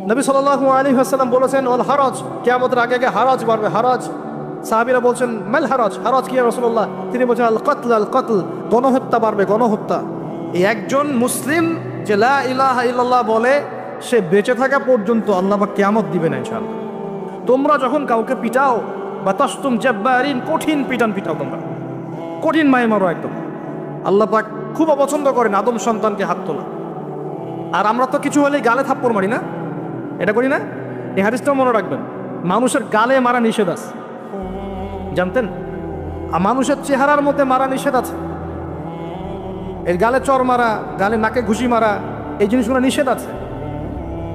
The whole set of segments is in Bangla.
নবী সাল্লাল্লাহু আলাইহি ওয়াসাল্লাম বলেছেন ওয়াল হারাজ, কিয়ামতের আগে আগে হারাজ বাড়বে, হারাজ। সাহাবীরা বলছেন মাল হারাজ, হারাজ কি ইয়া রাসূলুল্লাহ? তিনি বলছেন আল কতল, আল কতল, গণহত্যা বাড়বে, গণহত্যা। এই একজন মুসলিম যে লা ইলাহা ইল্লাল্লাহ বলে সে বেঁচে থাকা পর্যন্ত আল্লাহ পাক কিয়ামত দিবেন ইনশাআল্লাহ। তোমরা যখন কাউকে পিটাও বা তাসতুম জাব্বারিন, কঠিন পিটান পিটাও, তোমরা কঠিন মায়ে মারো একদম। আল্লাহ পাক খুব অপছন্দ করেন আদম সন্তানকে হাত তোলা। আর আমরা তো কিছু হলেই গালে থাপ্পড় মারি না, এটা করি না? এই হাদিসটাও মনে রাখবেন, মানুষের গালে মারা নিষেধ আছে, জানতেন? আর মানুষের চেহারার মধ্যে মারা নিষেধ আছে। এর গালে চর মারা, গালে নাকে ঘুষি মারা, এই জিনিসগুলো নিষেধ আছে।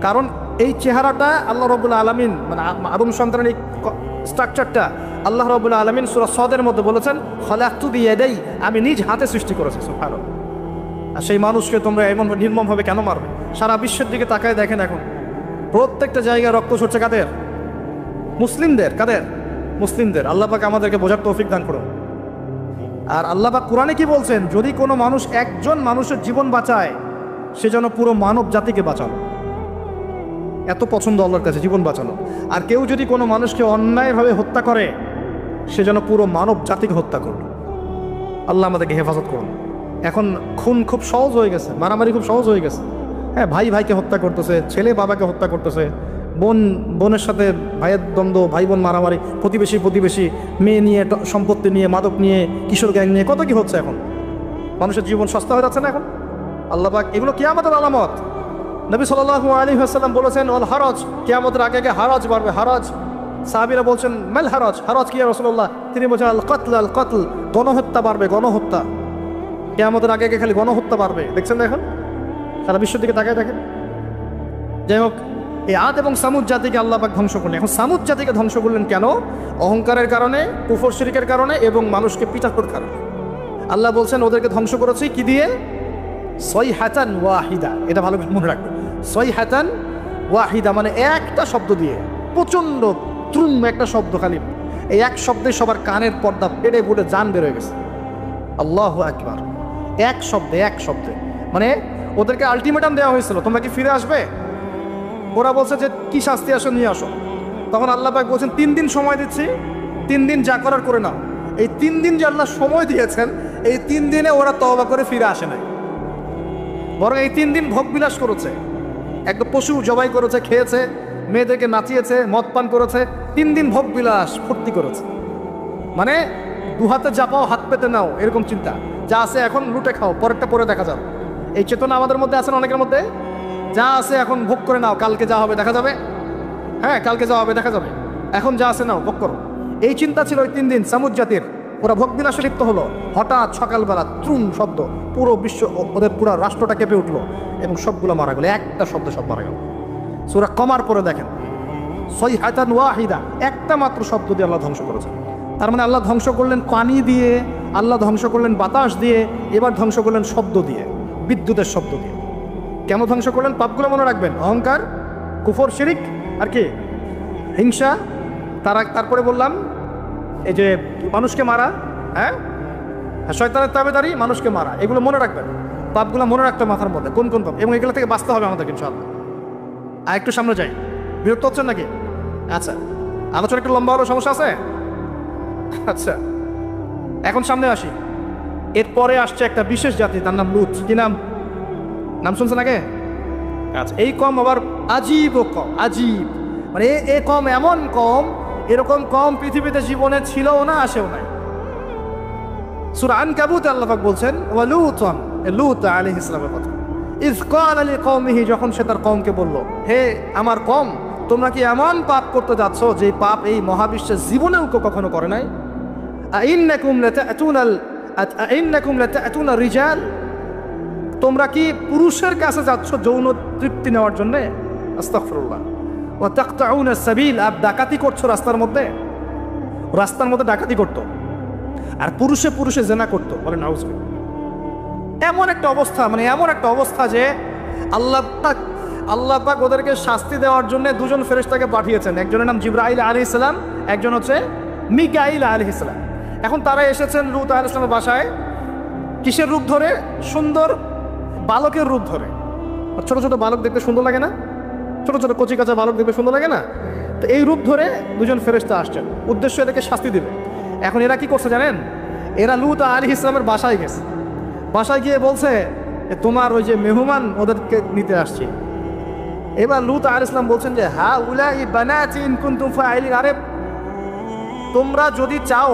কারণ এই চেহারাটা আল্লাহ রাব্বুল আলামিন, মানে আদম সন্তানের এই স্ট্রাকচারটা আল্লাহ রাব্বুল আলামিন সূরা সদের মধ্যে বলেছেন খলাকতু বিয়াদাই, আমি নিজ হাতে সৃষ্টি করেছি। সুবহানাল্লাহ। আর সেই মানুষকে তোমরা এমন নির্মমভাবে কেন মারবে? সারা বিশ্বের দিকে তাকায় দেখেন, এখন প্রত্যেকটা জায়গায় রক্ত ঝরছে কাদের? মুসলিমদের। কাদের? মুসলিমদের। আল্লাহ পাক আমাদেরকে বোঝার তৌফিক দান করুন। আর আল্লাহ পাক কোরআনে কি বলছেন? যদি কোনো মানুষ একজন মানুষের জীবন বাঁচায়, সে যেন পুরো মানব জাতিকে বাঁচালো। এত পছন্দ আল্লাহর কাছে জীবন বাঁচানো। আর কেউ যদি কোনো মানুষকে অন্যায়ভাবে হত্যা করে, সে যেন পুরো মানব জাতিকে হত্যা করল। আল্লাহ আমাদেরকে হেফাজত করুন। এখন খুন খুব সহজ হয়ে গেছে, মারামারি খুব সহজ হয়ে গেছে। হ্যাঁ, ভাই ভাইকে হত্যা করতেছে, ছেলে বাবাকে হত্যা করতেছে, বোন বোনের সাথে ভাইয়ের দ্বন্দ্ব, ভাই বোন মারামারি, প্রতিবেশী মেয়ে নিয়ে, সম্পত্তি নিয়ে, মাদক নিয়ে, কিশোর গ্যাং নিয়ে, কত কি হচ্ছে এখন। মানুষের জীবন সস্তা হয়ে যাচ্ছে না এখন? আল্লাহ পাক এগুলো কিয়ামতের আলামত। নবী সাল্লাল্লাহু আলাইহি ওয়াসাল্লাম বলেছেন ওয়াল হারাজ, কিয়ামতের আগে আগে হারাজ বাড়বে, হারাজ। সাহাবীরা বলছেন মাল হারাজ, হারাজ কি ইয়া রাসূলুল্লাহ? তিনি বলছেন আল কতল, আল কতল, গণহত্যা বাড়বে, গণহত্যা। কিয়ামতের আগে আগে খালি গণহত্যা বাড়বে। দেখছেন না এখন? সারা বিশ্বের দিকে তাকায় দেখেন। যাই হোক, এই আদ এবং সামুদ জাতিকে আল্লাহ পাক ধ্বংস করলেন। এখন সামুদ জাতিকে ধ্বংস করলেন কেন? অহংকারের কারণে, কুফর শিরকের কারণে এবং মানুষকে পিটানোর কারণে। আল্লাহ বলছেন ওদেরকে ধ্বংস করেছি কি দিয়ে? সয়হাতান ওয়াহিদা। এটা ভালো মনে রাখবেন, সয়হাতান ওয়াহিদা মানে একটা শব্দ দিয়ে, প্রচণ্ড ত্রুম একটা শব্দ, খালি এই এক শব্দে সবার কানের পর্দা পেড়ে ফুটে জান বের হয়ে গেছে। আল্লাহু আকবার। এক শব্দে মানে ওদেরকে আলটিমেটাম দেওয়া হয়েছিল, তোমরা কি ফিরে আসবে? ওরা বলছে যে কি শাস্তি আসো নিয়ে আসো। তখন আল্লাহ পাক বলছেন 3 দিন সময় দিচ্ছি, 3 দিন যা করার করে নাও। এই 3 দিন যে আল্লাহ সময় দিয়েছেন, এই 3 দিনে ওরা তওবা করে ফিরে আসে নাই, বরং এই 3 দিন ভোগ বিলাস করেছে, একটা পশু জবাই করেছে, খেয়েছে, মেয়েদেরকে নাচিয়েছে, মদ পান করেছে, 3 দিন ভোগ বিলাস ফুর্তি করেছে। মানে দু হাতে যা পাও হাত পেতে নাও, এরকম চিন্তা। যা আছে এখন লুটে খাও, পরেরটা পরে দেখা যাবে। এই চেতনা আমাদের মধ্যে আছে না অনেকের মধ্যে? যা আছে এখন ভোগ করে নাও, কালকে যা হবে দেখা যাবে। হ্যাঁ, কালকে যা হবে দেখা যাবে, এখন যা আছে নাও, ভোগ করো। এই চিন্তা ছিল ওই 3 দিন সামুদ জাতির। ওরা ভোগ বিলাসে লিপ্ত হলো। হঠাৎ সকালবেলা ত্রুম শব্দ, পুরো বিশ্ব, ওদের পুরো রাষ্ট্রটা কেঁপে উঠলো এবং সবগুলো মারা গেল। একটা শব্দে সব মারা গেল। সূরা কমার পরে দেখেন সয়হাতান ওয়াহিদা, একটা মাত্র শব্দ দিয়ে আল্লাহ ধ্বংস করেছেন। তার মানে আল্লাহ ধ্বংস করলেন পানি দিয়ে, আল্লাহ ধ্বংস করলেন বাতাস দিয়ে, এবার ধ্বংস করলেন শব্দ দিয়ে, বিদ্যুতের শব্দ দিয়ে। কেন ধ্বংস করলেন? পাপগুলো মনে রাখবেন, অহংকার, কুফর, শিরিক, আর কি হিংসা। তারপরে বললাম এই যে মানুষকে মারা, হ্যাঁ, শয়তানের তাবেদারি, মানুষকে মারা, এগুলো মনে রাখবেন। পাপগুলো মনে রাখতে মাথার মধ্যে কোন কোন পাপ, এবং এগুলো থেকে বাঁচতে হবে আমাদেরকে ইনশাআল্লাহ। আর একটু সামনে যাই, বিরক্ত হচ্ছেন নাকি? আচ্ছা, আলোচনা একটু লম্বা হলো, সমস্যা আছে? আচ্ছা, এখন সামনে আসি। এরপরে আসছে একটা বিশেষ জাতি, তার নাম লুত। কি নাম? নাম শুনছেন আগে? আচ্ছা, এই কম আবার আজীব ও কম, আজীব মানে এ কম এমন কম, এরকম কম পৃথিবীতে জীবনে ছিলও না, আসেও নাই। সূরা আনকাবুতে আল্লাহ পাক বলছেন ওয়ালুতান, লূত আলাইহিস সালামের কথা। ইয ক্বালা লিকওমিহি, যখন সে তার কওমকে বলল, হে আমার কওম, তোমরা কি এমন পাপ করতে যাচ্ছ যে পাপ এই মহাবিশ্বের জীবনেও কেউ কখনো করে নাই? আইন্নাকুম লাতাতুনা রিজাল, তোমরা কি পুরুষের কাছে যাচ্ছ যৌন তৃপ্তি নেওয়ার জন্য? আস্তাগফিরুল্লাহ। ওয়া তাকতাউনা সাবিল, আর ডাকাতি করছো রাস্তার মধ্যে। রাস্তার মধ্যে ডাকাতি করতো, আর পুরুষে পুরুষে জেনা করতো। বলেন নাউজুবিল্লাহ। এমন একটা অবস্থা, মানে এমন একটা অবস্থা যে আল্লাহ পাক ওদেরকে শাস্তি দেওয়ার জন্য 2জন ফেরেশতাকে পাঠিয়েছেন। একজনের নাম জিবরাইল আলাইহিস সালাম, একজন হচ্ছে মিকাইল আলাইহিস সালাম। এখন তারা এসেছেন লূত আলাইহিস সালামের বাসায় কিসের রূপ ধরে? সুন্দর বালকের রূপ ধরে। ছোট ছোট বালক দেখতে সুন্দর লাগে না? ছোট ছোট কচি কাঁচা বালক দেখবে সুন্দর লাগে না? তো এই রূপ ধরে দুজন ফেরেশতা আসছেন, উদ্দেশ্য এদেরকে শাস্তি দিবে। এখন এরা কি করছে জানেন? এরা লূত আলাইহিস সালামের বাসায় গেছে, বাসায় গিয়ে বলছে তোমার ওই যে মেহমান ওদেরকে নিতে আসছি। এবার লূত আলাইহিস সালাম বলছেন যে হা উলাই বানাতি ইন কুনতুম ফাইলিন, আরে তোমরা যদি চাও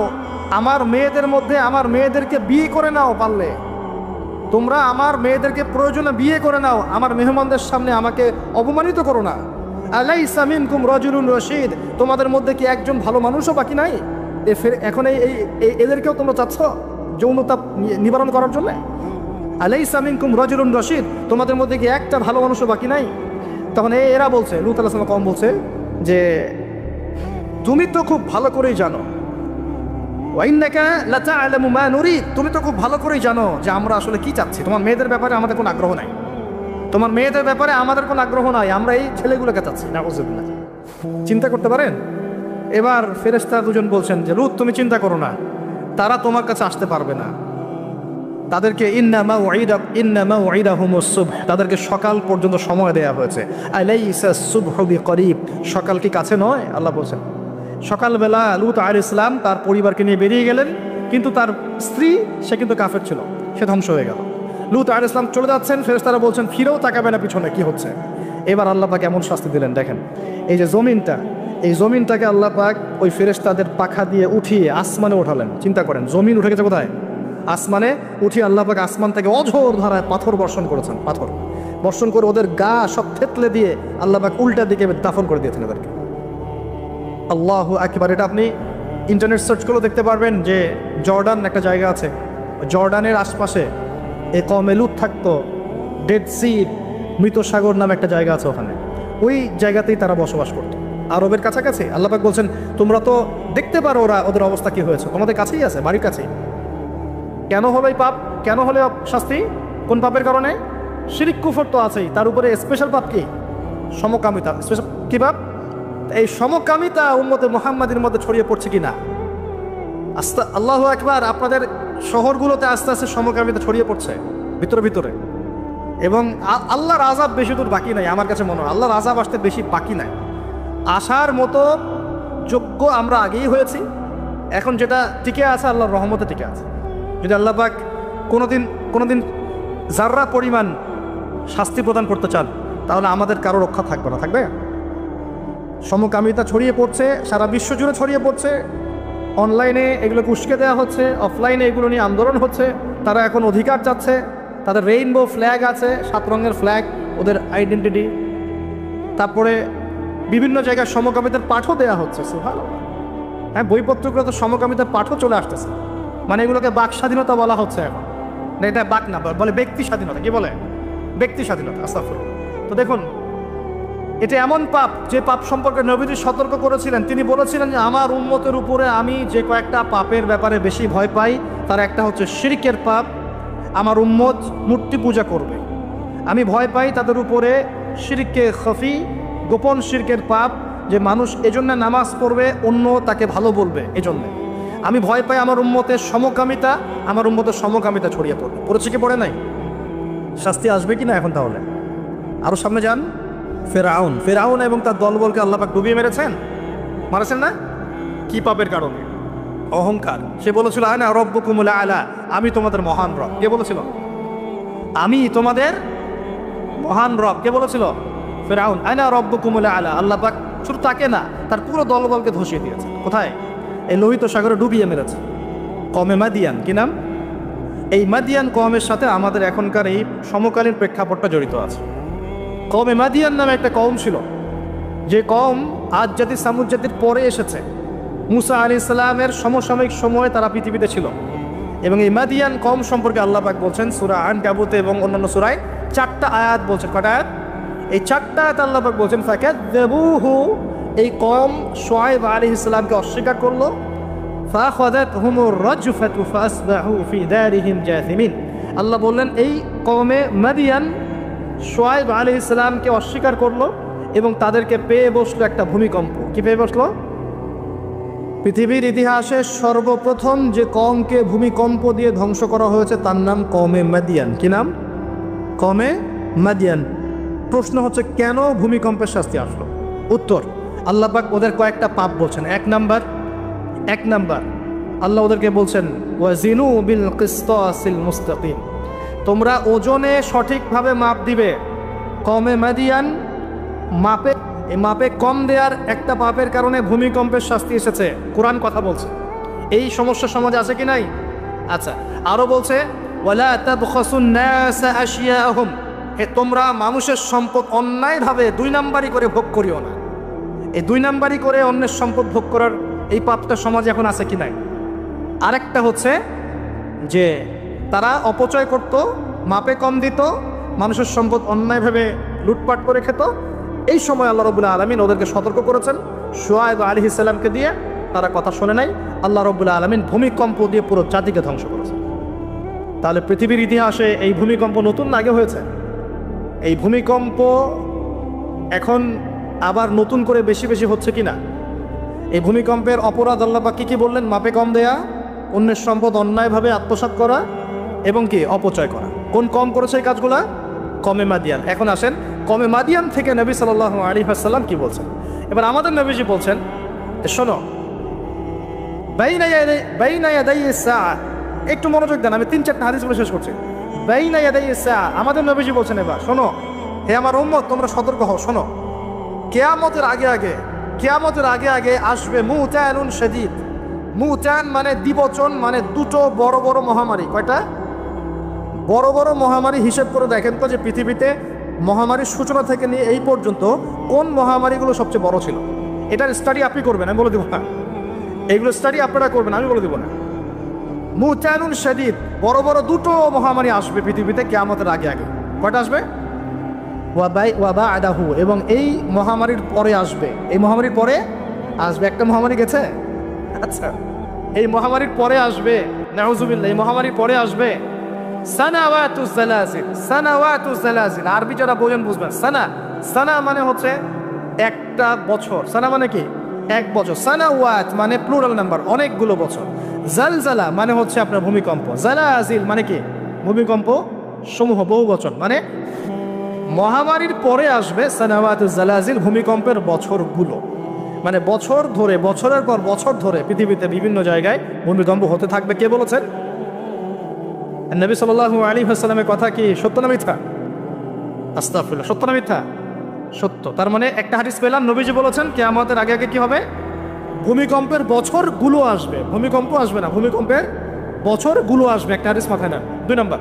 আমার মেয়েদের মধ্যে আমার মেয়েদেরকে বিয়ে করে নাও, পারলে তোমরা আমার মেয়েদেরকে প্রয়োজনে বিয়ে করে নাও, আমার মেহমানদের সামনে আমাকে অপমানিত করো না। আলাইসা মিনকুম রাজুলুন রশিদ, তোমাদের মধ্যে কি একজন ভালো মানুষও বাকি নাই? এখন এদেরকেও তোমরা চাচ্ছ যৌনতা নিবারণ করার জন্য? আলাইসা মিনকুম রাজুলুন রশিদ, তোমাদের মধ্যে কি একটা ভালো মানুষও বাকি নাই? তখন এরা বলছে, লূত আলাইহিস সালাম কম বলছে যে তুমি তো খুব ভালো করেই জানো, ওয়াইন্নাকা লাতা'লামু মা নুরিদ, তুমি তো খুব ভালো করেই জানো যে আমরা আসলে কি চাচ্ছি। তোমার মেয়েদের ব্যাপারে আমাদের কোনো আগ্রহ নাই, তোমার মেয়েদের ব্যাপারে আমাদের কোনো আগ্রহ নাই, আমরা এই ছেলেগুলোকে চাচ্ছি। নাউযুবিল্লাহ, চিন্তা করতে পারেন? এবার ফেরেশতা দুজন বলছেন যে লূত তুমি চিন্তা করো না, তারা তোমার কাছে আসতে পারবে না। তাদেরকে ইন্না মাউইদাহুমুস সুবহ, তাদেরকে সকাল পর্যন্ত সময় দেয়া হয়েছে। আলাইসাস সুবহু বিকরিব, সকাল কি কাছে নয়? আল্লাহ বলছেন সকালবেলা লূত আলাইহিস সালাম তার পরিবারকে নিয়ে বেরিয়ে গেলেন, কিন্তু তার স্ত্রী সে কিন্তু কাফের ছিল, সে ধ্বংস হয়ে গেল। লূত আলাইহিস সালাম চলে যাচ্ছেন, ফেরেশতারা বলছেন ফিরেও তাকাবে না পিছনে, কি হচ্ছে। এবার আল্লাহ পাক এমন শাস্তি দিলেন, দেখেন এই যে জমিনটা, এই জমিনটাকে আল্লাহ পাক ওই ফেরেশতাদের পাখা দিয়ে উঠিয়ে আসমানে ওঠালেন। চিন্তা করেন, জমিন উঠে গেছে কোথায়? আসমানে। উঠিয়ে আল্লাহ পাক আসমান থেকে অঝোর ধারায় পাথর বর্ষণ করেছেন, পাথর বর্ষণ করে ওদের গা সব থেতলে দিয়ে আল্লাহ পাক উল্টা দিকে দাফন করে দিয়েছেন ওদেরকে। আল্লাহু আকবার। এটা আপনি ইন্টারনেট সার্চ করলেও দেখতে পারবেন যে জর্ডান একটা জায়গা আছে, জর্ডানের আশপাশে এ কওমে লূত থাকতো। ডেড সি, মৃত সাগর নামে একটা জায়গা আছে, ওখানে ওই জায়গাতেই তারা বসবাস করতো, আরবের কাছাকাছি। আল্লাহ পাক বলছেন তোমরা তো দেখতে পারো ওদের অবস্থা কি হয়েছে, তোমাদের কাছেই আছে, বাড়ির কাছেই। কেন হলো এই পাপ? কেন হলো শাস্তি? কোন পাপের কারণে? শিরিক কুফর তো আছেই, তার উপরে স্পেশাল পাপ কি? সমকামিতা। স্পেশাল কি পাপ? এই সমকামিতা উম্মতে মুহাম্মাদের মধ্যে ছড়িয়ে পড়ছে কিনা? আল্লাহু আকবার। আপনাদের শহরগুলোতে আস্তে আস্তে সমকামিতা ছড়িয়ে পড়ছে ভিতরে ভিতরে, এবং আল্লাহর আযাব বেশি দূর বাকি নাই। আমার কাছে মনে হয় আল্লাহর আযাব আসতে বেশি বাকি নাই, আসার মতো যোগ্য আমরা আগেই হয়েছি। এখন যেটা টিকে আছে আল্লাহর রহমতে টিকে আছে। যদি আল্লাহ পাক কোনোদিন যাররা পরিমাণ শাস্তি প্রদান করতে চান, তাহলে আমাদের কারো রক্ষা থাকবে না, থাকবে। সমকামিতা ছড়িয়ে পড়ছে, সারা বিশ্ব জুড়ে ছড়িয়ে পড়ছে। অনলাইনে এগুলোকে উস্কে দেওয়া হচ্ছে, অফলাইনে এগুলো নিয়ে আন্দোলন হচ্ছে। তারা এখন অধিকার চাচ্ছে, তাদের রেইনবো ফ্ল্যাগ আছে, 7 রঙের ফ্ল্যাগ ওদের আইডেন্টিটি। তারপরে বিভিন্ন জায়গায় সমকামিতার পাঠও দেওয়া হচ্ছে। সুবহানাল্লাহ। হ্যাঁ, বইপত্রগুলো তো সমকামিতার পাঠও চলে আসতেছে। মানে এগুলোকে বাক স্বাধীনতা বলা হচ্ছে এখন। না, এটা বাক না, বলে ব্যক্তি স্বাধীনতা। কি বলে? ব্যক্তি স্বাধীনতা। আস্তাগফিরুল্লাহ। তো দেখুন, এটা এমন পাপ যে পাপ সম্পর্কে নবীজি সতর্ক করেছিলেন। তিনি বলেছিলেন যে আমার উম্মতের উপরে আমি যে কয়েকটা পাপের ব্যাপারে বেশি ভয় পাই, তার একটা হচ্ছে শিরকের পাপ। আমার উম্মত মূর্তি পূজা করবে, আমি ভয় পাই তাদের উপরে শিরকে খফি, গোপন শিরকের পাপ, যে মানুষ এজন্য নামাজ পড়বে, অন্য তাকে ভালো বলবে, এজন্য আমি ভয় পাই। আমার উম্মতের সমকামিতা, আমার উম্মতের সমকামিতা ছড়িয়ে পড়বে। পড়েছে কি পড়ে নাই? শাস্তি আসবে কি না এখন? তাহলে আরো সামনে যান। ফেরাউন এবং তার দলবলকে আল্লাহ পাক ডুবিয়ে মেরেছেন, মারেছেন না? কি পাপের কারণে? অহংকার। সে বলেছিল আনা রব্বুকুমুল আলা, আমি তোমাদের মহান রব। কে বলেছিল? আমি তোমাদের মহান রব। কে বলেছিল? ফেরাউন। আনা রব্বুকুমুল আলা। আল্লাহ পাক শুধু তাকে না, তার পুরো দলবলকে ধসিয়ে দিয়েছে। কোথায়? এই লোহিত সাগরে ডুবিয়ে মেরেছে। কওমে মাদিয়ান। কি নাম? এই মাদিয়ান কওমের সাথে আমাদের এখনকার এই সমকালীন প্রেক্ষাপটটা জড়িত আছে। কওমে মাদিয়ান নামে একটা কওম ছিল, যে কওম আদ জাতি সামুদ জাতির পরে এসেছে। মুসা আলাইহিস সালামের সমসাময়িক সময়ে তারা পৃথিবীতে ছিল। এবং এই মাদিয়ান কওম সম্পর্কে আল্লাহ পাক বলছেন সূরা আনকাবুতে এবং অন্যান্য সূরায় 4টা আয়াত বলছেন। কয়টা আয়াত? এই 4টা আয়াত আল্লাহ পাক বলছেন ফাকাযযাবুহু, এই কওম শুআয়ব আলাইহিস সালামকে অস্বীকার করলো। ফাখাযাতহুমুর রাজফাতু ফাসবাহু ফি দারিহিম জাথিমিন। আল্লাহ বললেন এই কওমে মাদিয়ান শুআয়ব আলাইহিস সালামকে অস্বীকার করলো এবং তাদেরকে পেয়ে বসলো একটা ভূমিকম্প। কি পেয়ে বসলো? পৃথিবীর ইতিহাসে সর্বপ্রথম যে কওমকে ভূমিকম্প দিয়ে ধ্বংস করা হয়েছে তার নাম কওমে মাদিয়ান। কি নাম? কওমে মাদিয়ান। প্রশ্ন হচ্ছে কেন ভূমিকম্পের শাস্তি আসলো? উত্তর, আল্লাহ পাক ওদের কয়েকটা পাপ বলছেন। এক নাম্বার আল্লাহ ওদেরকে বলছেন ওয়াজিনু বিল কিসতাসিল মুস্তাকিম, তোমরা ওজনে সঠিকভাবে মাপ দিবে। কমে মাদিয়ান মাপে কম দেওয়ার একটা পাপের কারণে ভূমিকম্পের শাস্তি এসেছে। কোরআন কথা বলছে। এই সমস্যা সমাজে আছে কি নাই? আচ্ছা, আরো বলছে ওয়ালা তাবখাসুন নাস আশিয়াহুম, তোমরা মানুষের সম্পদ অন্যায়ভাবে 2 নাম্বারি করে ভোগ করিও না। এই 2 নাম্বারি করে অন্যের সম্পদ ভোগ করার এই পাপটা সমাজে এখন আছে কি নাই? আরেকটা হচ্ছে যে তারা অপচয় করত, মাপে কম দিত, মানুষের সম্পদ অন্যায়ভাবে লুটপাট করে খেত। এই সময় আল্লাহ রাব্বুল আলামিন ওদেরকে সতর্ক করেছেন শুআয়ব আলাইহিস সালামকে দিয়ে, তারা কথা শোনে নাই। আল্লাহ রাব্বুল আলামিন ভূমিকম্প দিয়ে পুরো জাতিকে ধ্বংস করেছেন। তাহলে পৃথিবীর ইতিহাসে এই ভূমিকম্প নতুন না আগে হয়েছে? এই ভূমিকম্প এখন আবার নতুন করে বেশি বেশি হচ্ছে কি না? এই ভূমিকম্পের অপরাধ আল্লাহ পাক কি বললেন? মাপে কম দেয়া, অন্যের সম্পদ অন্যায়ভাবে আত্মসাৎ করা এবং কি অপচয় করা। কোন কম করেছে এই কাজগুলা? কমে মাদিয়ান। এখন আসেন কমে মাদিয়ান থেকে নবী সাল্লাল্লাহু আলাইহি ওয়াসাল্লাম কি বলছেন। এবার আমাদের নবীজি বলছেন, শোনো, বাইনা ইয়াদাই সাআ, একটু মনোযোগ দেন, আমি 3-4টা হাদিস বলে শেষ করছি। বাইনা ইয়াদাই সাআ, আমাদের নবীজি বলছেন, এবার শোনো হে আমার উম্মত, তোমরা সতর্ক হও। শোনো, কিয়ামতের আগে আগে আসবে মুতানুন শাদীদ। মুতান মানে দ্বিবচন, মানে দুটো বড় বড় মহামারী। কয়টা বড় বড় মহামারী? হিসেব করে দেখেন তো যে পৃথিবীতে মহামারীর সূচনা থেকে নিয়ে এই পর্যন্ত কোন মহামারীগুলো সবচেয়ে বড় ছিল। এটার স্টাডি আপনি করবেন, আমি বলে দেবো না। এইগুলো স্টাডি আপনারা করবেন, আমি বলে দেবো না। মুতানুন শাদীদ, বড় বড় দুটো মহামারী আসবে পৃথিবীতে কিয়ামতের আগে আগে। কয়টা আসবে? ওয়াবা আদাহু, এবং এই মহামারীর পরে আসবে। এই মহামারীর পরে আসবে একটা মহামারী গেছে। আচ্ছা, এই মহামারীর পরে আসবে, নাউজুবিল্লাহ, এই মহামারীর পরে আসবে সানাওয়াতুজ জালাজিল। আরবি যারা বোঝেন বুঝবেন। সানা মানে হচ্ছে একটা বছর। সানা মানে কি? এক বছর। সানাওয়াত মানে প্লুরাল নাম্বার, অনেকগুলো বছর। জালজালা মানে হচ্ছে আপনার ভূমিকম্প। জালাজিল মানে কি? ভূমিকম্প সমূহ, বহু বছর। মানে মহামারীর পরে আসবে সানাওয়াতুজ জালাজিল, ভূমিকম্পের বছরগুলো। মানে বছর ধরে, বছরের পর বছর ধরে পৃথিবীতে বিভিন্ন জায়গায় ভূমিকম্প হতে থাকবে। কে বলেছেন? নবী সাল্লাল্লাহু আলাইহি ওয়াসাল্লামের কথা কি সত্য না মিথ্যা? আস্তাগফিরুল্লাহ, সত্য না মিথ্যা? সত্য। তার মানে একটা হাদিস পেলাম, নবীজি বলেছেন কিয়ামতের আগে আগে কি হবে? ভূমিকম্পের বছরগুলো আসবে। ভূমিকম্প আসবে না, ভূমিকম্পের বছরগুলো আসবে। একটা হাদিস মাথায় নেন। 2 নাম্বার,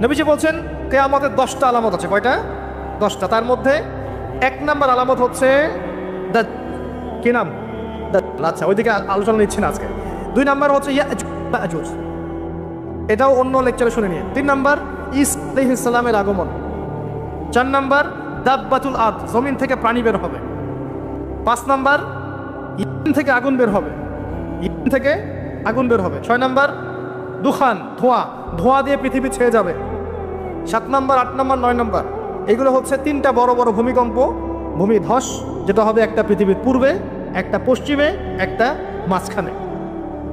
নবীজি বলছেন কিয়ামতের 10টা আলামত আছে। কয়টা? 10টা। তার মধ্যে 1 নাম্বার আলামত হচ্ছে কি নাম? আচ্ছা, ওইদিকে আলোচনা নিচ্ছি না আজকে। 2 নাম্বার হচ্ছে ইয়াজুজ, এটাও অন্য লেকচারে শুনে নিয়ে। 3 নাম্বার ঈসা আলাইহিস সালামের আগমন। 4 নাম্বার দাব্বাতুল আদ, জমিন থেকে প্রাণী বের হবে। 5 নাম্বার ইয়েমেন থেকে আগুন বের হবে। 6 নাম্বার দুখান, ধোঁয়া দিয়ে পৃথিবী ছেয়ে যাবে। 7 নাম্বার, 8 নাম্বার, 9 নাম্বার, এগুলো হচ্ছে 3টা বড় বড় ভূমিকম্প, ভূমিধস, যেটা হবে একটা পৃথিবীর পূর্বে, একটা পশ্চিমে, একটা মাঝখানে।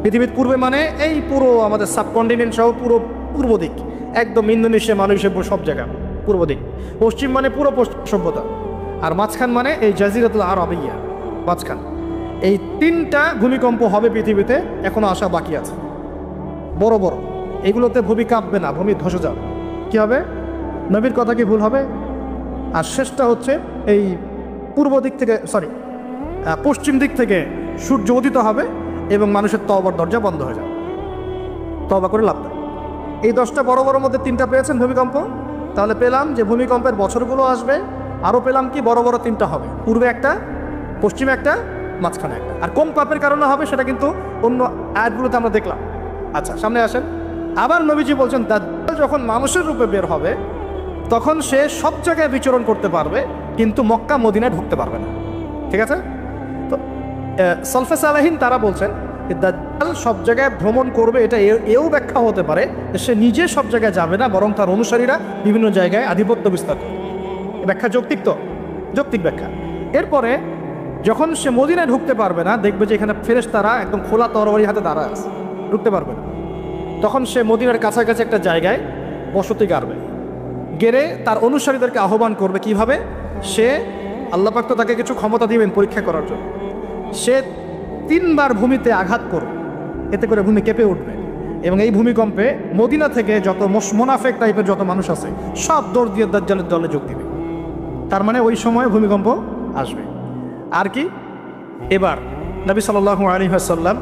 পৃথিবীর পূর্বে মানে এই পুরো আমাদের সাবকন্টিনেন্ট সহ পুরো পূর্ব দিক, একদম ইন্দোনেশিয়া, মালয়েশিয়া, সব জায়গা পূর্ব দিক। পশ্চিম মানে পুরো পশ্চিম সভ্যতা, আর মাঝখান মানে এই জাজিরাতুল আরবিয়া, মাঝখান। এই 3টা ভূমিকম্প হবে পৃথিবীতে, এখনো আসা বাকি আছে, বড় বড়। এগুলোতে ভূমি কাঁপবে না, ভূমি ধসে যাবে। কী হবে? নবীর কথা কি ভুল হবে? আর শেষটা হচ্ছে এই পূর্ব দিক থেকে, পশ্চিম দিক থেকে সূর্য উদিত হবে এবং মানুষের তওবার দরজা বন্ধ হয়ে যাবে। তওবা করে লাভ নেই। এই 10টা বড় বড় মধ্যে 3টা পেয়েছেন ভূমিকম্প। তাহলে পেলাম যে ভূমিকম্পের বছরগুলো আসবে। আরও পেলাম কি বড় বড় 3টা হবে, পূর্বে একটা, পশ্চিমে একটা, মাঝখানে একটা। আর কোন পাপের কারণে হবে সেটা কিন্তু অন্য আয়াতগুলোতে আমরা দেখলাম। আচ্ছা, সামনে আসেন। আবার নবীজি বলছেন দাজ্জাল যখন মানুষের রূপে বের হবে তখন সে সব জায়গায় বিচরণ করতে পারবে, কিন্তু মক্কা মদিনায় ঢুকতে পারবে না। ঠিক আছে? তো সলফে সালাহিন তারা বলছেন দাজ্জাল সব জায়গায় ভ্রমণ করবে। এটা এও ব্যাখ্যা হতে পারে যে সে নিজে সব জায়গায় যাবে না, বরং তার অনুসারীরা বিভিন্ন জায়গায় আধিপত্য বিস্তার করবে। ব্যাখ্যা যৌক্তিক, তো যৌক্তিক ব্যাখ্যা। এরপরে যখন সে মদিনায় ঢুকতে পারবে না, দেখবে যে এখানে ফেরেশতারা একদম খোলা তরবারি হাতে দাঁড়ায় আছে, ঢুকতে পারবে না। তখন সে মদিনার কাছাকাছি একটা জায়গায় বসতি গাড়বে। গেড়ে তার অনুসারীদেরকে আহ্বান করবে কিভাবে? সে আল্লাহ পাক তো তাকে কিছু ক্ষমতা দিবেন পরীক্ষা করার জন্য। সে 3 বার ভূমিতে আঘাত করবে, এতে করে ভূমি কেঁপে উঠবে এবং এই ভূমিকম্পে মদিনা থেকে যত মোনাফেক টাইপের যত মানুষ আছে সব দৌড় দিয়ে দাজ্জালের দলে যোগ দিবে। তার মানে ওই সময় ভূমিকম্প আসবে। আর কি, এবার নবী সাল্লাল্লাহু আলাইহি ওয়াসাল্লাম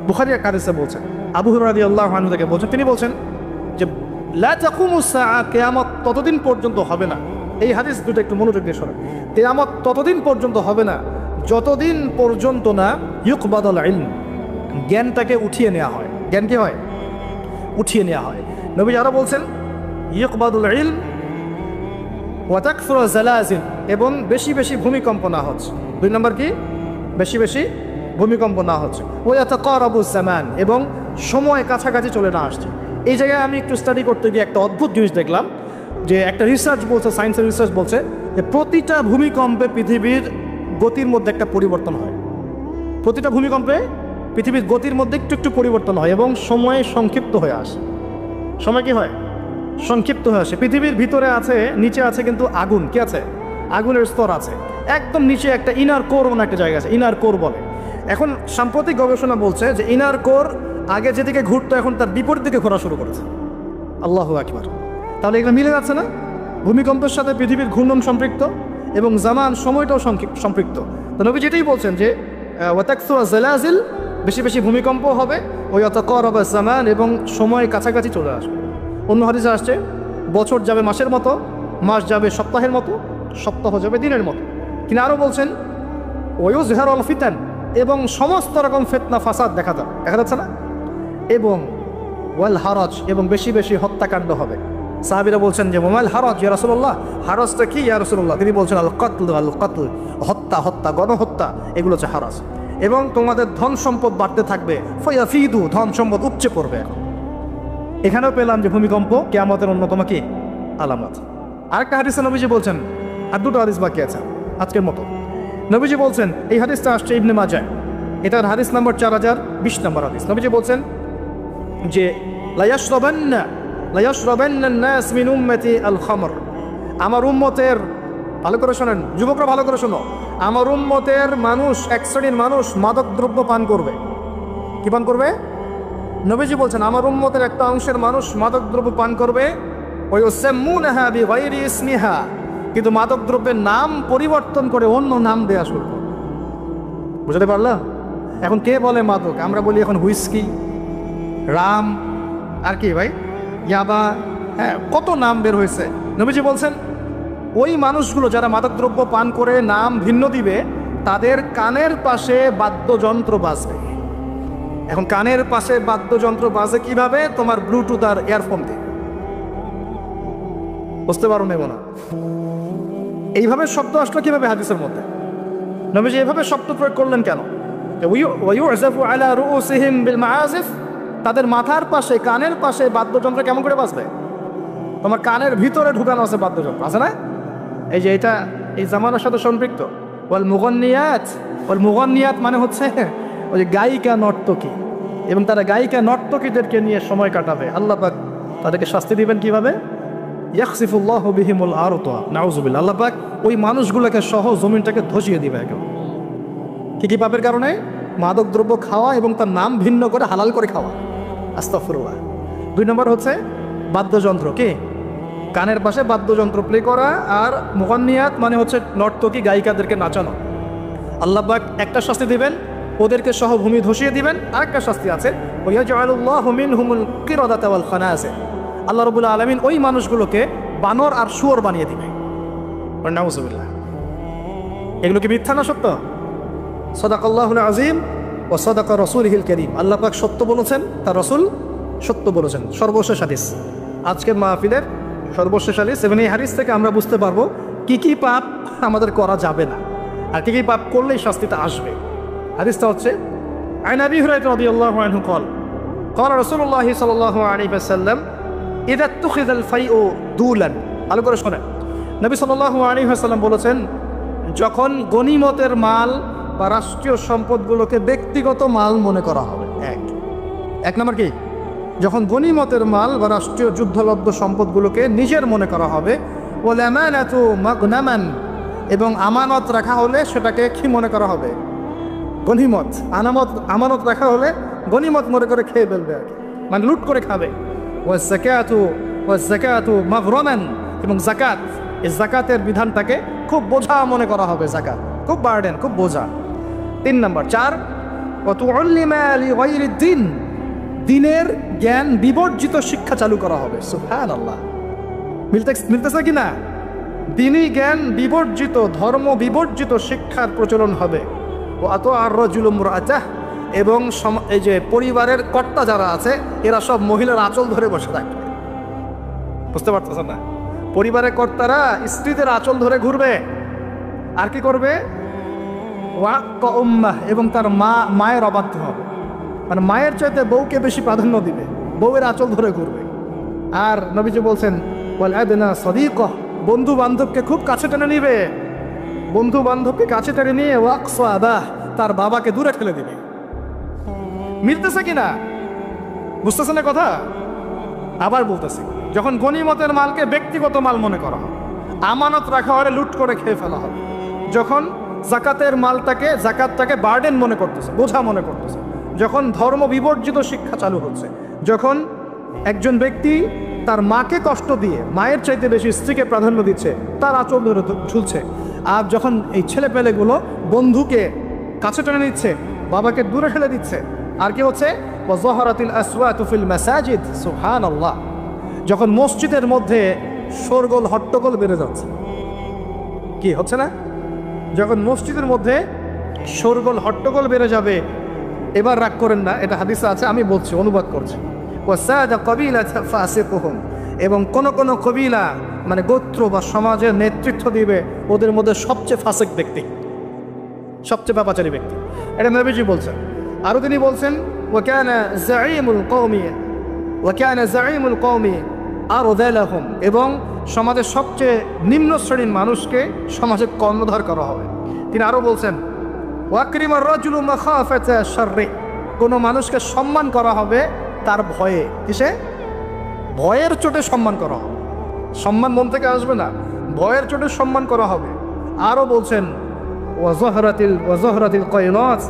বুখারী এক হাদিসে বলছেন, আবু হুরায়রা রাদিয়াল্লাহু আনহু থেকে বলছেন, তিনি বলছেন যে লা তাকুমুস সাআ, কিয়ামত ততদিন পর্যন্ত হবে না। এই হাদিস দুটো একটু মনোযোগ দিয়ে শোনেন। কিয়ামত ততদিন পর্যন্ত হবে না যতদিন পর্যন্ত না ইউকবাদুল ইলম, জ্ঞানটাকে উঠিয়ে নেওয়া হয়। জ্ঞান কি হয়? উঠিয়ে নেওয়া হয়। নবী আরো বলছেন ইউকবাদুল ইলম ওয়া তাকসুরু জালাজিল, এবং বেশি বেশি ভূমিকম্প না হচ্ছে। 2 নম্বর কি? বেশি বেশি ভূমিকম্প না হচ্ছে। ওয়া ইয়াতাকারাবুজ জামান, এবং সময় কাছাকাছি চলে না আসছে। এই জায়গায় আমি একটু স্টাডি করতে গিয়ে একটা অদ্ভুত জিনিস দেখলাম, যে একটা রিসার্চ বলছে, সায়েন্সের রিসার্চ বলছে যে প্রতিটা ভূমিকম্পে পৃথিবীর গতির মধ্যে একটা পরিবর্তন হয়। প্রতিটা ভূমিকম্পে পৃথিবীর গতির মধ্যে একটু একটু পরিবর্তন হয় এবং সময় সংক্ষিপ্ত হয়ে আসে। সময় কি হয়? সংক্ষিপ্ত হয়ে আসে। পৃথিবীর ভিতরে আছে, নিচে আছে কিন্তু আগুন, কি আছে? আগুনের স্তর আছে। একদম নিচে একটা ইনার কোর মনে একটা জায়গা আছে, ইনার কোর বলে। এখন সাম্প্রতিক গবেষণা বলছে যে ইনার কোর আগে যেদিকে ঘুরতো এখন তার বিপরীত দিকে ঘোরা শুরু করেছে। আল্লাহু আকবার। তাহলে এগুলো মিলে যাচ্ছে না? ভূমিকম্পের সাথে পৃথিবীর ঘূর্ণন সম্পৃক্ত এবং জামান সময়টাও সম্পৃক্ত। তো নবী যেটাই বলছেন যে ওয়া তাকসুরু জালাজিল, বেশি বেশি ভূমিকম্প হবে, ওয়া ইয়াতাকারাবু জামান, এবং সময় কাছাকাছি চলে আসবে। অন্য হাদিসে আসছে বছর যাবে মাসের মতো, মাস যাবে সপ্তাহের মতো, সপ্তাহ যাবে দিনের মতো। তিনি আরও বলছেন ওয়ায়ুযহারুল ফিতান, এবং সমস্ত রকম ফিতনা ফাসাদ দেখা যাচ্ছে না, এবং ওয়াল হারাজ, এবং বেশি বেশি হত্যাকাণ্ড হবে। সাহাবীরা বলছেন যে ওয়াল হারাজ ইয়া রাসূলুল্লাহ, হারাজটা কি ইয়া রাসূলুল্লাহ? তিনি বলছেন আল কতল, হত্যা, গণহত্যা, এগুলো হচ্ছে হারাজ। এবং তোমাদের ধন সম্পদ বাড়তে থাকবে, ফায়াফিদু, ধন সম্পদ উপচে পড়বে। এখানেও পেলাম যে ভূমিকম্প কিয়ামতের অন্যতম কি আলামত। আরেকটা হাদিসে নবীজি বলছেন, আর 2টো হাদিস বাকি আছে আজকের মতো। নবীজি বলছেন, এই হাদিসটা আসছে ইবনে মাজাহ, এটার হাদিস নাম্বার 4020 নম্বর হাদিস। নবীজি বলছেন যে লা ইয়াশরাবান্না নাস মিন উম্মতি আল খামর, আমার উম্মতের, ভালো করে শোনেন যুবকরা, ভালো করে শোনো, আমার উম্মতের মানুষ, এক শ্রেণীর মানুষ মাদক দ্রব্য পান করবে। কি পান করবে? নবীজি বলছেন আমার উম্মতের একটা অংশের মানুষ মাদক দ্রব্য পান করবে, ওয়ায়ুসাম্মুনাহা বিগাইরি ইসমিহা, কিন্তু মাদক দ্রব্যের নাম পরিবর্তন করে অন্য নাম দেয়া শুরু করবে। বুঝতে পারলাম? এখন কে বলে মাদক? আমরা বলি এখন হুইস্কি, রাম, আর কি ভাই, ইয়াবা, হ্যাঁ, কত নাম বের হয়েছে। নবীজি বলছেন ওই মানুষগুলো যারা মাদক দ্রব্য পান করে নাম ভিন্ন দিবে, তাদের কানের পাশে বাদ্যযন্ত্র বাজবে। এখন কানের পাশে বাদ্যযন্ত্র বাজে কিভাবে? তোমার ব্লুটুথ আর ইয়ারফোন দিয়ে। বুঝতে পারো না মনে? এইভাবে শব্দ আসলো কিভাবে হাদিসের মধ্যে? নবীজি এভাবে শব্দ প্রয়োগ করলেন কেন? ওয়ায়ুযফু আলা রুউসিহিম বিল মাআজিফ, তাদের মাথার পাশে, কানের পাশে বাদ্যযন্ত্র কেমন করে বাজবে? তোমার কানের ভিতরে ঢুকানো আছে বাদ্যযন্ত্র, আছে না? এই যে এটা এই জামানার সাথে সম্পৃক্ত। ওয়াল মুগান্নিয়াত মানে হচ্ছে ওই যে গায়িকা, নর্তকী, এবং তারা গায়িকা নর্তকীদেরকে নিয়ে সময় কাটাবে। আল্লাহ পাক তাদেরকে শাস্তি দিবেন কিভাবে? ইয়াখসিফুল্লাহু বিহিমুল আরদা, নাউযুবিল্লাহ। আল্লাহ পাক ওই মানুষগুলোকে সহ জমিনটাকে ধসিয়ে দিবে একেবারে। কি পাপের কারণে? মাদক দ্রব্য খাওয়া এবং তার নাম ভিন্ন করে হালাল করে খাওয়া। আস্তাগফিরুল্লাহ। 2 নম্বর হচ্ছে বাদ্যযন্ত্র, কি কানের পাশে বাদ্যযন্ত্র প্লে করা, আর মুগান্নিয়াত মানে হচ্ছে নর্তকী, গায়িকাদেরকে নাচানো। আল্লাহ পাক একটা শাস্তি দিবেন, ওদেরকে সহ ভূমি ধসিয়ে দিবেন। আরেকটা শাস্তি আছে, ওয়ায়াজআলুল্লাহু মিনহুমুল কিরাদাতা ওয়াল খানাজির, আল্লাহ রাব্বুল আলামিন ওই মানুষগুলোকে বানর আর শুয়োর বানিয়ে দিবে। নাউযুবিল্লাহ। এগুলো কি মিথ্যা না সত্য? সাদাকাল্লাহুল আযীম ওয়া সাদাকা রাসূলুহুল কারীম। আল্লাহ পাক সত্য বলেছেন, তার রাসূল সত্য বলেছেন। সর্বশেষ হাদিস, আজকের মাহফিলের সর্বশেষ হাদিস, এবং এই হাদিস থেকে আমরা বুঝতে পারবো কি কি পাপ আমাদের করা যাবে না আর কি কি পাপ করলেই শাস্তিটা আসবে। হাদিসটা হচ্ছে আন আবি হুরায়রা রাদিয়াল্লাহু আনহু قال قال رسول الله صلى الله عليه وسلم اذا اتخذ الفيء دولا। ভালো করে শোনেন, নবী সাল্লাল্লাহু আলাইহি ওয়াসাল্লাম বলেছেন, যখন গনিমতের মাল বা রাষ্ট্রীয় সম্পদগুলোকে ব্যক্তিগত মাল মনে করা হবে। এক নম্বর কি? যখন গনিমতের মাল বা রাষ্ট্রীয় যুদ্ধলব্ধ সম্পদগুলোকে নিজের মনে করা হবে, ওয়াল আমানাতু মাগনামান, এবং আমানত রাখা হলে সেটাকে কি মনে করা হবে? গনিমত। আমানত রাখা হলে গনিমত মনে করে খেয়ে ফেলবে আর কি, মানে লুট করে খাবে। ওয়াজ যাকাতু মাগরামান, এবং জাকাত, এই জাকাতের বিধানটাকে খুব বোঝা মনে করা হবে। জাকাত খুব বার্ডেন, খুব বোঝা। 3 নম্বর 4, ওয়াতুল্লিমা লিগাইরিদ দ্বীন, দ্বীনের জ্ঞান বিবর্জিত শিক্ষা চালু করা হবে। সুবহানাল্লাহ, মিলতেছে কি না? দ্বীনি জ্ঞান বিবর্জিত, ধর্ম বিবর্জিত শিক্ষার প্রচলন হবে। ও আত আর রাজুলু মুরআতাহ, এবং এই যে পরিবারের কর্তা যারা আছে এরা সব মহিলার আঁচল ধরে বসে থাকবে। বুঝতে পারতেছেন না? পরিবারের কর্তারা স্ত্রীদের আঁচল ধরে ঘুরবে। আর কি করবে? ওয়াক্কা উম্মাহ, এবং তার মায়ের অবাধ্য হবে, মানে মায়ের চাইতে বউকে বেশি প্রাধান্য দিবে, বউয়ের আঁচল ধরে ঘুরবে। আর নবীজি বলছেন ওয়াল আদনা সাদিকা, বন্ধু বান্ধবকে খুব কাছে টেনে নিবে, বন্ধু বান্ধবকে কাছে টেনে নিয়ে ওয়াকসা আবাহ, তার বাবাকে দূরে ঠেলে দিবে। মিলতেছে কিনা? বুঝতেছে না কথা? আবার বলতেছি, যখন গনিমতের মালকে ব্যক্তিগত মাল মনে করা হবে, আমানত রাখা হলে লুট করে খেয়ে ফেলা হবে। যখন জাকাতটাকে বার্ডেন মনে করতেছে, বোঝা মনে করতেছে, যখন ধর্ম বিবর্জিত শিক্ষা চালু হচ্ছে, যখন একজন ব্যক্তি তার মাকে কষ্ট দিয়ে মায়ের চাইতে বেশি স্ত্রীকে প্রাধান্য দিচ্ছে, তার আঁচল ধরে ঝুলছে। আর যখন এই ছেলেপেলেগুলো বন্ধুকে কাছে টেনে নিচ্ছে, বাবাকে দূরে ঠেলে দিচ্ছে। আর কি হচ্ছে? ওয়াযাহারাতিল আসওয়াতু ফিল মাসাজিদ, সুবহানাল্লাহ, যখন মসজিদের মধ্যে শোরগোল হট্টগোল বেড়ে যাচ্ছে। কি হচ্ছে না? যখন মসজিদের মধ্যে শোরগোল হট্টগোল বেড়ে যাবে, এবার রাগ করেন না, এটা হাদিসে আছে, আমি বলছি, অনুবাদ করছি। ওয়াসাদা কবিলাতা ফাসিকুহুম, এবং কোন কোন কবিলা মানে গোত্র বা সমাজের নেতৃত্ব দিবে ওদের মধ্যে সবচেয়ে ফাসিক ব্যক্তি, সবচেয়ে পাপাচারী ব্যক্তি। এটা নবীজি বলছেন। আরও তিনি বলছেন ওয়াকানা যাঈমুল কওমি আরযালাহুম, এবং সমাজের সবচেয়ে নিম্ন শ্রেণীর মানুষকে সমাজে কর্ণধার করা হবে। তিনি আরও বলছেন ওয়াকরিমার রাজুলু মাখাফাতা শাররি, কোনো মানুষকে সম্মান করা হবে তার ভয়ে। কিসে? ভয়ের চোটে সম্মান করা হবে। সম্মান মন থেকে আসবে না, ভয়ের চোটে সম্মান করা হবে। আরও বলছেন ওয়াজহরাতিল কয়নাত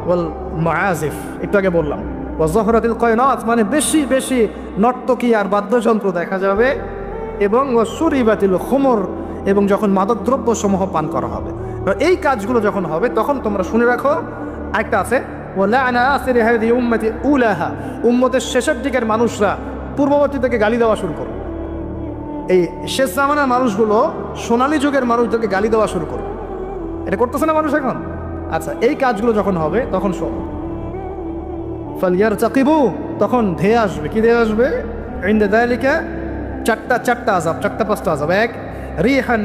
ওয়াল মাআজিফ, একটু আগে বললাম ওয়াজহরাতিল কয়নাত মানে বেশি বেশি নর্তকী আর বাদ্যযন্ত্র দেখা যাবে, এবং ওয়াসুরিবাতিল খুমর, এবং যখন মাদকদ্রব্য সমূহ পান করা হবে। এই কাজগুলো যখন হবে তখন তোমরা শুনে রাখো, আরেকটা আছে ওয়ালা'না আসরি হাযিহি উম্মতি উলাহা, উম্মতের শেষের দিকের মানুষরা পূর্ববর্তী থেকে গালি দেওয়া শুরু করবে। এই শেষ জামানার মানুষগুলো সোনালী যুগের মানুষদেরকে গালি দেওয়া শুরু করবে। এটা করতেছে না মানুষ এখন? আচ্ছা, এই কাজগুলো যখন হবে তখন শোন, ফালইয়ারতাকিবু, তখন ধেয়ে আসবে। কি ধেয়ে আসবে? ইনদা যালিকা চারটা আযাব, 4-5টা আযাব। 1 রিহান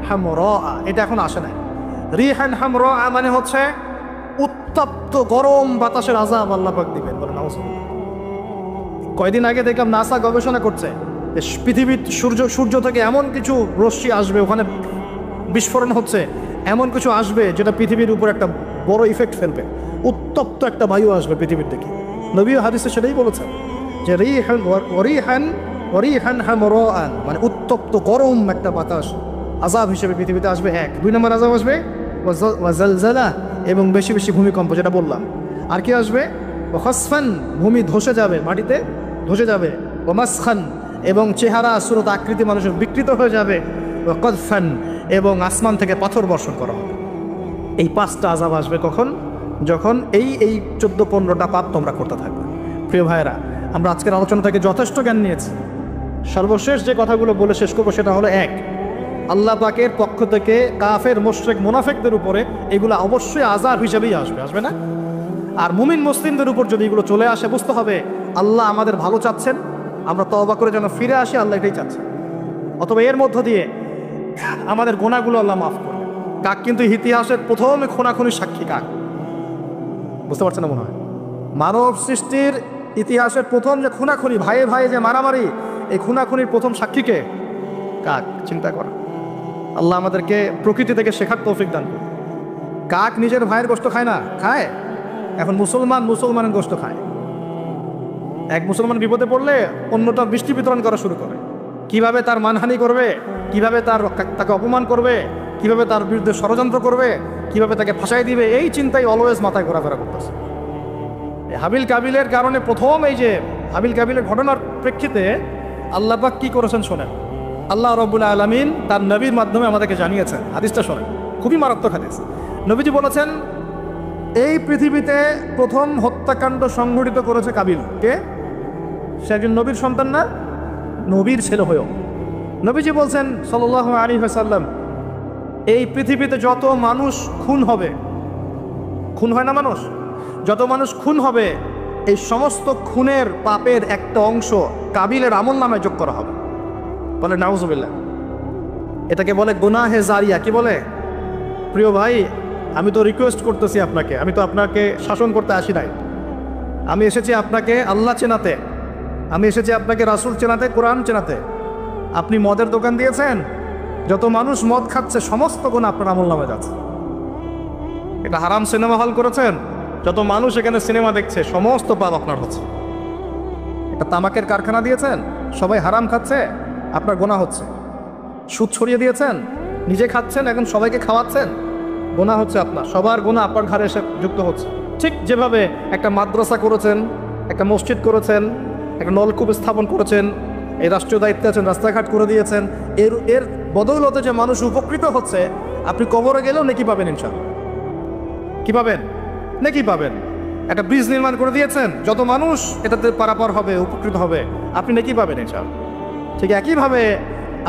হামরা, এটা এখন আসে নাই। রিহান হামরা মানে হচ্ছে উত্তপ্ত গরম বাতাসের আযাব আল্লাহ পাক দিবেন। বলেন নাউজুবিল্লাহ। কয়দিন আগে দেখলাম নাসা গবেষণা করছে, পৃথিবীর সূর্য থেকে এমন কিছু রশ্মি আসবে, ওখানে বিস্ফোরণ হচ্ছে, এমন কিছু আসবে যেটা পৃথিবীর উপর একটা বড় ইফেক্ট ফেলবে। উত্তপ্ত একটা বায়ু আসবে পৃথিবীর থেকে। নবী হাদিসে সেটাই বলেছেন যে রিহান হামরাআন মানে উত্তপ্ত গরম একটা বাতাস আযাব হিসেবে পৃথিবীতে আসবে। 1 2 নম্বর আযাব আসবে ওয়াজালজালা, এবং বেশি বেশি ভূমিকম্প, যেটা বললাম। আর কি আসবে? ওয়াখাসফান, ভূমি ধসে যাবে, মাটিতে ধসে যাবে। ওয়ামাসখান, এবং চেহারা সুরত আকৃতি মানুষের বিকৃত হয়ে যাবে। ওয়াকদফান, এবং আসমান থেকে পাথর বর্ষণ করা হবে। এই 5টা আযাব আসবে কখন? যখন এই 14-15টা পাপ তোমরা করতে থাকবে। প্রিয় ভাইয়েরা, আমরা আজকের আলোচনা থেকে যথেষ্ট জ্ঞান নিয়েছি। সর্বশেষ যে কথাগুলো বলে শেষ করবো সেটা হলো 1, আল্লাহ পাকের পক্ষ থেকে কাফের মুশরিক মুনাফিকদের উপরে এগুলো অবশ্যই আযাব হিসেবেই আসবে, আসবে না? আর মুমিন মুসলিমদের উপর যদি এগুলো চলে আসে, বুঝতে হবে আল্লাহ আমাদের ভালো চাচ্ছেন, আমরা তওবা করে যেন ফিরে আসি, আল্লাহ এটাই চাচ্ছেন। অথবা এর মধ্য দিয়ে আমাদের গুনাহগুলো আল্লাহ মাফ করবে। কাক কিন্তু ইতিহাসের প্রথম খুনাখুনির সাক্ষী কাক। বুঝতে পারছেন না মনে হয়? মানব সৃষ্টির ইতিহাসের প্রথম যে খুনাখুনি, ভাইয়ে ভাইয়ে যে মারামারি, এই খুনাখুনির প্রথম সাক্ষীকে কাক। চিন্তা করা। আল্লাহ আমাদেরকে প্রকৃতি থেকে শেখার তৌফিক দান করুন। কাক নিজের ভাইয়ের গোশত খায় না? খায়। এখন মুসলমানের গোশত খায়। এক মুসলমান বিপদে পড়লে অন্যটা বৃষ্টি বিতরণ করা শুরু করে, কিভাবে তার মানহানি করবে, কিভাবে তাকে অপমান করবে, কিভাবে তার বিরুদ্ধে ষড়যন্ত্র করবে, কিভাবে তাকে ফাঁসাই দিবে, এই চিন্তাই অলওয়েজ মাথায় ঘোরাফেরা করতেছে। হাবিল কাবিলের কারণে প্রথম এই যে হাবিল কাবিলের ঘটনার প্রেক্ষিতে আল্লাহ পাক কি করেছেন শোনেন। আল্লাহ রাব্বুল আলামিন তার নবীর মাধ্যমে আমাদেরকে জানিয়েছেন, হাদিসটা শোনেন, খুবই মারাত্মক হাদিস। নবীজি বলেছেন, এই পৃথিবীতে প্রথম হত্যাকাণ্ড সংঘটিত করেছে কাবিল। কে? সে একজন নবীর সন্তান না, নবীর ছেলে হয়েও। নবীজি বলছেন সাল্লাল্লাহু আলাইহি ওয়াসাল্লাম, এই পৃথিবীতে যত মানুষ খুন হবে, খুন হয় না মানুষ, যত মানুষ খুন হবে, এই সমস্ত খুনের পাপের একটা অংশ কাবিলের আমল নামে যোগ করা হবে। বলে নাউজুবিল্লাহ। এটাকে বলে গুনাহে জারিয়া। কি বলে? প্রিয় ভাই, আমি তো রিকোয়েস্ট করতেছি আপনাকে, আমি তো আপনাকে শাসন করতে আসি নাই, আমি এসেছি আপনাকে আল্লাহ চেনাতে, আমি এসেছি আপনাকে রাসূল চেনাতে, কোরআন চেনাতে। আপনি মদের দোকান দিয়েছেন, যত মানুষ মদ খাচ্ছে সমস্ত গুনাহ আপনার আমল নামে যাচ্ছে। এটা হারাম সিনেমা হল করেছেন, যত মানুষ এখানে সিনেমা দেখছে সমস্ত পাপ আপনার হচ্ছে। একটা তামাকের কারখানা দিয়েছেন, সবাই হারাম খাচ্ছে, আপনার গুনাহ হচ্ছে। সুদ ছড়িয়ে দিয়েছেন, নিজে খাচ্ছেন, এখন সবাইকে খাওয়াচ্ছেন, গুনাহ হচ্ছে আপনার। সবার গুনাহ আপনার ঘাড়ে এসে যুক্ত হচ্ছে। ঠিক যেভাবে একটা মাদ্রাসা করেছেন, একটা মসজিদ করেছেন, একটা নলকূপ স্থাপন করেছেন, এই রাষ্ট্রীয় দায়িত্বে আছেন, রাস্তাঘাট করে দিয়েছেন, এর বদৌলতে যে মানুষ উপকৃত হচ্ছে, আপনি কবরে গেলেও নেকি পাবেন ইনশাআল্লাহ। কি পাবেন? নেকি পাবেন। একটা ব্রিজ নির্মাণ করে দিয়েছেন, যত মানুষ এটাতে পারাপার হবে, উপকৃত হবে, আপনি নেকি পাবেন ইনশাআল্লাহ। ঠিক একইভাবে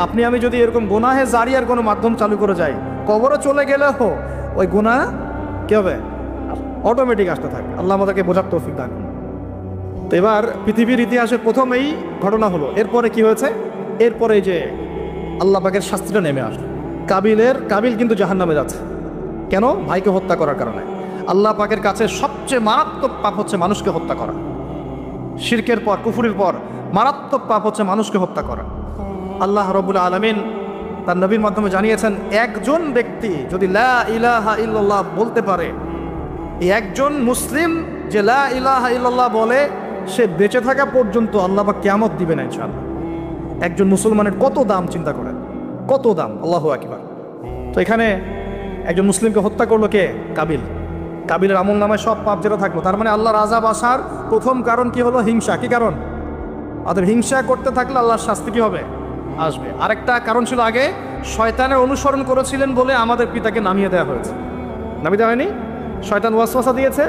আপনি আমি যদি এরকম গুনাহে জারিয়ার কোনো মাধ্যম চালু করে যাই, কবরে চলে গেলেও ওই গুনাহ কি হবে? অটোমেটিক আসতে থাকে। আল্লাহ আমাদেরকে বোঝার তৌফিক দান। তো এবার পৃথিবীর ইতিহাসের প্রথম এই ঘটনা হলো। এরপরে কি হয়েছে? এরপরে যে আল্লাহ পাকের শাস্তিটা নেমে আসলো। কাবিল কিন্তু জাহান্নামে যাচ্ছে। কেন? ভাইকে হত্যা করার কারণে। আল্লাহ পাকের কাছে সবচেয়ে মারাত্মক পাপ হচ্ছে মানুষকে হত্যা করা। শিরকের পর, কুফরের পর মারাত্মক পাপ হচ্ছে মানুষকে হত্যা করা। আল্লাহ রাব্বুল আলামিন তার নবীর মাধ্যমে জানিয়েছেন, একজন ব্যক্তি যদি লা ইলাহা ইল্লাল্লাহ বলতে পারে, এই একজন মুসলিম যে লা ইলাহা ইল্লাল্লাহ বলে, সে বেঁচে থাকা পর্যন্ত আল্লাহ পাক কিয়ামত দিবে না ইনশাআল্লাহ। একজন মুসলমানের কত দাম চিন্তা করেন, কত দাম! আল্লাহু আকবার। তো এখানে একজন মুসলিমকে হত্যা করলো কে? কাবিল। কাবিলের আমল নামায় সব পাপ যেটা থাকলো। তার মানে আল্লাহর আযাব আসার প্রথম কারণ কি হলো? হিংসা। কি কারণ? অতএব হিংসা করতে থাকলে আল্লাহর শাস্তি কি হবে? আসবে। আরেকটা কারণ ছিল, আগে শয়তানের অনুসরণ করেছিলেন বলে আমাদের পিতাকে নামিয়ে দেওয়া হয়েছে। নামিয়ে দেওয়া হয়নি? শয়তান ওয়াসওয়াসা দিয়েছে,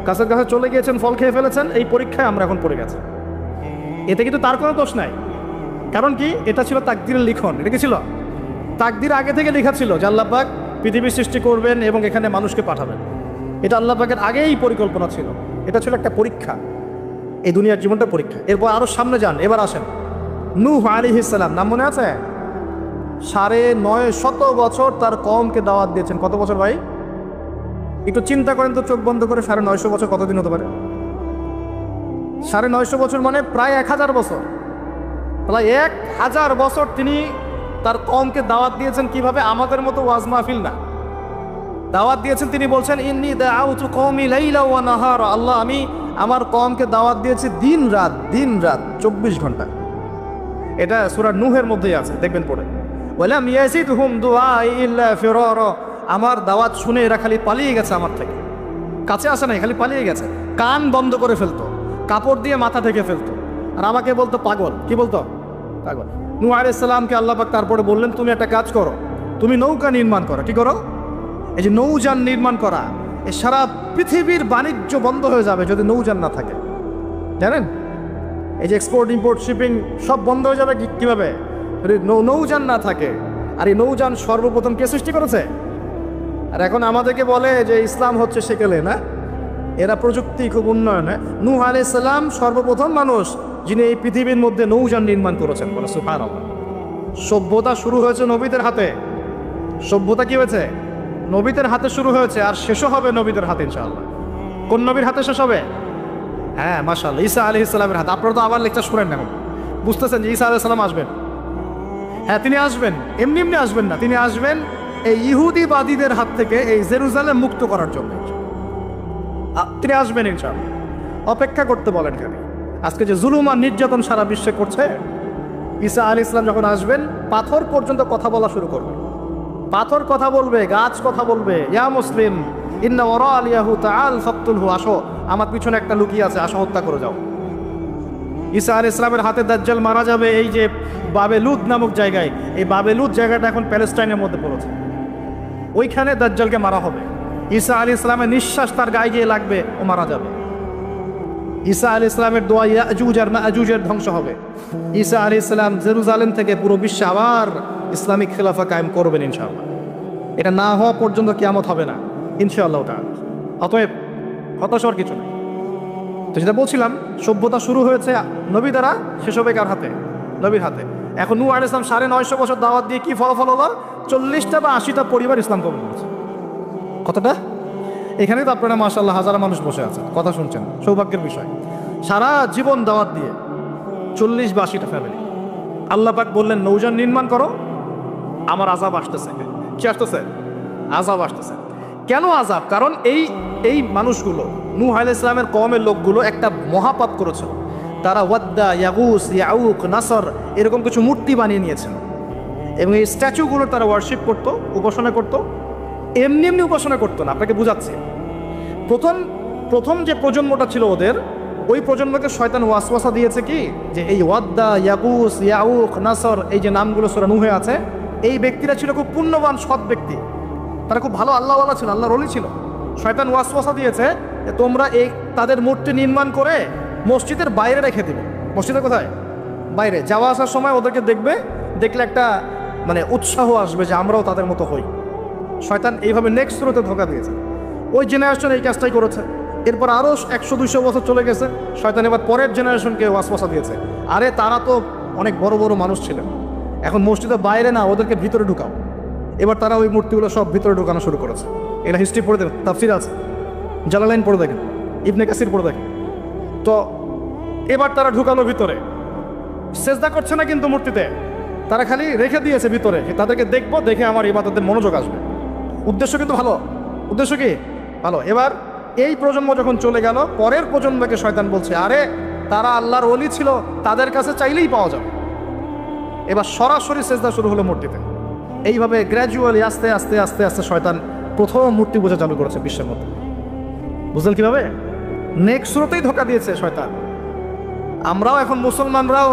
গাছের কাছে চলে গিয়েছেন, ফল খেয়ে ফেলেছেন, এই পরীক্ষায় আমরা এখন পড়ে গেছি। এতে কিন্তু তার কোনো দোষ নাই। কারণ কি? এটা ছিল তাকদীরের লিখন। এটা কি ছিল? তাকদীর আগে থেকে লেখা ছিল যে আল্লাহ পাক পৃথিবী সৃষ্টি করবেন এবং এখানে মানুষকে পাঠাবেন। এটা আল্লাহ পাকের আগেই পরিকল্পনা ছিল। এটা ছিল একটা পরীক্ষা, এই দুনিয়ার জীবনটা পরীক্ষা। এরপর আরো সামনে যান, এবার আসেন নূহ আলাইহিস সালাম। নাম মনে আছে? 950 বছর তার কওমকে দাওয়াত দিয়েছেন। কত বছর ভাই? একটু চিন্তা করেন তো, চোখ বন্ধ করে। 950 বছর কতদিন হতে পারে? 950 বছর মানে প্রায় 1000 বছর। তাহলে 1000 বছর তিনি তার কওমকে দাওয়াত দিয়েছেন। কিভাবে? আমাদের মতো ওয়াজ মাহফিল না, দাওয়াত দিয়েছেন। তিনি বলছেন, ইন্নী দাআউতু কওমি লাইলা ওয়া নাহারা। আল্লাহ, আমি আমার কওমকে দাওয়াত দিয়েছি দিন রাত, 24 ঘন্টা। এটা সূরা নূহের মধ্যেই আছে, দেখবেন পড়ে। ওয়ালাম ইয়াজিদহুম দুআই ইল্লা ফিরারা। আমার দাওয়াত শুনে এরা খালি পালিয়ে গেছে আমার থেকে, কাছে আসে নাই, খালি পালিয়ে গেছে। কান বন্ধ করে ফেলতো, কাপড় দিয়ে মাথা ঢেকে ফেলতো, আর আমাকে বলতো পাগল। কি বলতো? পাগল। নূহ আলাইহিস সালামকে আল্লাহ পাক তারপরে বললেন, তুমি একটা কাজ করো, তুমি নৌকা নির্মাণ করো। কি করো? এই যে নৌযান নির্মাণ করা, এই সারা পৃথিবীর বাণিজ্য বন্ধ হয়ে যাবে যদি নৌযান না থাকে। জানেন, এই যে এক্সপোর্ট ইম্পোর্ট শিপিং সব বন্ধ হয়ে যাবে কিভাবে? যদি নৌযান না থাকে। আর এই নৌযান সর্বপ্রথম কে সৃষ্টি করেছে? আর এখন আমাদেরকে বলে যে ইসলাম হচ্ছে সেকেলে, না? এরা প্রযুক্তি খুব উন্নয়ন। নূহ আলাইহিস সালাম সর্বপ্রথম মানুষ যিনি এই পৃথিবীর মধ্যে নৌযান নির্মাণ করেছেন। বলে সুবহানাল্লাহ। সভ্যতা শুরু হয়েছে নবীদের হাতে। সভ্যতা কি হয়েছে? নবীদের হাতে শুরু হয়েছে, আর শেষও হবে নবীদের হাতে ইনশাআল্লাহ। কোন নবীর হাতে শেষ হবে? হ্যাঁ, মাশাআল্লাহ, ঈসা আলাইহিস সালামের হাতে। আপনারা তো আবার লেকচার শুনেন না, বুঝতেছেন যে ঈসা আলাইহিস সালাম আসবেন। হ্যাঁ, তিনি আসবেন, এমনি এমনি আসবেন না। তিনি আসবেন এই ইহুদিবাদীদের হাত থেকে এই জেরুজালেম মুক্ত করার জন্য। তিনি আসবেন ইনশাআল্লাহ। অপেক্ষা করতে বলেন খালি। আজকে যে জুলুম আর নির্যাতন সারা বিশ্বে করছে, ঈসা আলাইহিস সালাম যখন আসবেন পাথর পর্যন্ত কথা বলা শুরু করবে। পাথর কথা বলবে, গাছ কথা বলবে, ইয়া মুসলিম ইন্না ওয়ারা আলিয়াহু তাআল ফাকতুলহু, আসো আমার পিছনে একটা লুকিয়ে আছে, আসো হত্যা করে যাও। ঈসা আলাইহিস সালামের হাতে দাজ্জাল মারা যাবে এই যে বাবেলুদ নামক জায়গায়। এই বাবেলুদ জায়গাটা এখন প্যালেস্টাইনের মধ্যে পড়েছে, ওইখানে দাজ্জালকে মারা হবে। ঈসা আলাইহিস সালামের নিঃশ্বাস তার গায়ে গিয়ে লাগবে, ও মারা যাবে। ঈসা আলাইহিস সালামের দোয়া ইয়াজুজ আর মাজুজের ধ্বংস হবে। ঈসা আলাইহিস সালাম জেরুজালেম থেকে পুরো বিশ্বে আবার ইসলামিক খেলাফা কায়েম করবেন ইনশাআল্লাহ। এটা না হওয়া পর্যন্ত কিয়ামত হবে না ইনশাআল্লাহ তাআলা। অতএব হতাশার কিছু নেই। তো যেটা বলছিলাম, সভ্যতা শুরু হয়েছে নবী দ্বারা, শেষ হবে কার হাতে? নবীর হাতে। এখন নূহ আলাইহিস সালাম 950 বছর দাওয়াত দিয়ে কি ফলাফল হলো? 40টা বা 80টা পরিবার ইসলাম কবুল করেছে। কতটা? এখানেই তো আপনারা মাশাআল্লাহ হাজার মানুষ বসে আছেন, কথা শুনছেন, সৌভাগ্যের বিষয়। সারা জীবন দাওয়াত দিয়ে 40 বা 80টা ফ্যামিলি। আল্লাহ পাক বললেন নৌযান নির্মাণ করো, আমার আযাব আসতেছে। কি আসতেছে? আযাব আসতেছে। কেন আযাব? কারণ এই মানুষগুলো, নূহ আলাইহিস সালামের কওমের লোকগুলো একটা মহাপাপ করেছিল। তারা ওয়াদ্দা, ইয়াগুস, ইয়াউক, নাসর এরকম কিছু মূর্তি বানিয়ে নিয়েছিল এবং এই স্ট্যাচুগুলো তারা ওয়ার্শিপ করতো, উপাসনা করতো। এমনি এমনি উপাসনা করতো না, আপনাকে বুঝাচ্ছি। প্রথম যে প্রজন্মটা ছিল ওদের, ওই প্রজন্মকে শয়তান ওয়াসওয়াসা দিয়েছে কি, যে এই ওয়াদ্দা, ইয়াগুস, ইয়াউক, নাসর এই যে নামগুলো সূরা নূহে আছে, এই ব্যক্তিরা ছিল খুব পুণ্যবান সৎ ব্যক্তি, তারা খুব ভালো আল্লাহওয়ালা ছিল, আল্লাহর ওলি ছিল। শয়তান ওয়াসওয়াসা দিয়েছে যে তোমরা এই তাদের মূর্তি নির্মাণ করে মসজিদের বাইরে রেখে দিবে। মসজিদের কোথায়? বাইরে। যাওয়া আসার সময় ওদেরকে দেখলে একটা মানে উৎসাহ আসবে যে আমরাও তাদের মতো হই। শয়তান এইভাবে নেক্সট স্রোতে ধোঁকা দিয়েছে। ওই জেনারেশন এই কাজটাই করেছে। এরপর আরও 100-200 বছর চলে গেছে, শয়তান এবার পরের জেনারেশনকে ওয়াসওয়াসা দিয়েছে, আরে তারা তো অনেক বড় বড় মানুষ ছিলেন, এখন মসজিদের বাইরে না, ওদেরকে ভিতরে ঢুকাও। এবার তারা ওই মূর্তিগুলো সব ভিতরে ঢুকানো শুরু করেছে। এটা হিস্ট্রি পড়ে দেখেন, তাফসির আছে, জালালাইন পড়ে দেখেন, ইবনে কাসির পড়ে দেখেন। তো এবার তারা ঢুকালো ভিতরে, সেজদা করছে না কিন্তু মূর্তিতে, তারা খালি রেখে দিয়েছে ভিতরে, তাদেরকে দেখবো, দেখে আমার ইবাদতের মনোযোগ আসবে। উদ্দেশ্য কিন্তু ভালো, উদ্দেশ্য কি ভালো। এবার এই প্রজন্ম যখন চলে গেল, পরের প্রজন্মকে শয়তান বলছে আরে তারা আল্লাহর ওলি ছিল, তাদের কাছে চাইলেই পাওয়া যাবে। এবার সরাসরি সেজদা শুরু হলো মূর্তিতে। এইভাবে গ্র্যাজুয়ালি আস্তে আস্তে আস্তে আস্তে শয়তান প্রথম মূর্তি বোঝা চালু করেছে বিশ্বের মধ্যে। বুঝলেন কিভাবে? নেক্সট স্রোতেই ধোকা দিয়েছে শয়তান। আমরাও এখন মুসলমানরাও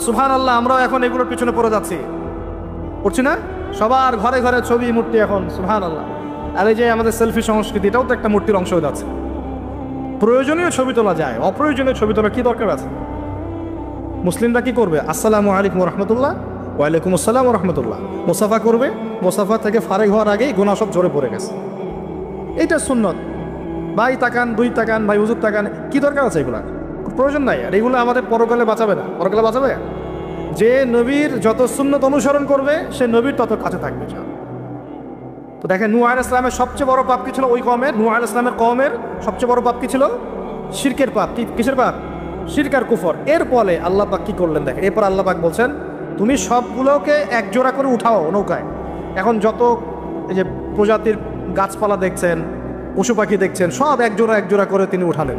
সুবহানাল্লাহ, আমরাও এখন এগুলোর পিছনে পড়ে যাচ্ছি, পড়ছি না? সবার ঘরে ঘরে ছবি, মূর্তি এখন, সুবহানাল্লাহ। আর এই যে আমাদের সেলফি সংস্কৃতি, এটাও তো একটা মূর্তির অংশ হয়ে যাচ্ছে। প্রয়োজনীয় ছবি তোলা যায়, অপ্রয়োজনীয় ছবি তোলা কি দরকার আছে? মুসলিমরা কি করবে? আসসালামু আলাইকুম রহমতুল্লাহ, ওয়ালাইকুম আসসালাম রহমতুল্লাহ, মুসাফা করবে। মুসাফা থেকে ফারেক হওয়ার আগেই গুনাহ সব ঝরে পড়ে গেছে। এইটা সুন্নত। ভাই তাকান, দুই তাকান, ভাই হুজুর তাকান, কি দরকার আছে এগুলা? প্রয়োজন নাই। আর এগুলো আমাদের পরকালে বাঁচাবে না। পরকালে বাঁচাবে যে নবীর যত সুন্নত অনুসরণ করবে, সে নবীর তত কাছে থাকবে। তো দেখেন, নূহ আলাইহিস সালামের সবচেয়ে বড় পাপ কি ছিল? ওই কওমের, নূহ আলাইহিস সালামের কওমের সবচেয়ে বড় পাপ কি ছিল? শিরকের পাপ। কিসের পাপ? শিরক আর কুফর। এর ফলে আল্লাহ পাক কি করলেন দেখেন। এরপর আল্লাহ পাক বলছেন তুমি সবগুলোকে একজোড়া করে উঠাও নৌকায়। এখন যত এই যে প্রজাতির গাছপালা দেখছেন, পশু পাখি দেখছেন, সব একজোড়া করে তিনি উঠালেন।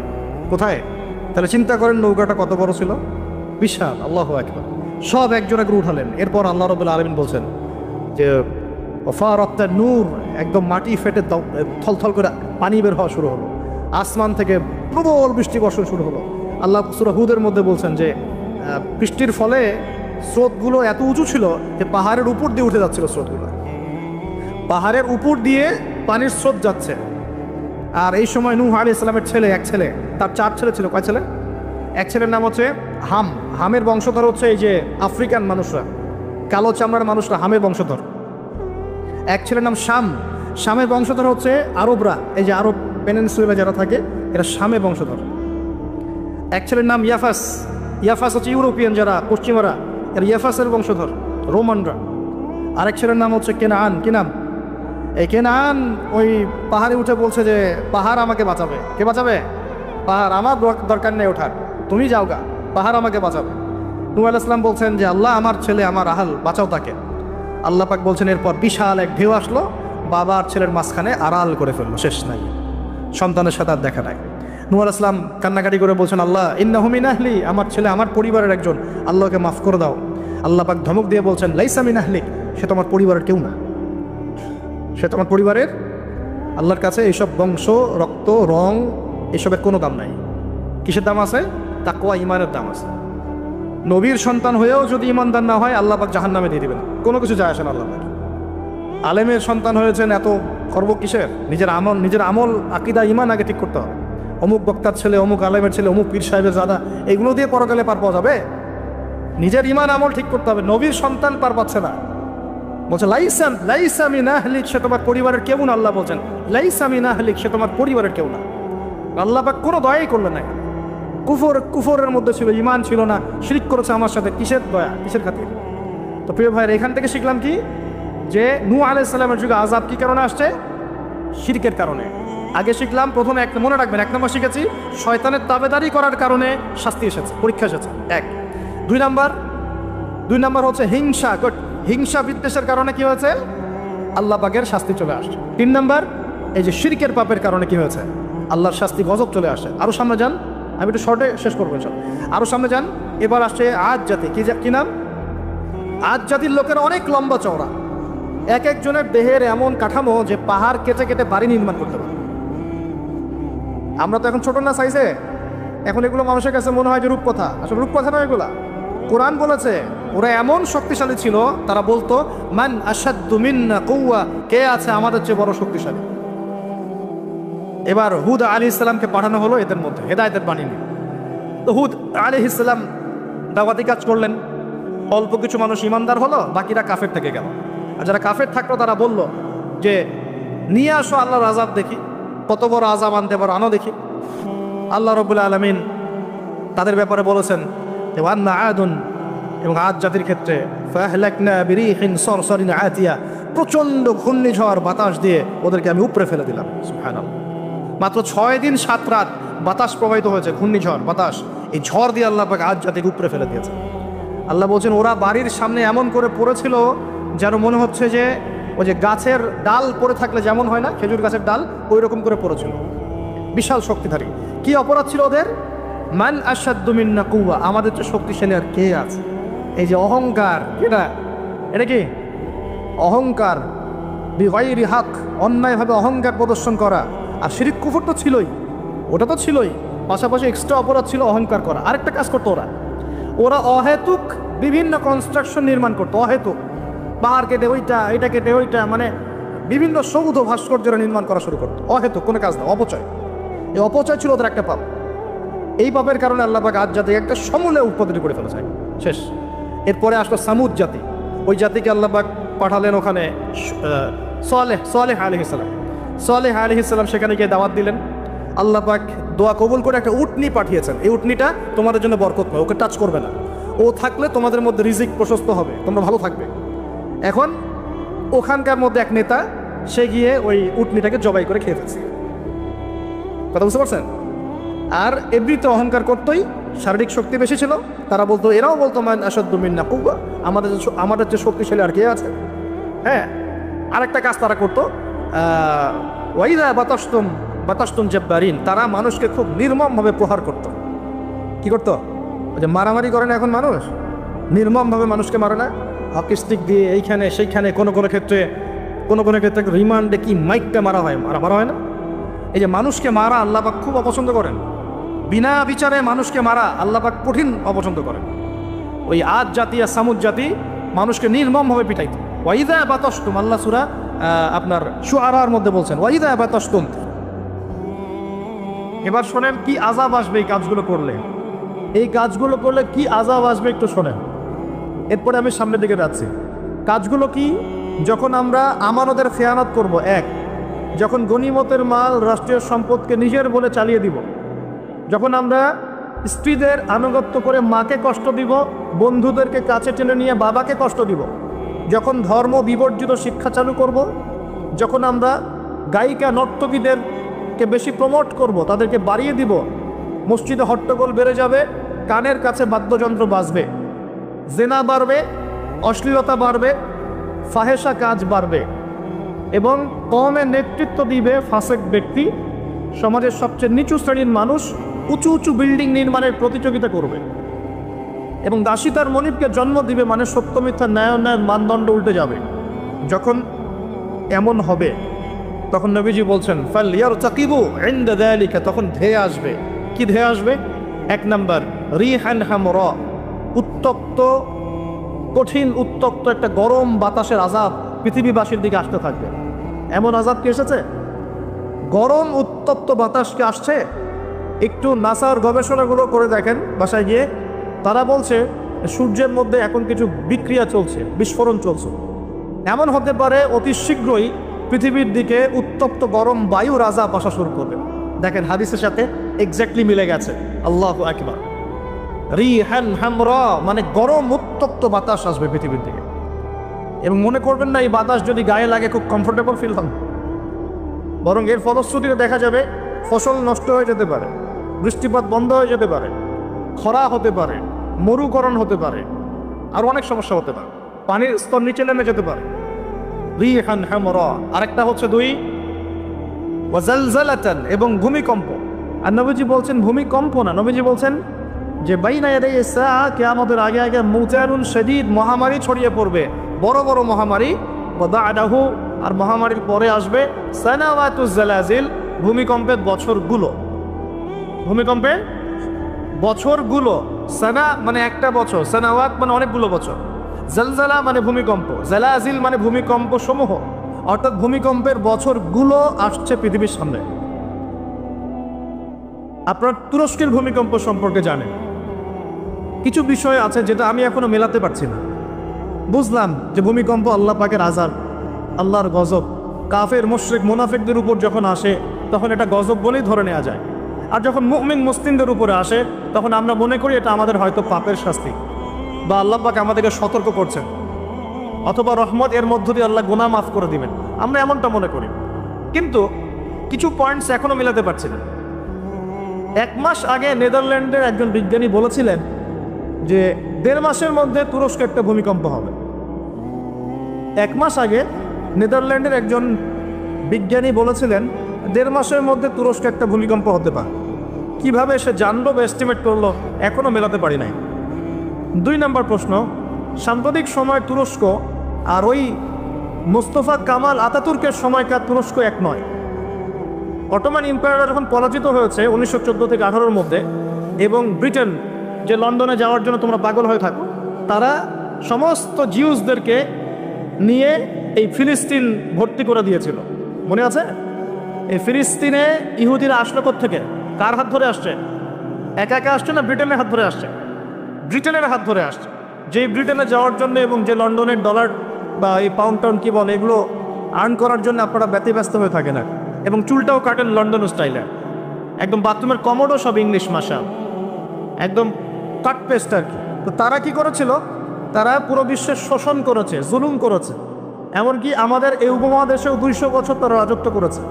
কোথায়? তাহলে চিন্তা করেন নৌকাটা কত বড় ছিল, বিশাল। আল্লাহু আকবার। সব একজোড়া করে উঠালেন। এরপর আল্লাহ রাব্বুল আলামিন বলছেন যে ওয়াফারাত নূর, একদম মাটি ফেটে থলথল করে পানি বের হওয়া শুরু হলো। আসমান থেকে প্রবল বৃষ্টি বর্ষণ শুরু হলো। আল্লাহ সূরা হুদের মধ্যে বলছেন যে বৃষ্টির ফলে স্রোতগুলো এত উঁচু ছিল যে পাহাড়ের উপর দিয়ে উঠে যাচ্ছিল স্রোতগুলো। পাহাড়ের উপর দিয়ে পানির স্রোত যাচ্ছে। আর এই সময় নূহ আলাইহিস সালামের এক ছেলে, তার 4 ছেলে ছিল। কয় ছেলে? এক ছেলের নাম হচ্ছে হাম। হামের বংশধর হচ্ছে এই যে আফ্রিকান মানুষরা, কালো চামড়ার মানুষরা হামের বংশধর। এক ছেলের নাম শাম। শামের বংশধর হচ্ছে আরবরা, এই যে আরব পেনিনসুলা যারা থাকে, এরা শামের বংশধর। এক ছেলের নাম ইয়াফাস। ইয়াফাস হচ্ছে ইউরোপিয়ান যারা, পশ্চিমারা, এরা ইয়াফাসের বংশধর, রোমানরা। আরেক ছেলের নাম হচ্ছে কেনান। কি নাম? এই কেনান ওই পাহাড়ে উঠে বলছে যে পাহাড় আমাকে বাঁচাবে। কে বাঁচাবে? পাহাড়। আমার দরকার নেই ওঠার, তুমি যাও গা, পাহাড় আমাকে বাঁচাবে। নূহ আলাইহিস সালাম বলছেন যে আল্লাহ আমার ছেলে, আমার আহাল, বাঁচাও তাকে। আল্লাহ পাক বলছেন এরপর বিশাল এক ঢেউ আসলো, বাবা আর ছেলের মাঝখানে আড়াল করে ফেললো, শেষ নাই, সন্তানের সাথে আর দেখা নাই। নূহ আলাইহিস সালাম কান্নাকাটি করে বলছেন, আল্লাহ ইন্নাহু মিন আহলি, আমার ছেলে আমার পরিবারের একজন, আল্লাহকে মাফ করে দাও। আল্লাহ পাক ধমক দিয়ে বলছেন, লাইসা মিন আহলিক, সে তোমার পরিবারের কেউ না, সে তোমার পরিবারের, আল্লাহর কাছে এইসব বংশ, রক্ত, রং, এসবের কোনো দাম নাই। কিসের দাম আছে? তাকওয়া, ঈমানের দাম আছে। নবীর সন্তান হয়েও যদি ঈমানদার না হয়, আল্লাহ পাক জাহান্নামে দিয়ে দিবেন, কোনো কিছু যায় আসে না আল্লাহ পাক। আলেমের সন্তান হয়েছেন, এত গর্ব কিসের? নিজের আমল আকীদা ঈমান আগে ঠিক করতে হবে। অমুক বক্তার ছেলে, অমুক আলেমের ছেলে, অমুক পীর সাহেবের জাদা, এগুলো দিয়ে পরকালে পার পাওয়া যাবে? নিজের ঈমান আমল ঠিক করতে হবে। নবীর সন্তান পার পাচ্ছে না, বলছে লাইসা মিন আহলিক, সে তোমার পরিবারের কেউ না। আল্লাহ বলছেন লাইসা মিন আহলিক, সে তোমার পরিবারের কেউ না। আল্লাহ পাক কোনো দয়াই করলেন না। কুফরের মধ্যে ছিল, ঈমান ছিল না, শিরক করেছে আমার সাথে, কিসের দয়া, কিসের খাতির? তো প্রিয় ভাইয়ের, এখান থেকে শিখলাম কি, যে নূহ আলাইহিস সালামের যুগে আযাব কি কারণে আসছে? শিরকের কারণে। আগে শিখলাম, প্রথমে মনে রাখবেন, 1 নম্বর শিখেছি শয়তানের তাবেদারি করার কারণে শাস্তি এসেছে, পরীক্ষা এসেছে, 1। 2 নম্বর হচ্ছে হিংসা বিদ্বেষের কারণে কি হয়েছে? আল্লাহ পাকের শাস্তি চলে আসছে। 3 নম্বর, এই যে শিরকের পাপের কারণে কি হয়েছে? আল্লাহর শাস্তি, গজব চলে আসে। আরো সামনে যান, আমি একটু শর্টে শেষ করবো ইনশাআল্লাহ। আরো সামনে যান, এবার আসছে আদ জাতি। কি নাম? আদ জাতির লোকেরা অনেক লম্বা চওড়া, এক একজনের দেহের এমন কাঠামো যে পাহাড় কেটে কেটে বাড়ি নির্মাণ করতে পারে। আমরা তো এখন ছোট না সাইজে, এখন এগুলো মানুষের কাছে মনে হয় যে রূপকথা, আসলে রূপকথা নয় এগুলা। কোরআন বলেছে ওরা এমন শক্তিশালী ছিল, তারা বলতো মান আশাদ্দু মিন্না কুওয়া, কে আছে আমাদের চেয়ে বড় শক্তিশালী। এবার হুদ আলাইহিস সালামকে পাঠানো হলো এদের মধ্যে হেদায়েতের বাণী নিয়ে। তো হুদ আলাইহিস সালাম দাওয়াতি কাজ করলেন, অল্প কিছু মানুষ ঈমানদার হলো, বাকিরা কাফের থেকে গেল। আর যারা কাফের থাকলো তারা বলল যে নিয়ে আসো আল্লাহর আযাব, দেখি কত বড় আযাব আনতে পারো, আনো দেখি। আল্লাহ রাব্বুল আলামিন তাদের ব্যাপারে বলেছেন যে ওয়ান্না আদুন, এবং আদ জাতির ক্ষেত্রে ফাহলাকনা বিরিহিন সরসরিন আতিয়া, প্রচণ্ড ঘূর্ণিঝড় বাতাস দিয়ে ওদেরকে আমি উপরে ফেলে দিলাম। সুবহানাল্লাহ। মাত্র 6 দিন 7 রাত বাতাস প্রবাহিত হয়েছে, ঘূর্ণিঝড় বাতাস, এই ঝড় দিয়ে আল্লাহ পাক আদ জাতিকে উপরে ফেলে দিয়েছে। আল্লাহ বলছেন ওরা বাড়ির সামনে এমন করে পড়েছিল যেন মনে হচ্ছে যে ওই যে গাছের ডাল পড়ে থাকলে যেমন হয় না, খেজুর গাছের ডাল, ওই রকম করে পড়েছিল। বিশাল শক্তিধারী। কি অপরাধ ছিল ওদের? মান আশাদ্দু মিন্না কুওয়া, আমাদের চেয়ে শক্তিশালী আর কে আছে? এই যে অহংকার, এটা কি অহংকার, বিগাইরি হক, অন্যায়ভাবে অহংকার প্রদর্শন করা। আর শিরক কুফর তো ছিলই, ওটা তো ছিলই, পাশাপাশি এক্সট্রা অপরাধ ছিল অহংকার করা। আরেকটা কাজ করতো ওরা অহেতুক বিভিন্ন কনস্ট্রাকশন নির্মাণ করতো, অহেতুক পাহাড় কেটে ওইটা, এটা কেটে ওইটা, মানে বিভিন্ন সৌধ ভাস্কর্যরা নির্মাণ করা শুরু করতো, অহেতুক কোনো কাজ না, অপচয়। এই অপচয় ছিল ওদের একটা পাপ। এই পাপের কারণে আল্লাহ পাক আদ জাতিকে একটা সমূলে উৎপাদন করে ফেলেছে, শেষ। এরপরে আসলো সামুদ জাতি, ওই জাতিকে আল্লাহ পাক পাঠালেন ওখানে সালেহ আলাইহিস সালাম। সালেহ আলাইহিস সালাম সেখানে গিয়ে দাওয়াত দিলেন। আল্লাহ পাক দোয়া কবুল করে একটা উটনি পাঠিয়েছেন। এই উটনিটা তোমাদের জন্য বরকত নয়, ওকে টাচ করবে না, ও থাকলে তোমাদের মধ্যে রিজিক প্রশস্ত হবে, তোমরা ভালো থাকবে। এখন ওখানকার মধ্যে এক নেতা, সে গিয়ে ওই উটনিটাকে জবাই করে খেয়ে ফেলছে। কথা বুঝতে পারছেন? আর এমনিতে অহংকার করতোই, শারীরিক শক্তি বেশি ছিল। তারা বলতো, এরাও বলতো মান আশাদ্দু মিন্না কুওয়া, আমাদের যে শক্তিশালী আর কে আছে। হ্যাঁ, আরেকটা কাজ তারা করতো, ওয়াইদা বাতাসতুম জাব্বারিন, তারা মানুষকে খুব নির্মমভাবে প্রহার করত। কি করতো? ওই যে মারামারি করে না এখন মানুষ, নির্মমভাবে মানুষকে মারে না, হকি স্টিক দিয়ে এইখানে সেইখানে, কোনো ক্ষেত্রে রিমান্ডে কি মাইকটা মারা হয় না। এই যে মানুষকে মারা আল্লাহ পাক খুব অপছন্দ করেন, বিনা বিচারে মানুষকে মারা আল্লাহ পাক কঠিন অপছন্দ করেন। ওই আদ জাতি আর সামুদ জাতি মানুষকে নির্মমভাবে পিটাইত। ওয়াইদা বাতাসতুম, আল্লাহ সূরা আপনার শুআরার মধ্যে বলছেন ওয়াইদা বাতাসতুম। এবার শোনেন কি আযাব আসবে এই কাজগুলো করলে। এই কাজগুলো করলে কি আযাব আসবে একটু শোনেন, এরপরে আমি সামনের দিকে যাচ্ছি। কাজগুলো কি? যখন আমরা আমানতের খেয়ানত করব, যখন গনিমতের মাল, রাষ্ট্রীয় সম্পদকে নিজের বলে চালিয়ে দিব, যখন আমরা স্ত্রীদের আনুগত্য করে মাকে কষ্ট দিব, বন্ধুদেরকে কাছে টেনে নিয়ে বাবাকে কষ্ট দিব, যখন ধর্ম বিবর্জিত শিক্ষা চালু করব, যখন আমরা গায়িকা নর্তকীদেরকে বেশি প্রমোট করব, তাদেরকে বাড়িয়ে দিব, মসজিদে হট্টগোল বেড়ে যাবে, কানের কাছে বাদ্যযন্ত্র বাজবে, জেনা বাড়বে, অশ্লীলতা বাড়বে, ফাহেসা কাজ বাড়বে, এবং কওমের নেতৃত্ব দিবে ফাসেক ব্যক্তি, সমাজের সবচেয়ে নিচু শ্রেণীর মানুষ উঁচু উঁচু বিল্ডিং নির্মাণের প্রতিযোগিতা করবে এবং দাসী তার মনিবকে জন্ম দিবে, মানে সত্য মিথ্যা ন্যায় অন্যায়ের মানদণ্ড উল্টে যাবে। যখন এমন হবে তখন নবীজি বলছেন ফালইয়ারতাকিবু ইনদা যালিকা, তখন ধেয়ে আসবে। কি ধেয়ে আসবে? 1 নাম্বার রিহান হামরা, উত্তপ্ত, কঠিন উত্তপ্ত একটা গরম বাতাসের আযাব পৃথিবীবাসীর দিকে আসতে থাকবে। এমন আযাব কি এসেছে? গরম উত্তপ্ত বাতাস কি আসছে? একটু নাসার গবেষণাগুলো করে দেখেন বাসায় গিয়ে। তারা বলছে সূর্যের মধ্যে এখন কিছু বিক্রিয়া চলছে, বিস্ফোরণ চলছে। এমন হতে পারে অতি শীঘ্রই পৃথিবীর দিকে উত্তপ্ত গরম বায়ুর আযাব আসা শুরু করবে। দেখেন হাদিসের সাথে এক্স্যাক্টলি মিলে গেছে। আল্লাহু আকবার। রিহান হামরা মানে গরম উত্তপ্ত বাতাস আসবে পৃথিবীর দিকে। এবং মনে করবেন না এই বাতাস যদি গায়ে লাগে খুব কমফোর্টেবল ফিল হবে, বরং এর ফলশ্রুতিতে দেখা যাবে ফসল নষ্ট হয়ে যেতে পারে, বৃষ্টিপাত বন্ধ হয়ে যেতে পারে, খরা হতে পারে, মরুকরণ হতে পারে, আর অনেক সমস্যা হতে পারে, পানির স্তর নিচে নেমে যেতে পারে। রিহান হামরা। আরেকটা হচ্ছে 2 ওয়াজালজালাতান, এবং ভূমিকম্প। আর নবীজি বলছেন ভূমিকম্প না, নবীজি বলছেন যে বাইনা ইয়াদাই সাআ, কিয়ামতের আগে আগে মুতারুন শাদীদ, মহামারী ছড়িয়ে পড়বে, বড় বড় মহামারী। ওয়া বা'দাহু, আর মহামারীর পরে আসবে সানাওয়াতুজ জালাজিল, ভূমিকম্পের বছরগুলো। ভূমিকম্পের বছরগুলো। সানা মানে একটা বছর, সানাওয়াত মানে অনেকগুলো বছর, জালজালা মানে ভূমিকম্প, জালাজিল মানে ভূমিকম্প সমূহ, অর্থাৎ ভূমিকম্পের বছরগুলো আসছে পৃথিবীর সামনে। আপনার তুরস্কের ভূমিকম্প সম্পর্কে জানেন। কিছু বিষয় আছে যেটা আমি এখনো মেলাতে পারছি না। বুঝলাম যে ভূমিকম্প আল্লাহ পাকের আযাব, আল্লাহর গজব। কাফের মুশরিক মুনাফিকদের উপর যখন আসে তখন এটা গজব বলেই ধরে নেওয়া যায়। আর যখন মুমিন মুসলিমদের উপরে আসে তখন আমরা মনে করি এটা আমাদের হয়তো পাপের শাস্তি, বা আল্লাহ পাক আমাদেরকে সতর্ক করছেন, অথবা রহমত, এর মধ্য দিয়ে আল্লাহ গুনাহ মাফ করে দিবেন। আমরা এমনটা মনে করি, কিন্তু কিছু পয়েন্টস এখনো মেলাতে পারছি না। 1 মাস আগে নেদারল্যান্ডের একজন বিজ্ঞানী বলেছিলেন যে 1.5 মাসের মধ্যে তুরস্কে একটা ভূমিকম্প হবে। 1 মাস আগে নেদারল্যান্ডের একজন বিজ্ঞানী বলেছিলেন 1.5 মাসের মধ্যে তুরস্কে একটা ভূমিকম্প হতে পারে। কিভাবে সে জানলো বা এস্টিমেট করলো এখনো মেলাতে পারি নাই। 2 নম্বর প্রশ্ন, সাম্প্রতিক সময় তুরস্ক আর ওই মুস্তফা কামাল আতাতুর্কের সময়কার তুরস্ক এক নয়। অটোমান এম্পায়ার যখন পরাজিত হয়েছে 1914 থেকে 18-র মধ্যে, এবং ব্রিটেন যে লন্ডনে যাওয়ার জন্য তোমরা পাগল হয়ে থাকো, তারা সমস্ত জিউসদেরকে নিয়ে এই ফিলিস্তিন ভর্তি করে দিয়েছিল। মনে আছে? এই ফিলিস্তিনে ইহুদিরা আসলো থেকে, কার হাত ধরে আসছে? একা একা আসছে না, ব্রিটেনের হাত ধরে আসছে? ব্রিটেনের হাত ধরে আসছে। যেই ব্রিটেনে যাওয়ার জন্য এবং যে লন্ডনের ডলার বা এই পাউন্ড টাউন কি বলে এগুলো আর্ন করার জন্য আপনারা ব্যতিব্যস্ত হয়ে থাকে না, এবং চুলটাও কাটেন লন্ডন স্টাইলে, একদম বাথরুমের কমোডও সব ইংলিশ ভাষা, একদম কাট পেস্ট আর কি। তো তারা কি করেছিল? তারা পুরো বিশ্বের শোষণ করেছে, জুলুম করেছে। এমনকি আমাদের এই উপমহাদেশেও 200 বছর তারা রাজত্ব করেছে।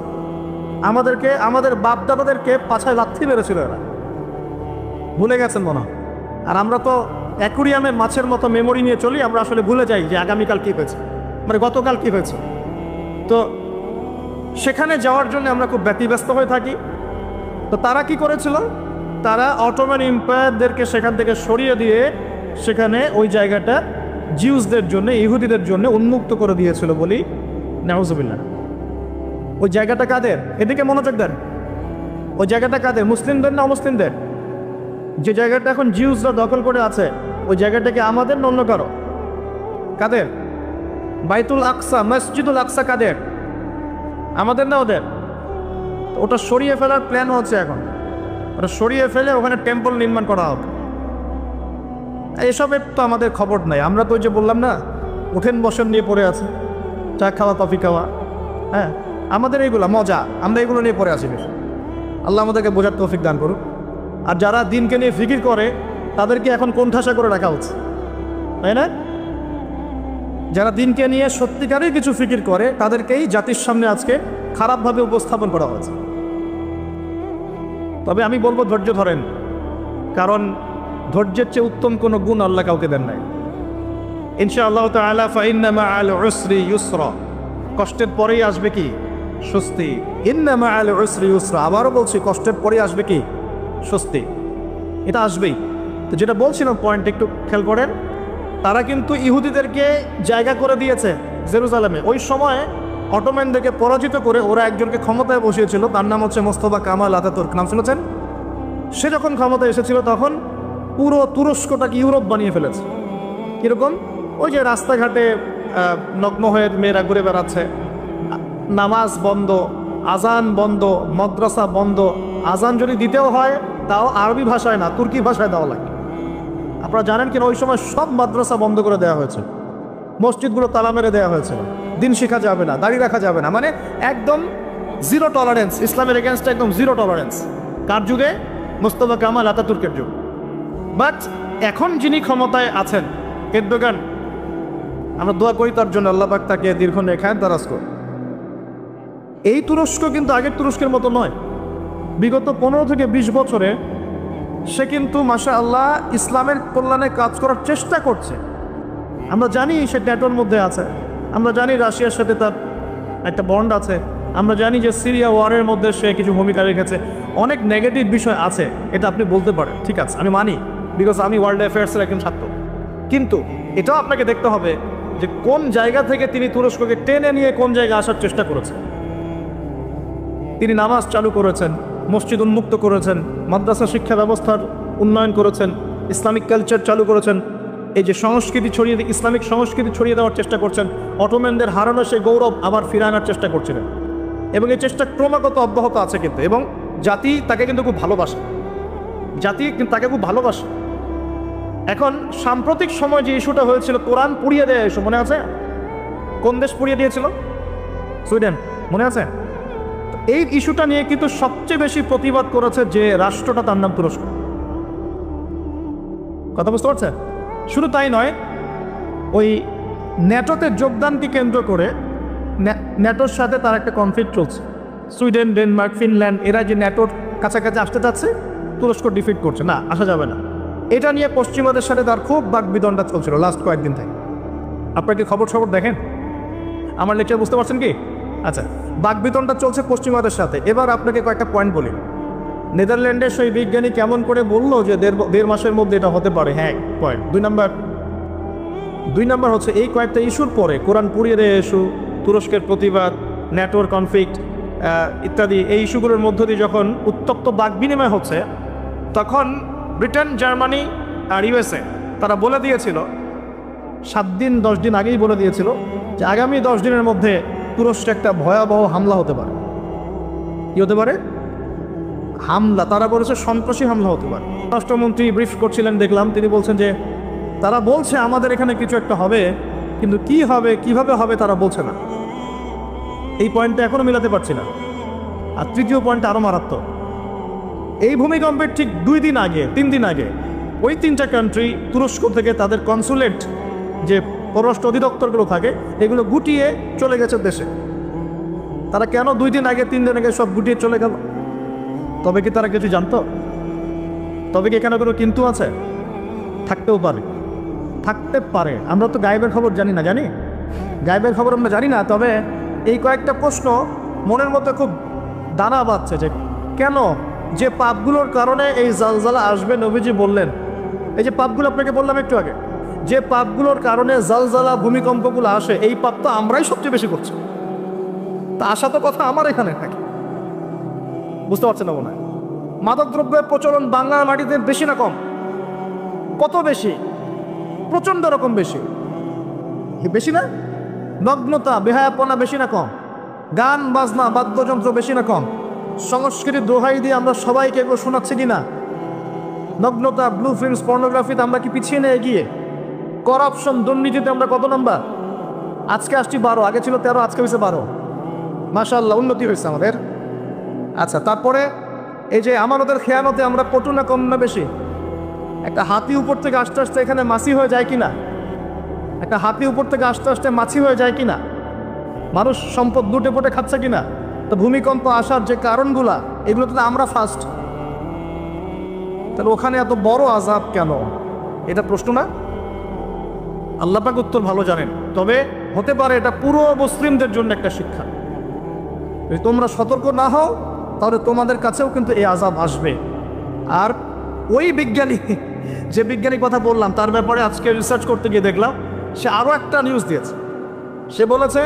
আমাদেরকে, আমাদের বাপদাদাদেরকে পাছায় লাথি মেরেছিল এরা। ভুলে গেছেন মনে হয়। আর আমরা তো অ্যাকুরিয়ামে মাছের মতো মেমোরি নিয়ে চলি, আমরা আসলে ভুলে যাই যে আগামীকাল কী হয়েছে, মানে গতকাল কী হয়েছে। তো সেখানে যাওয়ার জন্য আমরা খুব ব্যতিব্যস্ত হয়ে থাকি। তো তারা কি করেছিল? তারা অটোমান এম্পায়ারদেরকে সেখান থেকে সরিয়ে দিয়ে সেখানে ওই জায়গাটা জিউসদের জন্য, ইহুদিদের জন্য উন্মুক্ত করে দিয়েছিল বলি নাউজুবিল্লাহ। ওই জায়গাটা কাদের? এদিকে মনোযোগ দেন। ওই জায়গাটা কাদের? মুসলিমদের না অমুসলিমদের? যে জায়গাটা এখন জিউসরা দখল করে আছে ওই জায়গাটা কি আমাদের না অন্য কারো? কাদের? বাইতুল আকসা, মসজিদুল আকসা কাদের? আমাদের না ওদের? ওটা সরিয়ে ফেলার প্ল্যান হচ্ছে এখন। ওটা সরিয়ে ফেলে ওখানে টেম্পল নির্মাণ করা হবে। এসবের তো আমাদের খবর নাই। আমরা তো ওই যে বললাম না, উঠেন বসেন নিয়ে পড়ে আছি, চা খাওয়া, কফি খাওয়া, হ্যাঁ আমাদের এইগুলো মজা, আমরা এগুলো নিয়ে পড়ে আছি। আল্লাহ আমাদেরকে বোঝার তৌফিক দান করুক। আর যারা দিনকে নিয়ে ফিকির করে তাদেরকে এখন কোণঠাসা করে রাখা উচিত, তাই না? যারা দিনকে নিয়ে সত্যিকারের কিছু ফিকির করে তাদেরকেই জাতির সামনে আজকে খারাপভাবে উপস্থাপন করা হয়েছে। তবে আমি বলবো ধৈর্য ধরেন, কারণ ধৈর্যের চেয়ে উত্তম কোনো গুণ আল্লাহ কাউকে দেন নাই। ইনশাআল্লাহ তাআলা ফাইন্না মাআল উসরি ইউসরা, কষ্টের পরেই আসবে কি? স্বস্তি, ইন্না মাআল উসরি ইউসরা। আবারও বলছি, কষ্টের পরে আসবে কি? স্বস্তি। এটা আসবেই। তো যেটা বলছিলাম পয়েন্ট একটু খেয়াল করেন, তারা কিন্তু ইহুদিদেরকে জায়গা করে দিয়েছে জেরুজালেমে। ওই সময় অটোম্যানদেরকে পরাজিত করে ওরা একজনকে ক্ষমতায় বসিয়েছিল, তার নাম হচ্ছে মোস্তফা কামাল আতাতুর্ক। নাম শুনেছেন? সে যখন ক্ষমতায় এসেছিল তখন পুরো তুরস্কটাকে ইউরোপ বানিয়ে ফেলেছে। কীরকম? ওই যে রাস্তাঘাটে নগ্ন হয়ে মেয়েরা ঘুরে বেড়াচ্ছে, নামাজ বন্ধ, আজান বন্ধ, মাদ্রাসা বন্ধ। আজান যদি দিতেও হয় তাও আরবি ভাষায় না, তুর্কি ভাষায় দেওয়া লাগে। আপনারা জানেন কিনা ওই সময় সব মাদ্রাসা বন্ধ করে দেওয়া হয়েছে, মসজিদগুলো তালা মেরে দেওয়া হয়েছিল। দিন শেখা যাবে না, দাড়ি রাখা যাবে না, মানে একদম জিরো টলারেন্স, ইসলামের এগেনস্টে একদম জিরো টলারেন্স। কার যুগে? মোস্তফা কামাল আতাতুর্কের যুগ। বাট এখন যিনি ক্ষমতায় আছেন এরদোগান, আমরা দোয়া করি তার জন্য, আল্লাহ পাক তাকে দীর্ঘ নেখায় দারাজ করে। এই তুরস্ক কিন্তু আগের তুরস্কের মতো নয়। বিগত 15 থেকে 20 বছরে সে কিন্তু মাশাআল্লাহ ইসলামের কল্যাণে কাজ করার চেষ্টা করছে। আমরা জানি সে ন্যাটোর মধ্যে আছে, আমরা জানি রাশিয়ার সাথে তার একটা বন্ড আছে, আমরা জানি যে সিরিয়া ওয়ারের মধ্যে সে কিছু ভূমিকা রেখেছে। অনেক নেগেটিভ বিষয় আছে, এটা আপনি বলতে পারেন, ঠিক আছে, আমি মানি, বিকজ আমি ওয়ার্ল্ড অ্যাফেয়ার্সের একজন ছাত্র। কিন্তু এটাও আপনাকে দেখতে হবে যে কোন জায়গা থেকে তিনি তুরস্ককে টেনে নিয়ে কোন জায়গায় আসার চেষ্টা করেছেন। তিনি নামাজ চালু করেছেন, মসজিদ উন্মুক্ত করেছেন, মাদ্রাসা শিক্ষা ব্যবস্থার উন্নয়ন করেছেন, ইসলামিক কালচার চালু করেছেন। এই যে সংস্কৃতি ছড়িয়ে, ইসলামিক সংস্কৃতি ছড়িয়ে দেওয়ার চেষ্টা করছেন, অটোম্যানদের হারানো সেই গৌরব আবার ফিরে আনার চেষ্টা করছিলেন। এবং এই চেষ্টা ক্রমাগত অব্যাহত আছে কিন্তু, এবং জাতি তাকে কিন্তু খুব ভালোবাসে, জাতি কিন্তু তাকে খুব ভালোবাসে। এখন সাম্প্রতিক সময় যে ইস্যুটা হয়েছিল, কোরআন পুড়িয়ে দেয় ইস্যু, মনে আছে? কোন দেশ পুড়িয়ে দিয়েছিল? সুইডেন, মনে আছে? এই ইস্যুটা নিয়ে কিন্তু সবচেয়ে বেশি প্রতিবাদ করেছে যে রাষ্ট্রটা, তার নাম তুরস্ক। কথা বুঝতে পারছেন? শুধু তাই নয়, ওই ন্যাটোতে যোগদানকে কেন্দ্র করে ন্যাটোর সাথে তার একটা কনফ্লিক্ট চলছে। সুইডেন, ডেনমার্ক, ফিনল্যান্ড এরা যে ন্যাটোর কাছাকাছি আসতে চাচ্ছে, তুরস্ক ডিফিট করছে না, আসা যাবে না। এটা নিয়ে পশ্চিমাদের সাথে তার খুব বাকবিতণ্ডা চলছিল লাস্ট কয়েকদিন থেকে। আপনারা কি খবর দেখেন? আমার লেকচার বুঝতে পারছেন কি? আচ্ছা, বাকবিতণ্ডা চলছে পশ্চিমাদের সাথে। এবার আপনাকে কয়েকটা পয়েন্ট বলি। নেদারল্যান্ডের সেই বিজ্ঞানী কেমন করে বললো যে দেড় মাসের মধ্যে এটা হতে পারে? হ্যাঁ, পয়েন্ট। দুই নাম্বার হচ্ছে এই কয়েকটা ইস্যুর পরে কোরআন পুড়িয়ে দেয় ইস্যু, তুরস্কের প্রতিবাদ, ন্যাটোর কনফ্লিক্ট ইত্যাদি, এই ইস্যুগুলোর মধ্য দিয়ে যখন উত্তপ্ত বাক বিনিময় হচ্ছে, তখন ব্রিটেন, জার্মানি আর ইউএসএ তারা বলে দিয়েছিল 7 দিন 10 দিন আগেই বলে দিয়েছিল যে আগামী 10 দিনের মধ্যে তুরস্কে একটা ভয়াবহ হামলা হতে পারে। কি হতে পারে? হামলা। তারা বলেছে সন্ত্রাসী হামলা হতে পারে। রাষ্ট্রমন্ত্রী ব্রিফ করছিলেন, দেখলাম তিনি বলছেন যে তারা বলছে আমাদের এখানে কিছু একটা হবে, কিন্তু কি হবে, কিভাবে হবে তারা বলছে না। এই পয়েন্টটা এখনো মিলাতে পারছি না। আর তৃতীয় পয়েন্টটা আরো মারাত্মক। এই ভূমিকম্পের ঠিক 2 দিন আগে, 3 দিন আগে ওই 3টা কান্ট্রি তুরস্ক থেকে তাদের কনসুলেট, যে পররাষ্ট্র অধিদপ্তরগুলো থাকে, এগুলো গুটিয়ে চলে গেছে দেশে। তারা কেন 2 দিন আগে 3 দিন আগে সব গুটিয়ে চলে গেল? তবে কি তারা কিছু জানতো? তবে কি এখানে কোনো কিন্তু আছে? থাকতেও পারে, থাকতে পারে। আমরা তো গায়েবের খবর জানি না, জানি গায়েবের খবর আমরা জানি না। তবে এই কয়েকটা প্রশ্ন মনের মধ্যে খুব দানা বাঁধছে যে কেন, যে পাপগুলোর কারণে এই জালজালা আসবে নবীজি বললেন। এই যে পাপগুলো আপনাকে বললাম একটু আগে, যে পাপগুলোর কারণে জালজালা ভূমিকম্পগুলো আসে, এই পাপ তো আমরাই সবচেয়ে বেশি করছি। তা আসা তো কথা আমার এখানে থাকে, বুঝতে পারছেন না মনে হয়? মাদকদ্রব্যের প্রচলন বাংলার মাটিতে বেশি না কম? কত বেশি? প্রচণ্ড রকম বেশি। বেশি না? নগ্নতা, বেহায়াপনা বেশি না কম? গান বাজনা, বাদ্যযন্ত্র বেশি না কম? সংস্কৃতির দোহাই দিয়ে আমরা সবাইকে এগুলো শোনাচ্ছি কিনা? নগ্নতা, ব্লু ফিল্মস, পর্নোগ্রাফিতে আমরা কি পিছিয়ে নিয়ে এগিয়ে? করাপশন, দুর্নীতিতে আমরা কত নাম্বার? আজকে আসছি 12, আগে ছিল 13, আজকে হয়েছে 12। মাশাআল্লাহ, উন্নতি হয়েছে আমাদের। আচ্ছা, তারপরে এই যে আমানতের খেয়ানতে আমরা পটু না কম না বেশি? একটা হাতি উপর থেকে আস্তে আস্তে এখানে মাছি হয়ে যায় কিনা? একটা হাতি উপর থেকে আস্তে আস্তে মাছি হয়ে যায় কিনা? মানুষ সম্পদ লুটে পুটে খাচ্ছে কিনা? তো ভূমিকম্প আসার যে কারণগুলা, এগুলো তো আমরা ফার্স্ট। তাহলে ওখানে এত বড় আযাব কেন? এটা প্রশ্ন না? আল্লাহ পাক উত্তর ভালো জানেন। তবে হতে পারে এটা পুরো মুসলিমদের জন্য একটা শিক্ষা। যদি তোমরা সতর্ক না হও তাহলে তোমাদের কাছেও কিন্তু এই আযাব আসবে। আর ওই বিজ্ঞানী, যে বিজ্ঞানীর কথা বললাম, তার ব্যাপারে আজকে রিসার্চ করতে গিয়ে দেখলাম সে আরও একটা নিউজ দিয়েছে। সে বলেছে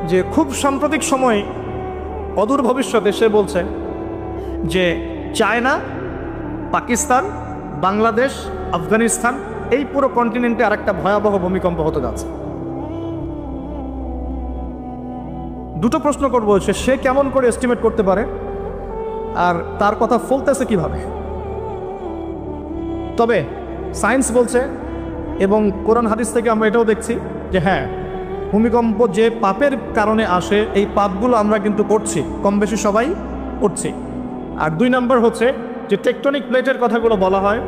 যে খুব সাম্প্রতিক সময়ে, অদূর ভবিষ্যতে, সে বলছে যে চায়না, পাকিস্তান, বাংলাদেশ, আফগানিস্তান, এই পুরো কন্টিনেন্টে আরেকটা ভয়াবহ ভূমিকম্প হতে যাচ্ছে। দুটো প্রশ্ন করবো, সে কেমন করে এস্টিমেট করতে পারে আর তার কথা ফলতেছে কিভাবে? তবে সায়েন্স বলছে এবং কোরআন হাদিস থেকে আমরা এটাও দেখছি যে হ্যাঁ, ভূমিকম্প যে পাপের কারণে আসে, এই পাপগুলো আমরা কিন্তু করছি, কম বেশি সবাই করছি। আর 2 নম্বর হচ্ছে যে টেকটনিক প্লেটের কথাগুলো বলা হয়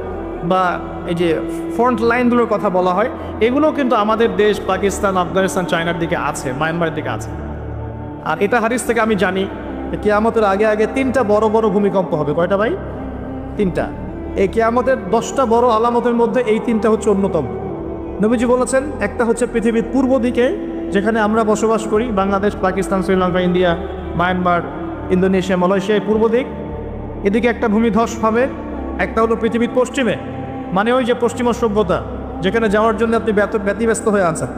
বা এই যে ফ্রন্ট লাইনগুলোর কথা বলা হয়, এগুলো কিন্তু আমাদের দেশ পাকিস্তান, আফগানিস্তান, চায়নার দিকে আছে, মায়ানমারের দিকে আছে। আর এটা হাদিস থেকে আমি জানি কিয়ামতের আগে আগে 3টা বড় বড় ভূমিকম্প হবে। কয়টা ভাই? 3টা। এই কিয়ামতের 10টা বড় আলামতের মধ্যে এই 3টা হচ্ছে অন্যতম। নবীজি বলেছেন একটা হচ্ছে পৃথিবীর পূর্ব দিকে, যেখানে আমরা বসবাস করি, Bangladesh, Pakistan, Sri Lanka, India, Myanmar, Indonesia, Malaysia, পূর্ব দিক, এদিকে একটা ভূমিধস হবে। একটা হলো পৃথিবীর পশ্চিমে, মানে ওই যে পশ্চিমা সভ্যতা, যেখানে যাওয়ার জন্য আপনি ব্যতিব্যস্ত হয়ে আছেন।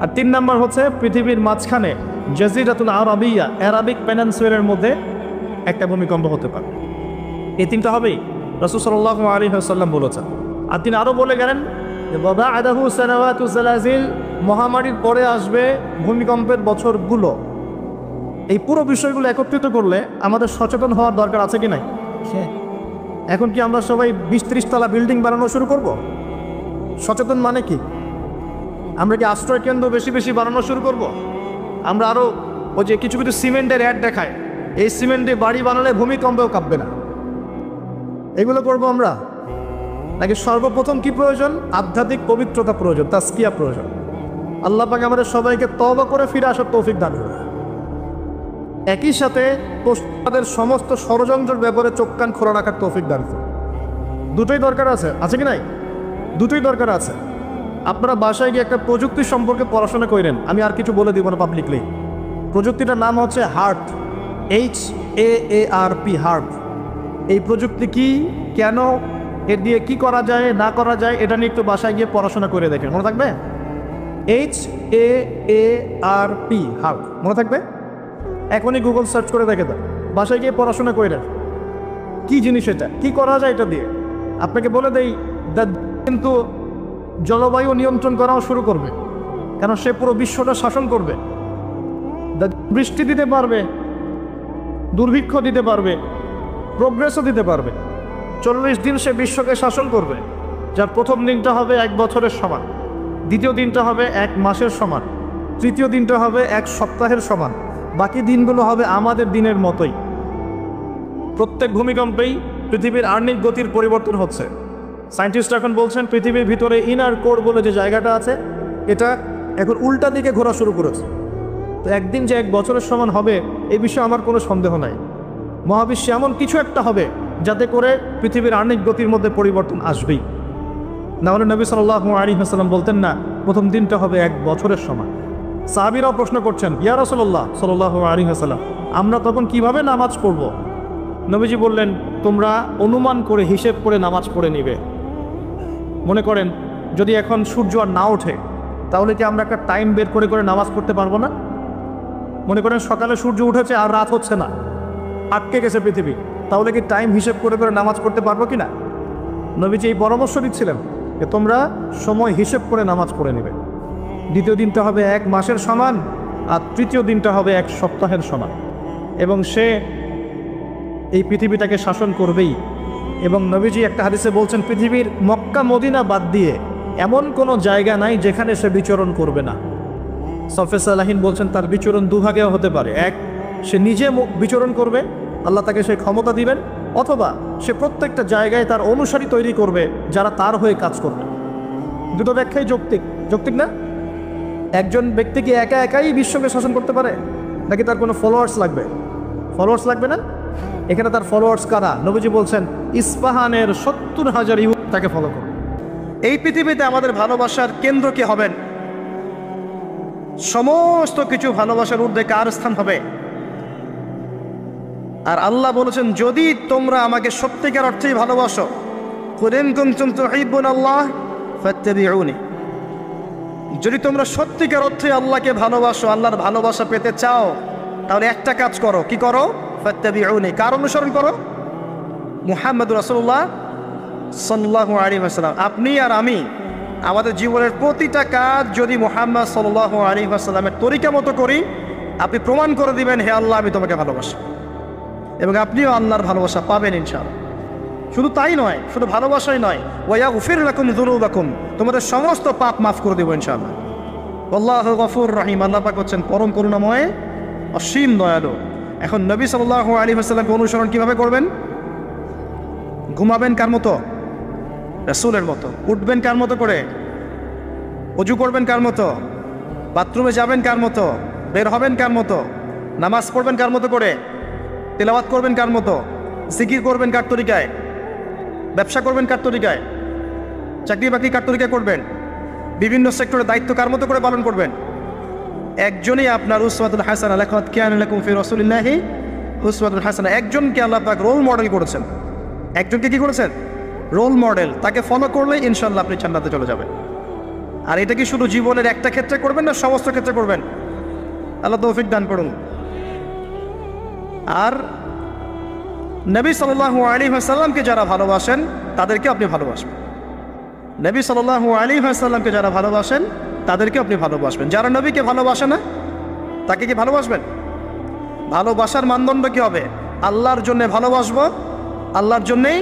আর 3 নম্বর হচ্ছে পৃথিবীর মাঝখানে জাজিরাতুল আরাবিয়া, আরাবিক পেনিনসুলার মধ্যে একটা ভূমিকম্প হতে পারে। এই 3টা হবেই, রাসূল সাল্লাল্লাহু আলাইহি ওয়াসাল্লাম বলেছেন। আর তিনি আরও বলে গেলেন যে বাদাহু সানাওয়াতু জালাজিল, মহামারীর পরে আসবে ভূমিকম্পের বছরগুলো। এই পুরো বিষয়গুলো একত্রিত করলে আমাদের সচেতন হওয়ার দরকার আছে কি নাই? এখন কি আমরা সবাই 20-30 তলা বিল্ডিং বানানো শুরু করব? সচেতন মানে কি? আমরা কি আশ্রয় কেন্দ্র বেশি বেশি বানানো শুরু করব? আমরা আরও ওই যে কিছু কিছু সিমেন্টের অ্যাড দেখায়, এই সিমেন্টে বাড়ি বানালে ভূমিকম্পেও কাঁপবে না, এগুলো করব আমরা? নাকি সর্বপ্রথম কি প্রয়োজন? আধ্যাত্মিক পবিত্রতা প্রয়োজন, তাসকিয়া প্রয়োজন। আল্লাহ পাক আমাদের সবাইকে তওবা করে ফিরে আসার তৌফিক দান করুন। একই সাথে তাদের সমস্ত ষড়যন্ত্রের ব্যাপারে চোখ কান খোলা রাখার তৌফিক দান করুন। দুটোই দরকার আছে, আছে কি নাই? দুটোই দরকার আছে। আপনারা বাসায় গিয়ে একটা প্রযুক্তি সম্পর্কে পড়াশোনা করেন, আমি আর কিছু বলে দিব না পাবলিকলি। প্রযুক্তিটার নাম হচ্ছে হার্ট, HAARP, হার্ট। এই প্রযুক্তি কি, কেন, এর দিয়ে কি করা যায় না করা যায়, এটা নিয়ে একটু বাসায় গিয়ে পড়াশোনা করে দেখেন, মনে থাকবে? HAARP, হার্ট, মনে থাকবে? এখনই গুগল সার্চ করে দেখে দেন, বাসায় গিয়ে পড়াশোনা করে কি জিনিস এটা, কি করা যায় এটা দিয়ে। আপনাকে বলে দেই, কিন্তু জলবায়ু নিয়ন্ত্রণ করাও শুরু করবে, কারণ সে পুরো বিশ্বটা শাসন করবে। বৃষ্টি দিতে পারবে, দুর্ভিক্ষ দিতে পারবে, প্রোগ্রেসও দিতে পারবে। 40 দিন সে বিশ্বকে শাসন করবে, যার প্রথম দিনটা হবে 1 বছরের সমান, দ্বিতীয় দিনটা হবে 1 মাসের সমান, তৃতীয় দিনটা হবে 1 সপ্তাহের সমান, বাকি দিনগুলো হবে আমাদের দিনের মতোই। প্রত্যেক ভূমিকম্পেই পৃথিবীর আর্নিক গতির পরিবর্তন হচ্ছে। সায়েন্টিস্টরা এখন বলছেন পৃথিবীর ভিতরে ইনার কোর বলে যে জায়গাটা আছে, এটা এখন উল্টা দিকে ঘোরা শুরু করেছে। তো একদিন যে 1 বছরের সমান হবে, এই বিষয়ে আমার কোনো সন্দেহ নাই। মহাবিশ্বে এমন কিছু একটা হবে যাতে করে পৃথিবীর আর্নিক গতির মধ্যে পরিবর্তন আসবেই। নাহলে নবী সাল্লাল্লাহু আলাইহি ওয়াসাল্লাম বলতেন না প্রথম দিনটা হবে 1 বছরের সমান। সাহাবীরাও প্রশ্ন করছেন, ইয়া রাসূলুল্লাহ সাল্লাল্লাহু আলাইহি ওয়াসাল্লাম, আমরা তখন কিভাবে নামাজ পড়ব? নবীজি বললেন, তোমরা অনুমান করে, হিসেব করে নামাজ পড়ে নিবে। মনে করেন যদি এখন সূর্য আর না ওঠে, তাহলে কি আমরা একটা টাইম বের করে করে নামাজ পড়তে পারবো না? মনে করেন সকালে সূর্য উঠেছে আর রাত হচ্ছে না, আটকে গেছে পৃথিবী, তাহলে কি টাইম হিসেব করে করে নামাজ পড়তে পারবো কি না? নবীজি এই পরামর্শ দিচ্ছিলেন যে তোমরা সময় হিসেব করে নামাজ পড়ে নেবে। দ্বিতীয় দিনটা হবে 1 মাসের সমান, আর তৃতীয় দিনটা হবে 1 সপ্তাহের সমান। এবং সে এই পৃথিবীটাকে শাসন করবেই। এবং নবীজি একটা হাদিসে বলছেন, পৃথিবীর মক্কা মদিনা বাদ দিয়ে এমন কোনো জায়গা নাই যেখানে সে বিচরণ করবে না। সফে সালাহিন বলছেন তার বিচরণ দুভাগেও হতে পারে। এক, সে নিজে বিচরণ করবে, আল্লাহ তাকে সেই ক্ষমতা দিবেন, অথবা সে প্রত্যেকটা জায়গায় তার অনুসারী তৈরি করবে যারা তার হয়ে কাজ করবে। দুটো ব্যাখ্যাই যৌক্তিক, যৌক্তিক না? একজন ব্যক্তি কি একা একাই বিশ্বকে শাসন করতে পারে, নাকি তার কোনো ফলোয়ার্স লাগবে? ফলোয়ার্স লাগবে না? এখানে তার ফলোয়ার্স কারা? নবীজি বলছেন ইস্পাহানের 70,000 ইহুদি তাকে ফলো করবে। এই পৃথিবীতে আমাদের ভালোবাসার কেন্দ্র কে হবেন? সমস্ত কিছু ভালোবাসার ঊর্ধ্বে কার স্থান হবে? আর আল্লাহ বলেছেন যদি তোমরা আমাকে সত্যিকার অর্থেই ভালোবাসো, কুল ইন কুনতুম তুহিব্বুনাল্লাহ ফাত্তাবিউনি, যদি তোমরা সত্যিকার অর্থে আল্লাহকে ভালোবাসো, আল্লাহর ভালোবাসা পেতে চাও, তাহলে একটা কাজ করো। কি করো? ফাত্তাবিউনি, কার অনুসরণ করো? মুহাম্মদুর রাসূলুল্লাহ সাল্লাল্লাহু আলাইহি ওয়াসাল্লাম। আপনি আর আমি আমাদের জীবনের প্রতিটা কাজ যদি মুহাম্মদ সাল্লাল্লাহু আলাইহি ওয়াসাল্লামের তরিকা মতো করি, আপনি প্রমাণ করে দিবেন হে আল্লাহ আমি তোমাকে ভালোবাসি, এবং আপনিও আল্লাহর ভালোবাসা পাবেন ইনশাআল্লাহ। শুধু তাই নয়, শুধু ভালোবাসাই নয়, ওয়ায়াগফির লাকুম যুনুবাকুম, তোমাদের সমস্ত পাপ মাফ করে দেব ইনশাআল্লাহ। আল্লাহু গফুর রহিম, আল্লাহ পাক হচ্ছেন পরম করুণাময়, অসীম দয়ালু। এখন নবী সাল্লাল্লাহু আলাইহি ওয়াসাল্লামকে অনুসরণ কিভাবে করবেন? ঘুমাবেন কার মতো? রাসূলের মতো। উঠবেন কার মতো করে? ওযু করবেন কার মতো? বাথরুমে যাবেন কার মতো? বের হবেন কার মতো? নামাজ পড়বেন কার মতো করে? তেলাওয়াত করবেন কার মতো? জিকির করবেন কার তরিকায়? ব্যবসা করবেন কার তরিকায়? চাকরি বাকরি কার তরিকায় করবেন? বিভিন্ন সেক্টরে দায়িত্ব কার মতো করে পালন করবেন? একজনই আপনার উসওয়াতুল হাসানাহ, লাকাদ কানা লাকুম ফি রাসূলিল্লাহি উসওয়াতুল হাসানাহ। একজনকে আল্লাহ পাক রোল মডেল করেছেন। একজনকে কি করেছেন? Role model. তাকে ফলো করলেই ইনশাআল্লাহ আপনি জান্নাতে চলে যাবেন। আর এটা কি শুধু জীবনের একটা ক্ষেত্রে করবেন না সমস্ত ক্ষেত্রে করবেন? আল্লাহ তৌফিক দান করুন। আর নবী সাল্লাল্লাহু আলাইহি ওয়াসাল্লামকে যারা ভালোবাসেন তাদেরকে আপনি ভালোবাসবেন। নবী সাল্লাল্লাহু আলাইহি ওয়াসাল্লামকে যারা ভালোবাসেন তাদেরকে আপনি ভালোবাসবেন। যারা নবীকে ভালোবাসে না তাকে কি ভালোবাসবেন? ভালোবাসার মানদণ্ড কি হবে? আল্লাহর জন্য ভালোবাসবো, আল্লাহর জন্যেই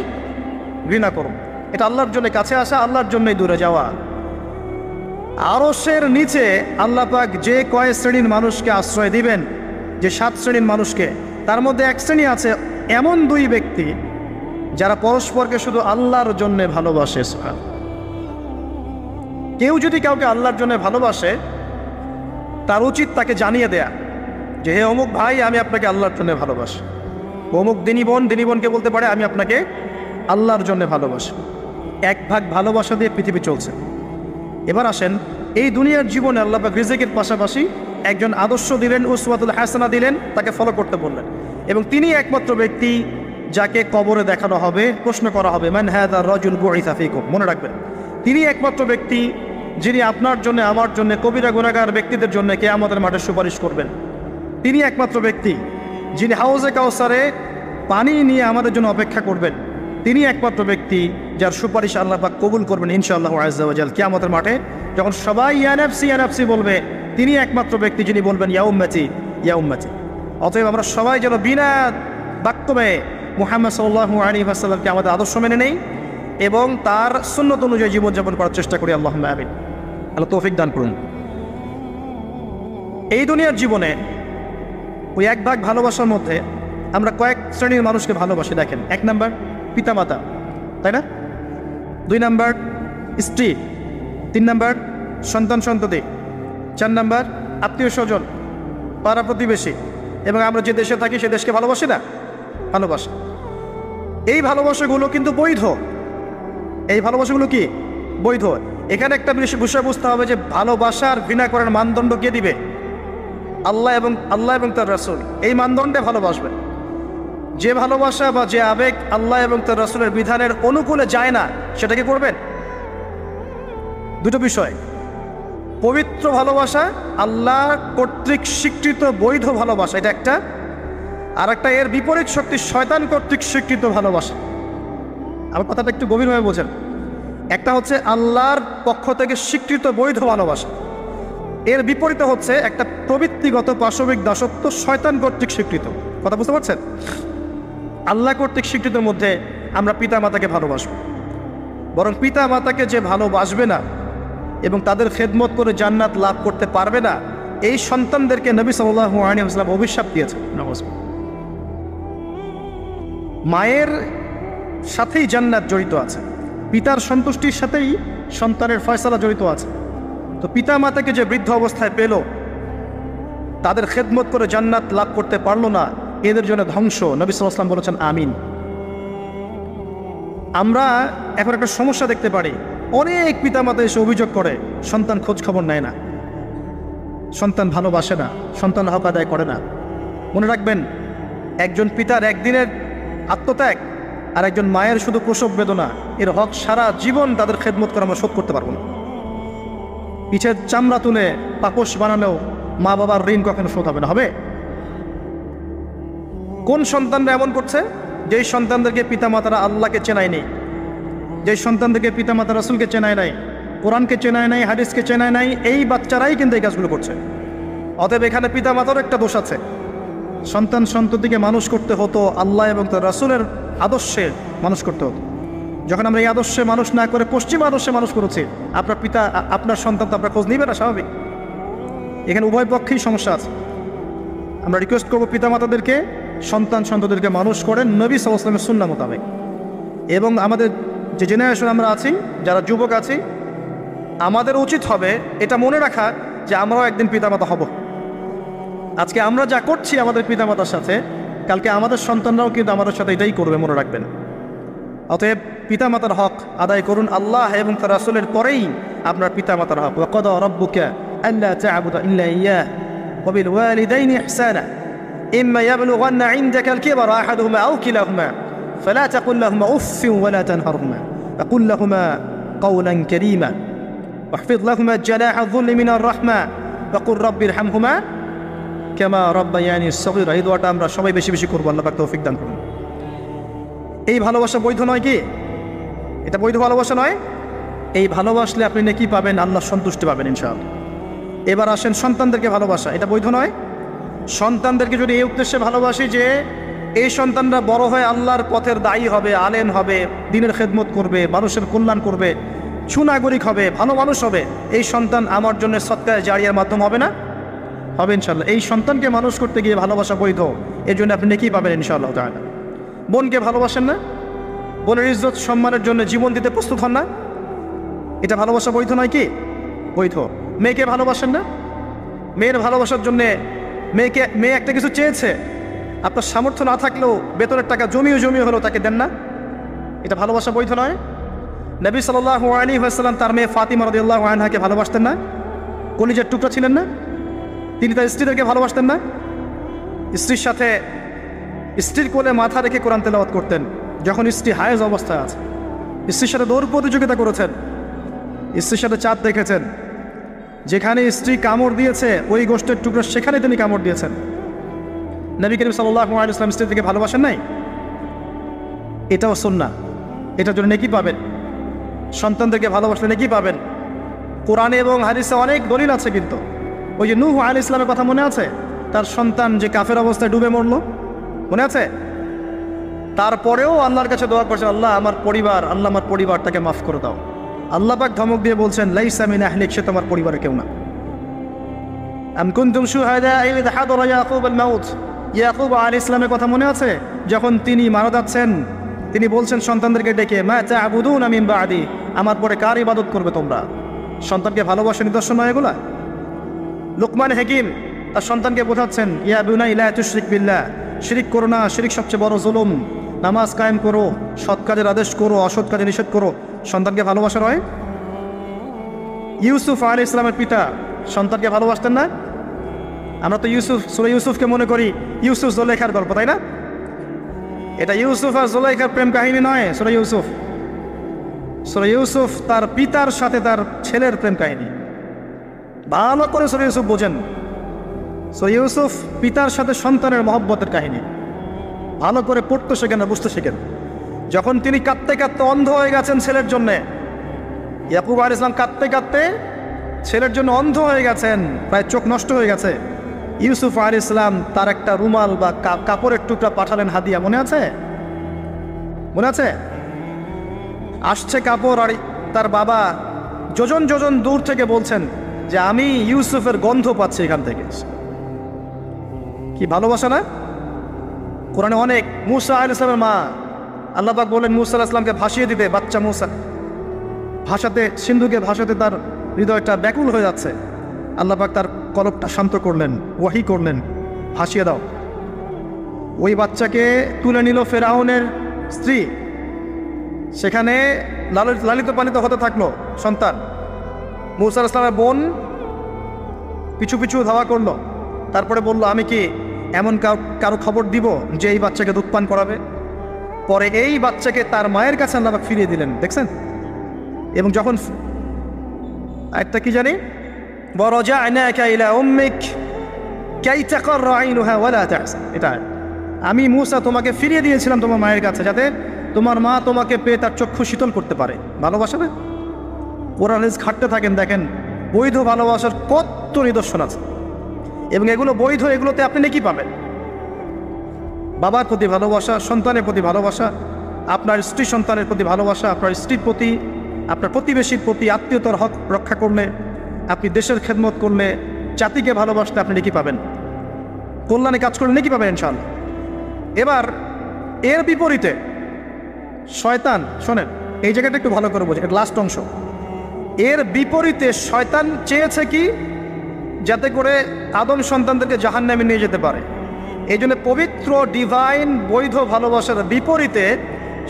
ঘৃণা করব। এটা আল্লাহর জন্য কাছে আসা, আল্লাহর জন্যই দূরে যাওয়া। আরশের নিচে আল্লাহ পাক যে কয় শ্রেণীর মানুষকে আশ্রয় দিবেন, যে 7 শ্রেণীর মানুষকে, তার মধ্যে এক শ্রেণী আছে এমন 2 ব্যক্তি যারা পরস্পরকে শুধু আল্লাহর জন্য ভালোবাসে। কেউ যদি কাউকে আল্লাহর জন্য ভালোবাসে, তার উচিত তাকে জানিয়ে দেয়া যে হে অমুক ভাই, আমি আপনাকে আল্লাহর জন্য ভালোবাসি। অমুক দিনী বোনকে বলতে পারে আমি আপনাকে আল্লাহর জন্য ভালোবাসি। এক ভাগ ভালোবাসা দিয়ে পৃথিবী চলছে। এবার আসেন, এই দুনিয়ার জীবনে আল্লাহ পাক রিজিকের পাশাপাশি একজন আদর্শ দিলেন, উসওয়াতুল হাসানাহ দিলেন, তাকে ফলো করতে বললেন। এবং তিনি একমাত্র ব্যক্তি যাকে কবরে দেখানো হবে, প্রশ্ন করা হবে মান হাযা রাজুল বুইসা ফীকুম। মনে রাখবেন, তিনি একমাত্র ব্যক্তি যিনি আপনার জন্য, আমার জন্য, কবিরা গুনাহগার ব্যক্তিদের জন্য কিয়ামতের মাঠে সুপারিশ করবেন। তিনি একমাত্র ব্যক্তি যিনি হাউজে কাউসারে পানি নিয়ে আমাদের জন্য অপেক্ষা করবেন। তিনি একমাত্র ব্যক্তি যার সুপারিশ আল্লাহ পাক কবুল করবেন ইনশাআল্লাহু আযজা ওয়া জাল। কিয়ামতের মাঠে যখন সবাই ইয়া নাফসি ইয়া নাফসি বলবে, তিনি একমাত্র ব্যক্তি যিনি বলবেন ইয়া উম্মতি ইয়া উম্মতি। অতএব আমরা সবাই যেন বিনা বাক্যবে মুহাম্মদ সাল্লাল্লাহু আলাইহি ওয়াসাল্লামকে আমাদের আদর্শ মেনে নেই এবং তার সুন্নত অনুযায়ী জীবনযাপন করার চেষ্টা করি। আল্লাহুম্মা আমিন। আল্লাহ তৌফিক দান করুন। এই দুনিয়ার জীবনে ওই এক ভাগ ভালোবাসার মধ্যে আমরা কয়েক শ্রেণীর মানুষকে ভালোবাসি। দেখেন, 1 নাম্বার পিতামাতা, তাই না? 2 নাম্বার স্ত্রী, 3 নাম্বার সন্তান সন্ততি, 4 নাম্বার আত্মীয় স্বজন, পাড়া প্রতিবেশী, এবং আমরা যে দেশে থাকি সে দেশকে ভালোবাসি না? ভালোবাসি। এই ভালোবাসাগুলো কিন্তু বৈধ। এই ভালোবাসাগুলো কি বৈধ? এখানে একটা বিষয় বুঝতে হবে যে ভালোবাসার ঘৃণা করার মানদণ্ড কে দিবে? আল্লাহ এবং তার রাসূল। এই মানদণ্ডে ভালোবাসবেন। যে ভালোবাসা বা যে আবেগ আল্লাহ এবং তার রাসূলের বিধানের অনুকূলে যায় না, সেটাকে করবেন। দুটো বিষয়, পবিত্র ভালোবাসা, আল্লাহ কর্তৃক স্বীকৃত বৈধ ভালোবাসা, এটা একটা। আর একটা এর বিপরীত শক্তি শয়তান কর্তৃক স্বীকৃত ভালোবাসা। আমার কথাটা একটু গভীরভাবে বোঝেন। একটা হচ্ছে আল্লাহর পক্ষ থেকে স্বীকৃত বৈধ ভালোবাসা, এর বিপরীতে হচ্ছে একটা প্রবৃত্তিগত পাশবিক দাসত্ব শয়তান কর্তৃক স্বীকৃত। কথা বুঝতে পারছেন? আল্লাহ কর্তৃক স্বীকৃতের মধ্যে আমরা পিতা মাতাকে ভালোবাসবো, বরং পিতা মাতাকে যে ভালোবাসবে না এবং তাদের খেদমত করে জান্নাত লাভ করতে পারবে না, এই সন্তানদেরকে নবী সাল্লাল্লাহু আলাইহি ওয়াসাল্লাম অভিশাপ দিয়েছেন। মায়ের সাথেই জান্নাত জড়িত আছে, পিতার সন্তুষ্টির সাথেই সন্তানের ফয়সালা জড়িত আছে। তো পিতা মাতাকে যে বৃদ্ধ অবস্থায় পেল, তাদের খেদমত করে জান্নাত লাভ করতে পারলো না, এদের জন্য ধ্বংস। নবী সাল্লাল্লাহু আলাইহি ওয়াসাল্লাম বলেছেন আমিন। আমরা এখন একটা সমস্যা দেখতে পারি, অনেক পিতামাতা এসে অভিযোগ করে সন্তান খোঁজ খবর নেয় না, সন্তান ভালোবাসে না, সন্তান হক আদায় করে না। মনে রাখবেন, একজন পিতার একদিনের আত্মত্যাগ আর একজন মায়ের শুধু প্রসব বেদনা, এর হক সারা জীবন তাদের খেদমত করে আমরা শোধ করতে পারবো না। পিছের চামড়া তুলে পাপোশ বানালেও মা বাবার ঋণ কখনো শোধ হবে না। হবে? কোন সন্তানরা এমন করছে? যেই সন্তানদেরকে পিতামাতারা আল্লাহকে চেনায় নেই, যেই সন্তানদেরকে পিতামাতা রাসূলকে চেনায় নাই, কোরআনকে চেনায় নাই, হাদিসকে চেনায় নাই, এই বাচ্চারাই কিন্তু এই কাজগুলো করছে। অতএব এখানে পিতামাতারও একটা দোষ আছে। সন্ততিকে মানুষ করতে হতো আল্লাহ এবং তার রাসূলের আদর্শে মানুষ করতে হতো। যখন আমরা এই আদর্শে মানুষ না করে পশ্চিম আদর্শে মানুষ করেছি, আপনার পিতা আপনার সন্তান তো আপনার খোঁজ নিবে না, স্বাভাবিক। এখানে উভয় পক্ষেই সমস্যা আছে। আমরা রিকোয়েস্ট করবো পিতামাতাদেরকে সন্ততিদেরকে মানুষ করেন নবী সাল্লাল্লাহু আলাইহি ওয়াসাল্লামের সুন্নাহ মোতাবেক। এবং আমাদের যে জেনারেশন আমরা আছি, যারা যুবক আছি, আমাদের উচিত হবে এটা মনে রাখা যে আমরাও একদিন পিতামাতা হব। আজকে আমরা যা করছি আমাদের পিতামাতার সাথে, কালকে আমাদের সন্তানরাও কিন্তু আমাদের সাথে এটাই করবে, মনে রাখবেন। অতএব পিতামাতার হক আদায় করুন, আল্লাহ এবং তার রাসূলের পরেই আপনার পিতামাতার হক। ওয়া ক্বাদা রাব্বুকা আল্লা তা'বুদা ইল্লা ইয়্যাহু ওয়া বিল ওয়ালিদাইনি ইহসানা ইম্মা ইয়াবলুগান্না ইনদাকা আল-কিবারা আহাদুহুমা আও কিলাহুমা ফালা তাকুল লাহুমা উফফিন ওয়া লা তানহারহুমা ওয়া কুল লাহুমা কাওলান কারীমা ওয়াহফিজ লাহুমা জানাহা যুল্লি মিনার রাহমা ওয়া কুর রাব্বিরহামহুমা কামা রাব্বায়ানি সগীরা। এই দোয়াটা আমরা সবাই বেশি বেশি করব, আল্লাহ পাক তৌফিক দান করুন। এই ভালোবাসা বৈধ নয় কি? এটা বৈধ ভালোবাসা নয়? এই ভালোবাসলে আপনি নেকি পাবেন, আল্লাহ সন্তুষ্টি পাবেন ইনশাআল্লাহ। এবার আসেন সন্তানদেরকে ভালোবাসা, এটা বৈধ নয়? সন্তানদেরকে যদি এই উদ্দেশ্যে ভালোবাসি যে এই সন্তানরা বড় হয়ে আল্লাহর পথের দায়ী হবে, আলেম হবে, দ্বীনের খেদমত করবে, মানুষের কল্যাণ করবে, সুনাগরিক হবে, ভালো মানুষ হবে, এই সন্তান আমার জন্য সদকায়ে জারিয়ার মাধ্যম হবে না? হবে ইনশাআল্লাহ। এই সন্তানকে মানুষ করতে গিয়ে ভালোবাসা বৈধ, এর জন্য আপনি নেকি পাবেন ইনশাআল্লাহ তাআলা। বোনকে ভালোবাসেন না? বোনের ইজ্জত সম্মানের জন্য জীবন দিতে প্রস্তুত হন না? এটা ভালোবাসা বৈধ নয় কি? বৈধ। মেয়েকে ভালোবাসেন না? মেয়ের ভালোবাসার জন্যে মেয়ে একটা কিছু চেয়েছে, আপনার সামর্থ্য না থাকলেও বেতনের টাকা জমিয়ে হলেও তাকে দেন না? এটা ভালোবাসা বৈধ নয়? নবী সাল্লাল্লাহু আলাইহি ওয়াসাল্লাম তার মেয়ে ফাতিমা রাদিয়াল্লাহু আনহাকে ভালোবাসতেন না? কলিজার টুকরা ছিলেন না? তিনি তার স্ত্রীদেরকে ভালোবাসতেন না? স্ত্রীর সাথে স্ত্রীর কোলে মাথা রেখে কোরআন তেলাওয়াত করতেন যখন স্ত্রী হায়েজ অবস্থায় আছে। স্ত্রীর সাথে দৌড় প্রতিযোগিতা করেছেন, স্ত্রীর সাথে চাঁদ দেখেছেন, যেখানে স্ত্রী কামড় দিয়েছে ওই গোষ্ঠের টুকরা সেখানে তিনি কামড় দিয়েছেন। নবী করিম সাল্লাল্লাহু আলাইহি ওয়াসাল্লাম স্ত্রী থেকে ভালোবাসেন নাই? এটাও সুন্নাহ, এটার জন্য নেকি পাবেন। সন্তানদেরকে ভালোবাসলে নেকি পাবেন। কোরআনে এবং হাদিসে অনেক দলিল আছে। কিন্তু ওই যে নূহ আলাইহিস সালামের কথা মনে আছে? তার সন্তান যে কাফের অবস্থায় ডুবে মরল, মনে আছে? তারপরেও আল্লাহর কাছে দোয়া করছেন, আল্লাহ আমার পরিবারটাকে মাফ করে দাও। আল্লাহ পাক ধমক দিয়ে বলছেন, লাইসা মিন আহলিক, সে তোমার পরিবারের কেউ না। আম কুনতুম শুহাদা ইয হাদারা ইয়াকুব আল মাউত, ইয়াকুব আলাইহিস সালামের কথা মনে আছে? যখন তিনি মারা যাচ্ছেন, তিনি বলছেন সন্তানদেরকে ডেকে, মা তা'বুদুনা মিন বা'দি, আমার পরে কার ইবাদত করবে তোমরা? সন্তানকে ভালোবাসার নিদর্শন নয় এগুলা? লুকমান হাকিম তার সন্তানকে বোঝাচ্ছেন, ইয়া বুনাই লা তুশরিক বিল্লাহ, শিরিক করো না, শিরিক সবচেয়ে বড় জুলুম, নামাজ কায়েম করো, সৎ কাজের আদেশ করো, অসৎ কাজে নিষেধ করো। সন্তানকে ভালোবাসা নয়? ইউসুফ আলাইহিস সালামের পিতা সন্তানকে ভালোবাসতেন না? আমরা তো সূরা ইউসুফকে মনে করি ইউসুফ জুলাইখার গল্প, তাই না? এটা ইউসুফ আর জুলাইখার প্রেম কাহিনী নয়। সূরা ইউসুফ তার পিতার সাথে তার ছেলের প্রেম কাহিনী। ভালো করে সূরা ইউসুফ বোঝেন। সূরা ইউসুফ পিতার সাথে সন্তানের মহব্বতের কাহিনী। ভালো করে পড়তে শেখেন, বুঝতে শেখেন। যখন তিনি কাঁদতে কাঁদতে অন্ধ হয়ে গেছেন ছেলের জন্যে, ইয়াকুব আলাইহিস সালাম কাঁদতে কাঁদতে ছেলের জন্য অন্ধ হয়ে গেছেন, প্রায় চোখ নষ্ট হয়ে গেছে। ইউসুফ আলাইহিস সালাম তার একটা রুমাল বা কাপড়ের টুকরা পাঠালেন হাদিয়া, মনে আছে? মনে আছে? আসছে কাপড়, আর তার বাবা যোজন যোজন দূর থেকে বলছেন যে আমি ইউসুফের গন্ধ পাচ্ছি এখান থেকে। কি ভালোবাসা না? কোরআনে অনেক। মূসা আলাইহিস সালামের মা, আল্লাহ পাক বলেন মূসা আলাইহিস সালামকে ভাসিয়ে দিতে, বাচ্চা মূসা সিন্ধুকে ভাসাতে তার হৃদয়টা ব্যাকুল হয়ে যাচ্ছে। আল্লাহ পাক তার কলবটা শান্ত করলেন, ওয়াহি করলেন, ভাসিয়ে দাও। ওই বাচ্চাকে তুলে নিল ফেরাউনের স্ত্রী, সেখানে লালিত পালিত হতে থাকলো সন্তান। মূসা আলাইহিস সালামের বোন পিছু পিছু ধাওয়া করলো, তারপরে বলল, আমি কি এমন কারো খবর দিব যে এই বাচ্চাকে দুধ পান করাবে, পরে এই বাচ্চাকে তার মায়ের কাছে আল্লাহ পাক ফিরিয়ে দিলেন, দেখছেন? এবং যখন একটা কি জানি, ওয়ারাজআনাকা ইলা উম্মিক কাই তাকাররা আইনুহা ওয়ালা তাহজান, এটা আমি মূসা তোমাকে ফিরিয়ে দিয়েছিলাম তোমার মায়ের কাছে, যাতে তোমার মা তোমাকে পেয়ে তার চক্ষু শীতল করতে পারে। ভালোবাসা না? কোরআন হাদিস ঘাটতে থাকেন, দেখেন বৈধ ভালোবাসার কত নিদর্শন আছে, এবং এগুলো বৈধ, এগুলোতে আপনি নেকি পাবেন। বাবার প্রতি ভালোবাসা, সন্তানের প্রতি ভালোবাসা, আপনার স্ত্রী সন্তানের প্রতি ভালোবাসা, আপনার স্ত্রীর প্রতি, আপনার প্রতিবেশীর প্রতি, আত্মীয়তার হক রক্ষা করলে, আপনি দেশের খেদমত করলে, জাতিকে ভালোবাসলে আপনি নেকি পাবেন, কল্যাণে কাজ করলে নেকি পাবেন ইনশাআল্লাহ। এবার এর বিপরীতে শয়তান, শোনেন এই জায়গাটা একটু ভালো করে বোঝেন, এটা লাস্ট অংশ। এর বিপরীতে শয়তান চেয়েছে কি, যাতে করে আদম সন্তানদেরকে জাহান্নামে নিয়ে যেতে পারে। এই জন্য পবিত্র ডিভাইন বৈধ ভালোবাসার বিপরীতে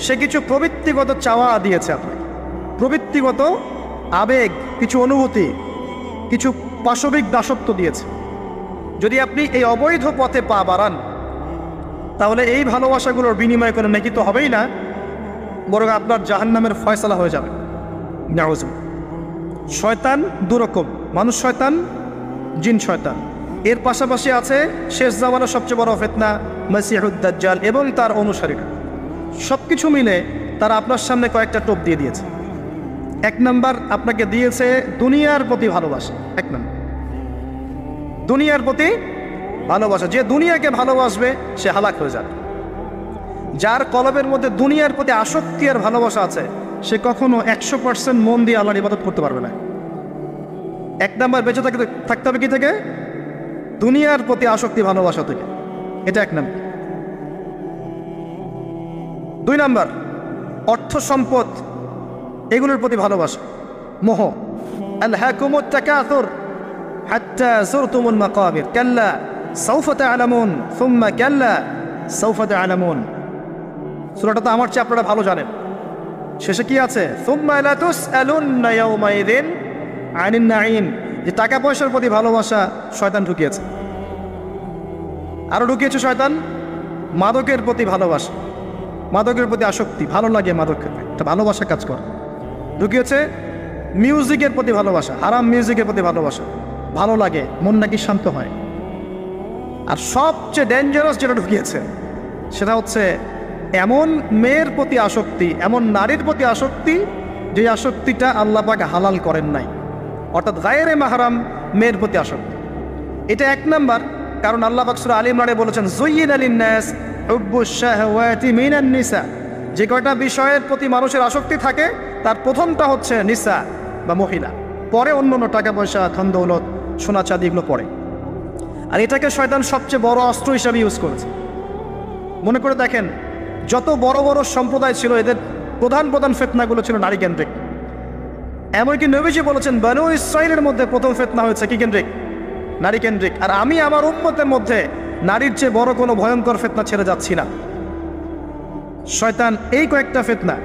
সে কিছু প্রবৃত্তিগত চাওয়া দিয়েছে আপনাকে, প্রবৃত্তিগত আবেগ, কিছু অনুভূতি, কিছু পাশবিক দাসত্ব দিয়েছে। যদি আপনি এই অবৈধ পথে পা বাড়ান, তাহলে এই ভালোবাসাগুলোর বিনিময় করে নেকি তো হবেই না, বরং আপনার জাহান্নামের ফয়সালা হয়ে যাবে। নাউজুবিল্লাহ। শয়তান দুরকম, মানুষ শয়তান, জিন শয়তান। এর পাশাপাশি আছে শেষ জামানার সবচেয়ে বড় ফিতনা মসিহুদ দাজ্জাল এবং তার অনুসারীরা। সব কিছু মিলে তারা আপনার সামনে কয়েকটা টোপ দিয়ে দিয়েছে। এক নাম্বার আপনাকে দিয়েছে দুনিয়ার প্রতি ভালোবাসা। এক নাম্বার দুনিয়ার প্রতি ভালোবাসা। যে দুনিয়াকে ভালোবাসবে সে হালাক হয়ে যাবে। যার কলবের মধ্যে দুনিয়ার প্রতি আসক্তি আর ভালোবাসা আছে, সে কখনো 100% মন দিয়ে আল্লাহর ইবাদত করতে পারবে না। এক নাম্বার বেঁচে থাকতে হবে কি থেকে? দুনিয়ার প্রতি আসক্তি ভালোবাসা থেকে, এটা এক নাম্বার। দুই নাম্বার অর্থ সম্পদ এগুলোর প্রতি ভালোবাসা, মোহ। আলহাকুমুত তাকাসুর হাত্তা যুরতুমুল মাকাবির কাল্লা সাউফা তা'লামুন সুম্মা কাল্লা সাউফা তা'লামুন। সূরাটা তো আমার চেয়ে আপনারা ভালো জানেন। শেষে কি আছে? সুম্মা লা তুসআলুন্না ইয়াওমাইযিন আনিন নাঈম। যে টাকা পয়সার প্রতি ভালোবাসা শয়তান ঢুকিয়েছে। আরও ঢুকিয়েছে শয়তান মাদকের প্রতি ভালোবাসা, মাদকের প্রতি আসক্তি, ভালো লাগে মাদক খেতে, একটা ভালোবাসা কাজ করে। ঢুকিয়েছে মিউজিকের প্রতি ভালোবাসা, হারাম মিউজিকের প্রতি ভালোবাসা, ভালো লাগে, মন নাকি শান্ত হয়। আর সবচেয়ে ডেঞ্জারাস যেটা ঢুকিয়েছে সেটা হচ্ছে এমন মেয়ের প্রতি আসক্তি, এমন নারীর প্রতি আসক্তি যে আসক্তিটা আল্লাহ পাক হালাল করেন নাই, অর্থাৎ গায়রে মাহরাম মেয়ের প্রতি আসক্তি। এটা এক নাম্বার, কারণ আল্লাহ পাক সূরা আলে ইমরানে বলেছেন যুয়্যিনা লিন-নাস হুব্বুশ শাহওয়াতি মিনান নিসা। যে কয়টা বিষয়ের প্রতি মানুষের আসক্তি থাকে তার প্রথমটা হচ্ছে নিসা বা মহিলা, পরে অন্য অন্য টাকা পয়সা, ধন দৌলত, সোনা চাঁদি এগুলো পড়ে। আর এটাকে শয়তান সবচেয়ে বড় অস্ত্র হিসাবে ইউজ করেছে। মনে করে দেখেন, যত বড় বড় সম্প্রদায় ছিল এদের প্রধান প্রধান ফিতনাগুলো ছিল নারী কেন্দ্রিক। এমনকি নবীজি বলেছেন বনু ইসরাইলের মধ্যে প্রথম ফিতনা হয়েছে কি কেন্দ্রিক? নারী কেন্দ্রিক। আর আমি আমার উম্মতের মধ্যে নারীর চেয়ে বড় কোনো ভয়ঙ্কর ফিতনা ছেড়ে যাচ্ছি না। শয়তান এই কয়েকটা ফিতনা,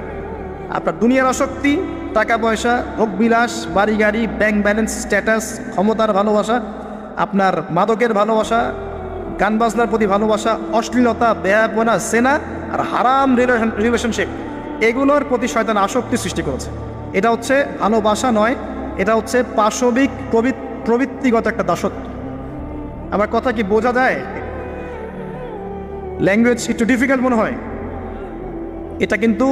আপনার দুনিয়ার আসক্তি, টাকা পয়সা, ভোগবিলাস, বাড়ি গাড়ি, ব্যাংক ব্যালেন্স, স্ট্যাটাস, ক্ষমতার ভালোবাসা, আপনার মাদকের ভালোবাসা, গান বাজনার প্রতি ভালোবাসা, অশ্লীলতা, বেয়াপনা, সেনা আর হারাম রিলেশনশিপ, এগুলোর প্রতি শয়তান আসক্তি সৃষ্টি করেছে। এটা হচ্ছে ভালোবাসা নয়, এটা হচ্ছে পাশবিক প্রবৃত্তিগত একটা দাসত্ব। আমার কথা কি বোঝা যায়? ল্যাঙ্গুয়েজ একটু ডিফিকাল্ট মনে হয়। এটা কিন্তু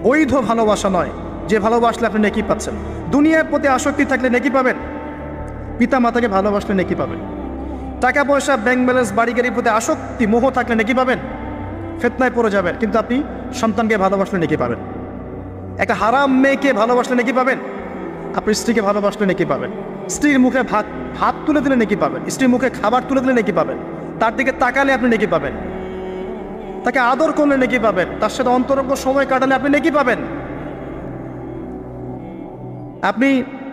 বৈধ ভালোবাসা নয়, যে ভালোবাসলে আপনি নেকি পাচ্ছেন। দুনিয়ার প্রতি আসক্তি থাকলে নেকি পাবেন, পিতা মাতাকে ভালোবাসলে নেকি পাবেন। টাকা পয়সা, ব্যাংক ব্যালেন্স, বাড়ি গাড়ির প্রতি আসক্তি, মোহ থাকলে নেকি পাবেন, ফিতনায় পড়ে যাবেন। কিন্তু আপনি সন্তানকে ভালোবাসলে নেকি পাবেন। একটা হারাম মেয়েকে ভালোবাসলে নেকি পাবেন, আপনি স্ত্রীকে ভালোবাসলে নেকি পাবেন। স্ত্রীর মুখে ভাত তুলে দিলে নেকি পাবেন, স্ত্রীর মুখে খাবার তুলে দিলে নেকি পাবেন, তার দিকে তাকালে আপনি নেকি পাবেন, তাকে আদর করলে নেকি পাবেন, তার সাথে অন্তরঙ্গ সময় কাটালে আপনি নেকি পাবেন। আপনি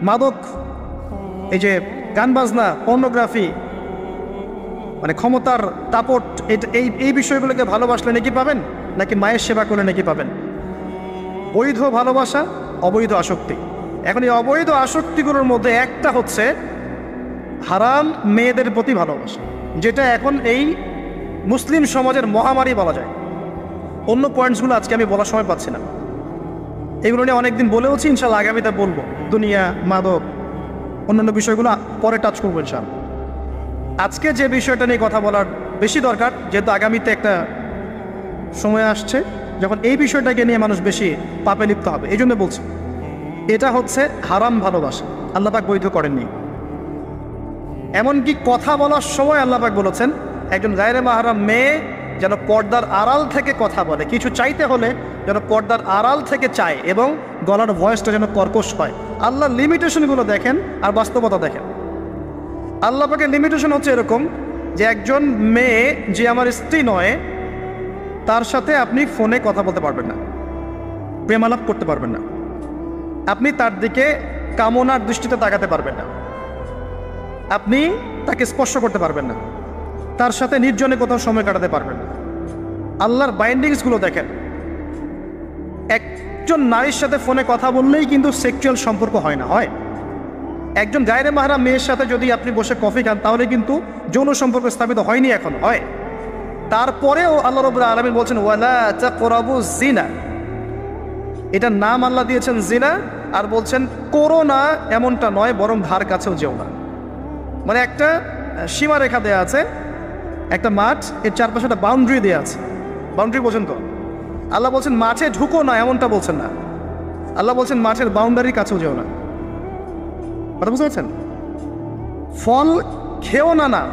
মাদক, এই যে গান বাজনা, পর্নোগ্রাফি, মানে ক্ষমতার দাপট, এই বিষয়গুলোকে ভালোবাসলে নেকি পাবেন, নাকি মায়ের সেবা করলে নেকি পাবেন? বৈধ ভালোবাসা, অবৈধ আসক্তি। এখন এই অবৈধ আসক্তিগুলোর মধ্যে একটা হচ্ছে হারাম মেয়েদের প্রতি ভালোবাসা, যেটা এখন এই মুসলিম সমাজের মহামারী বলা যায়। অন্য পয়েন্টসগুলো আজকে আমি বলার সময় পাচ্ছি না, এগুলো নিয়ে অনেকদিন বলেওছি, ইনশাল্লাহ আগামীতে বলবো। দুনিয়া, মাদক, অন্যান্য বিষয়গুলো পরে টাচ করবো ইনশাল্লাহ। আজকে যে বিষয়টা নিয়ে কথা বলার বেশি দরকার, যেহেতু আগামীতে একটা সময় আসছে যখন এই বিষয়টাকে নিয়ে মানুষ বেশি পাপে লিপ্ত হবে, এই জন্য বলছি। এটা হচ্ছে হারাম ভালোবাসা, আল্লাহ পাক বৈধ করেননি। এমনকি কথা বলার সময় আল্লাহ পাক বলেছেন একজন গায়রে মাহরাম মেয়ে যেন পর্দার আড়াল থেকে কথা বলে, কিছু চাইতে হলে যেন পর্দার আড়াল থেকে চায়, এবং গলার ভয়েসটা যেন কর্কশ হয়। আল্লাহ লিমিটেশনগুলো দেখেন আর বাস্তবতা দেখেন। আল্লাহ পাকের লিমিটেশন হচ্ছে এরকম যে একজন মেয়ে যে আমার স্ত্রী নয়, তার সাথে আপনি ফোনে কথা বলতে পারবেন না, প্রেমালাপ করতে পারবেন না, আপনি তার দিকে কামনার দৃষ্টিতে তাকাতে পারবেন না, আপনি তাকে স্পর্শ করতে পারবেন না, তার সাথে নির্জনে কোথাও সময় কাটাতে পারবেন না। আল্লাহর বাইন্ডিংসগুলো দেখেন। একজন নারীর সাথে ফোনে কথা বললেই কিন্তু সেক্সুয়াল সম্পর্ক হয় না, হয়। একজন গায়রে মাহরাম মেয়ের সাথে যদি আপনি বসে কফি খান তাহলে কিন্তু যৌন সম্পর্ক স্থাপিত হয়নি, এখন হয়। তারপরেও আল্লাহ রাব্বুল আলামিন বলছেন ওয়ালা তাকরাবুজ জিনা, এটার নাম আল্লাহ দিয়েছেন জিনা, আর বলছেন করো না এমনটা নয়, বরং ধার কাছেও যেও না। মানে একটা সীমারেখা দেয়া আছে, একটা মাঠ, এর চারপাশে একটা বাউন্ডারি দেওয়া আছে। বাউন্ডারি বলছেন তো, আল্লাহ বলছেন মাঠে ঢুকো না এমনটা বলছেন না, আল্লাহ বলছেন মাঠের বাউন্ডারির কাছেও যেও না। কথা বুঝতে পারছেন? ফল খেও না, না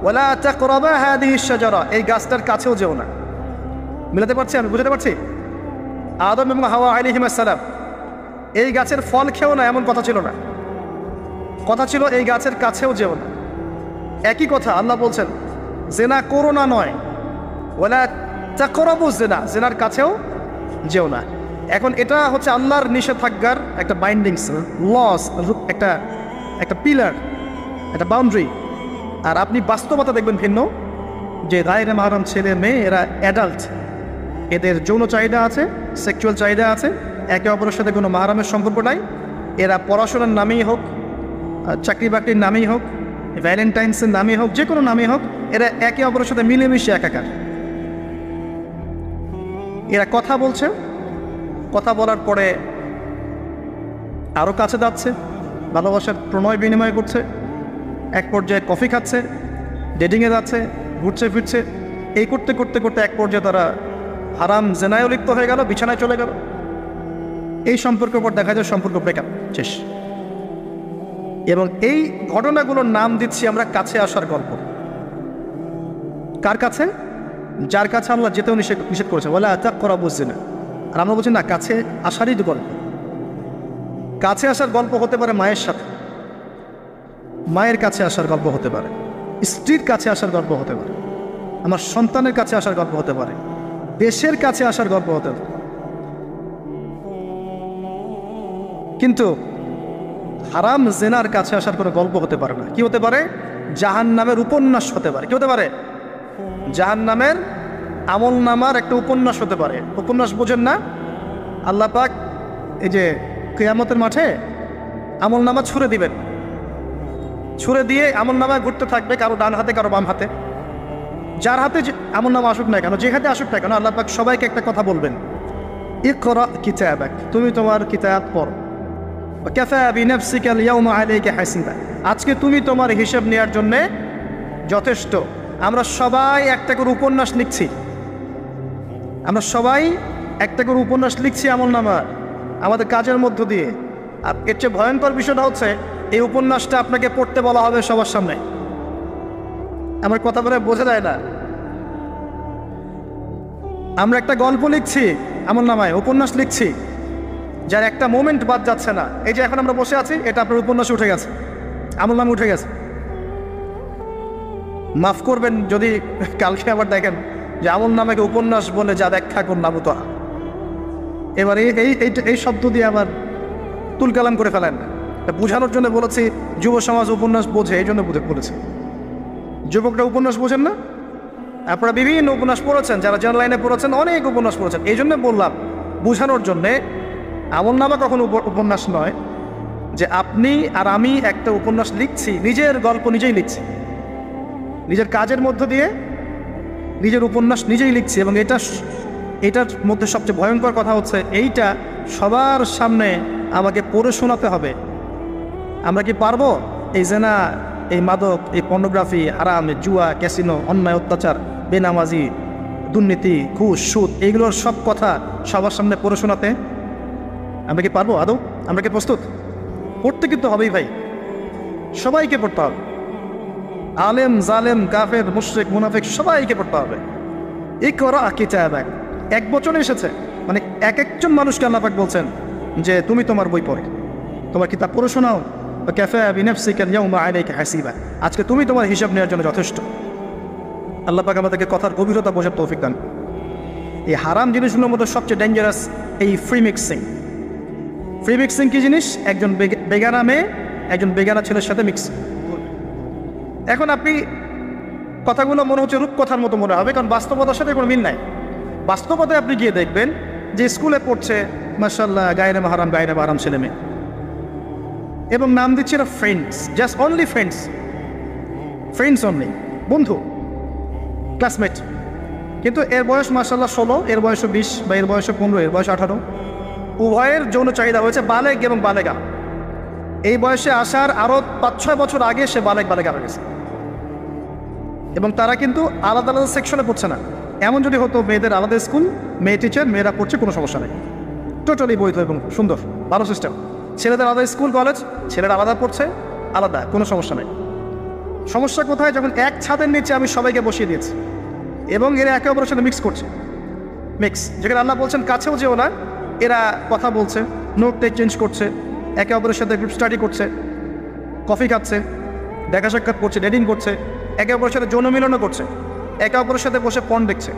ওয়ালা তাকরাবা হাদিহিশ শাজারা, এই গাছটার কাছেও যেও না। মিলাতে পারছি? আমি বুঝাতে পারছি? আদম এবং হাওয়া আলাইহিস সালাম এই গাছের ফল খেও না এমন কথা ছিল না, কথা ছিল এই গাছের কাছেও যেও না। একই কথা আল্লাহ বলছেন জেনা করো না নয়, ওয়ালা তাকরাবুজ জিনা, জেনার কাছেও যেও না। এখন এটা হচ্ছে আল্লাহর নিষেধাজ্ঞার একটা বাইন্ডিংস, লস, একটা একটা পিলার, একটা বাউন্ডারি। আর আপনি বাস্তবতা দেখবেন ভিন্ন, যে গায়রে মাহরাম ছেলে মেয়ে এরা অ্যাডাল্ট, এদের যৌন চাহিদা আছে, সেক্সুয়াল চাহিদা আছে, একে অপরের সাথে কোনো মাহরামের সম্পর্ক নাই। এরা পড়াশোনার নামেই হোক, চাকরি বাকরির নামেই হোক, ভ্যালেন্টাইন্সের নামেই হোক, যে কোনো নামেই হোক, এরা একে অপরের সাথে মিলেমিশে একাকার। এরা কথা বলছে, কথা বলার পরে আরও কাছে যাচ্ছে, ভালোবাসার প্রণয় বিনিময় করছে, এক পর্যায়ে কফি খাচ্ছে, ডেটিংয়ে যাচ্ছে, ঘুরছে ফিরছে, এই করতে করতে করতে এক পর্যায়ে তারা হারাম জেনায়ও লিপ্ত হয়ে গেল, বিছানায় চলে গেল। এই সম্পর্কের পর দেখা যায় সম্পর্ক ব্রেকআপ, শেষ। এবং এই ঘটনাগুলোর নাম দিচ্ছি আমরা কাছে আসার গল্প। কার কাছে? যার কাছে আল্লাহ যেতেও নিষেধ করেছে, বলে আত্মাক করা বুঝছে না। আর আমরা বলছি না, কাছে আসারই তো গল্প। কাছে আসার গল্প হতে পারে মায়ের সাথে, মায়ের কাছে আসার গল্প হতে পারে, স্ত্রীর কাছে আসার গল্প হতে পারে, আমার সন্তানের কাছে আসার গল্প হতে পারে, দেশের কাছে আসার গল্প হতে পারে। কিন্তু হারাম জেনার কাছে আসার কোনো গল্প হতে পারে না। কি হতে পারে? জাহান্নামের উপন্যাস হতে পারে। কি হতে পারে? জাহান্নামের আমল নামার একটা উপন্যাস হতে পারে। উপন্যাস বোঝেন না? আল্লাহ পাক এই যে কিয়ামতের মাঠে আমল নামা ছুঁড়ে দিবেন, ছুঁড়ে দিয়ে আমল নামা ঘুরতে থাকবে, কারো ডান হাতে কারো বাম হাতে। যার হাতে আমল নামা আসুক না কেন, যে হাতে আসুক না কেন, আল্লাহ পাক সবাইকে একটা কথা বলবেন, ইকরা কিতাবাক, তুমি তোমার কিতাব পড়ো, কাফা বিনাফসিকা আল-ইয়াওমা আলাইকা হাসিবা, আজকে তুমি তোমার হিসাব নেওয়ার জন্য যথেষ্ট। আমরা সবাই একটা করে উপন্যাস লিখছি, আমরা সবাই একটা করে উপন্যাস লিখছি আমল নামা আমাদের কাজের মধ্য দিয়ে। আর এর চেয়ে ভয়ঙ্কর বিষয়টা হচ্ছে এই উপন্যাসটা আপনাকে পড়তে বলা হবে সবার সামনে। আমার কথা বলে বোঝা যায় না? আমরা একটা গল্প লিখছি আমল নামায়, উপন্যাস লিখছি, যার একটা মোমেন্ট বাদ যাচ্ছে না। এই যে এখন আমরা বসে আছি, এটা আপনার উপন্যাসে উঠে গেছে, আমল নামে উঠে গেছে। মাফ করবেন যদি কালকে আবার দেখেন যে আমল নামাকে উপন্যাস বলে যা ব্যাখ্যা করলাম তো, এবার এই শব্দ দিয়ে আবার তুলকালাম করে ফেলেন। বোঝানোর জন্য বলেছি যুব সমাজ উপন্যাস বোঝে, এই জন্য বলেছি। যুবকরা উপন্যাস বোঝেন না? আপনারা বিভিন্ন উপন্যাস পড়েছেন, যারা জেনারেল লাইনে পড়েছেন অনেক উপন্যাস পড়েছেন, এই জন্য বললাম বোঝানোর জন্যে। আমল নামা কখনো উপন্যাস নয় যে আপনি আর আমি একটা উপন্যাস লিখছি, নিজের গল্প নিজেই লিখছি, নিজের কাজের মধ্য দিয়ে নিজের উপন্যাস নিজেই লিখছি, এবং এটার মধ্যে সবচেয়ে ভয়ঙ্কর কথা হচ্ছে এইটা সবার সামনে আমাকে পড়ে শোনাতে হবে। আমরা কি পারবো এই জেনা, এই মাদক, এই পর্নোগ্রাফি, হারাম, জুয়া, ক্যাসিনো, অন্যায়, অত্যাচার, বেনামাজি, দুর্নীতি, ঘুষ, সুদ, এইগুলোর সব কথা সবার সামনে পড়ে শোনাতে? আমরা কি পারবো আদৌ? আমরা কি প্রস্তুত? পড়তে কিন্তু হবেই ভাই, সবাইকে পড়তে হবে। আলেম, জালেম, কাফের, মুশরিক, মুনাফিক সবাইকে পড়তে হবে। ইকরা কিতাবাক, এক বচনে এসেছে, মানে এক একজন মানুষকে আল্লাহ পাক বলছেন যে তুমি তোমার বই পড়ে, তোমার কিতাব পড়ে শোনাও। কাফা বিনাফসিকা আল-ইয়াওমা আলাইকা হাসিবা, আজকে তুমি তোমার হিসাব নেওয়ার জন্য যথেষ্ট। আল্লাহ পাক আমাদেরকে কথার গভীরতা বোঝার তৌফিক দান। এই হারাম জিনিসগুলোর মধ্যে সবচেয়ে ডেঞ্জারাস এই ফ্রি মিক্সিং। ফ্রি মিক্সিং কি জিনিস? একজন বেগানা মেয়ে একজন বেগানা ছেলের সাথে মিক্স। এখন আপনি কথাগুলো মনে হচ্ছে রূপকথার মতো মনে হবে, কারণ বাস্তবতার সাথে কোনো মিল নাই। বাস্তবতায় আপনি গিয়ে দেখবেন যে স্কুলে পড়ছে মাশাআল্লাহ গায়রে মাহারাম গায়রে মাহারাম ছেলে মেয়ে, এবং নাম দিচ্ছে এরা friends, just only friends, friends only, বন্ধু, ক্লাসমেট। কিন্তু এর বয়স মাশাআল্লাহ 16, এর বয়স 20, বা এর বয়স 15, এর বয়স 18। উভয়ের যৌন চাহিদা হয়েছে বালেগ এবং বালেগা। এই বয়সে আসার আরও 5-6 বছর আগে সে বালেগা হয়ে গেছে, এবং তারা কিন্তু আলাদা আলাদা সেকশনে পড়ছে না। এমন যদি হতো মেয়েদের আলাদা স্কুল, মেয়ে টিচার, মেয়েরা পড়ছে, কোনো সমস্যা নেই, টোটালি বৈধ এবং সুন্দর, ভালো সিস্টেম। ছেলেদের আলাদা স্কুল কলেজ, ছেলেরা আলাদা পড়ছে, আলাদা, কোনো সমস্যা নেই। সমস্যা কোথায়? যখন এক ছাদের নিচে আমি সবাইকে বসিয়ে দিয়েছি এবং এরা একে অপরের সাথে মিক্স করছে। যেখানে আল্লাহ বলছেন কাছেও যেও না, এরা কথা বলছে, নোট টেক চেঞ্জ করছে, একে অপরের সাথে গ্রুপ স্টাডি করছে, কফি খাচ্ছে, দেখা সাক্ষাৎ করছে, ডেটিং করছে, একে অপরের সাথে যৌন মিলনও করছে, একে অপরের সাথে বসে পর্ন দেখছে,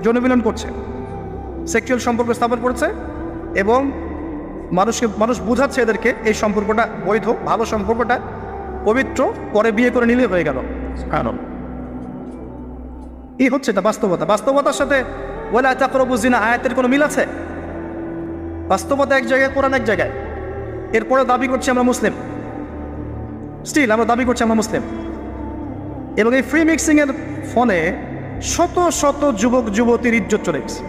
যৌন মিলন করছে, সেক্সুয়াল সম্পর্ক স্থাপন করছে, এবং মানুষ বুঝাচ্ছে এদেরকে এই সম্পর্কটা বৈধ, ভালো সম্পর্কটা পবিত্র, পরে বিয়ে করে নিলে হয়ে গেল। কারণ এই হচ্ছে এটা বাস্তবতা। বাস্তবতার সাথে ওয়ালা তাকরাবু জিনা আয়াতের কোনো মিল আছে? বাস্তবতা এক জায়গায়, কোরআন এক জায়গায়। এরপরে দাবি করছি আমরা মুসলিম, স্টিল আমরা দাবি করছি আমরা মুসলিম। এবং এই ফ্রি মিক্সিংয়ের ফলে শত শত যুবক যুবতীর ইজ্জত চলে গেছে।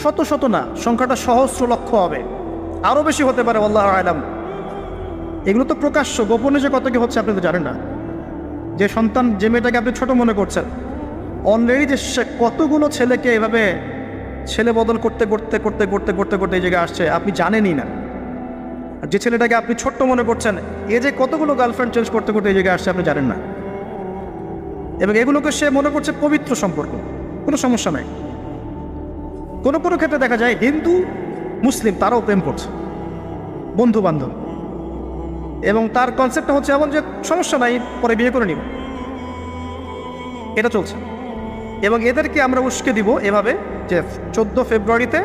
শত শত না, সংখ্যাটা সহস্র লক্ষ হবে, আরও বেশি হতে পারে, আল্লাহু আ'লাম। এগুলো তো প্রকাশ্য, গোপনে যে কত কি হচ্ছে আপনি তো জানেন না। যে সন্তান, যে মেয়েটাকে আপনি ছোট মনে করছেন, অলরেডি যে সে কতগুলো ছেলেকে এভাবে ছেলে বদল করতে করতে করতে করতে করতে করতে এই জায়গায় আসছে আপনি জানেনই না। আর যে ছেলেটাকে আপনি ছোট্ট মনে করছেন, এ যে কতগুলো গার্লফ্রেন্ড চেঞ্জ করতে করতে এই জায়গায় আসছে আপনি জানেন না। এবং এগুলোকে সে মনে করছে পবিত্র সম্পর্ক, কোনো সমস্যা নাই। কোনো কোনো ক্ষেত্রে দেখা যায় হিন্দু মুসলিম তারাও প্রেম করছে, বন্ধু বান্ধব, এবং তার কনসেপ্টটা হচ্ছে এমন যে সমস্যা নাই, পরে বিয়ে করে নিব, এটা চলছে। এবং এদেরকে আমরা উস্কে দিব এভাবে যে 14 ফেব্রুয়ারিতে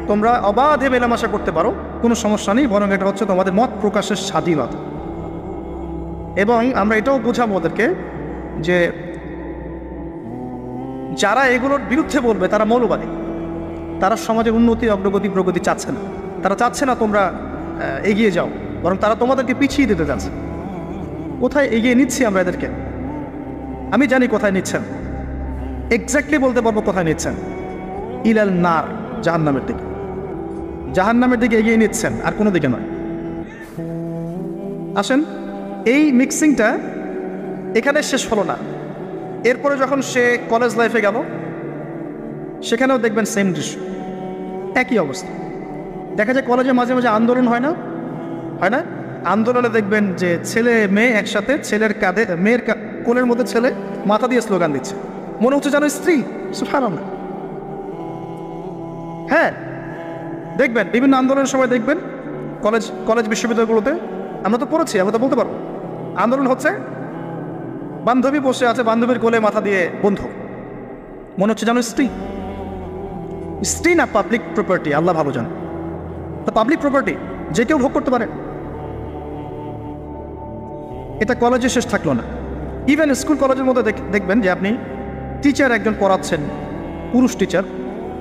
তোমরা অবাধে মেলামেশা করতে পারো, কোনো সমস্যা নেই, বরং এটা হচ্ছে তোমাদের মত প্রকাশের স্বাধীনতা। এবং আমরা এটাও বোঝাবো ওদেরকে যে যারা এগুলোর বিরুদ্ধে বলবে তারা মৌলবাদী, তারা সমাজের উন্নতি, অগ্রগতি, প্রগতি চাচ্ছে না। তারা চাচ্ছে না তোমরা এগিয়ে যাও, বরং তারা তোমাদেরকে পিছিয়ে দিতে যাচ্ছে। কোথায় এগিয়ে নিচ্ছি আমরা এদেরকে? আমি জানি কোথায় নিচ্ছেন, এক্স্যাক্টলি বলতে পারবো কোথায় নিচ্ছেন। ইলাল নার, জাহান্নামের দিকে, জাহান্নামের দিকে এগিয়ে নিচ্ছেন, আর কোনো দিকে নয়। আসেন, এই মিক্সিংটা এখানে শেষ হলো না। এরপরে যখন সে কলেজ লাইফে গেল, সেখানেও দেখবেন সেম দৃশ্য, একই অবস্থা। দেখা যায় কলেজে মাঝে মাঝে আন্দোলন হয় না? আন্দোলনে দেখবেন যে ছেলে মেয়ে একসাথে, ছেলের কাঁধে, মেয়ের কোলের মধ্যে ছেলে মাথা দিয়ে স্লোগান দিচ্ছে, মনে হচ্ছে যেন স্ত্রী। সুবহানাল্লাহ। হ্যাঁ, দেখবেন বিভিন্ন আন্দোলনের সময় দেখবেন কলেজ বিশ্ববিদ্যালয়গুলোতে, আমরা তো পড়েছি, আমরা তো বলতে পারবো, আন্দোলন হচ্ছে, বান্ধবী বসে আছে, বান্ধবীর কোলে মাথা দিয়ে বন্ধু, মনে হচ্ছে যেন স্ত্রী না পাবলিক প্রপার্টি, আল্লাহ ভালো জানে। তা পাবলিক প্রপার্টি যে কেউ ভোগ করতে পারে। এটা কলেজে শেষ থাকলো না, ইভেন স্কুল কলেজের মধ্যে দেখবেন যে আপনি টিচার একজন পড়াচ্ছেন, পুরুষ টিচার,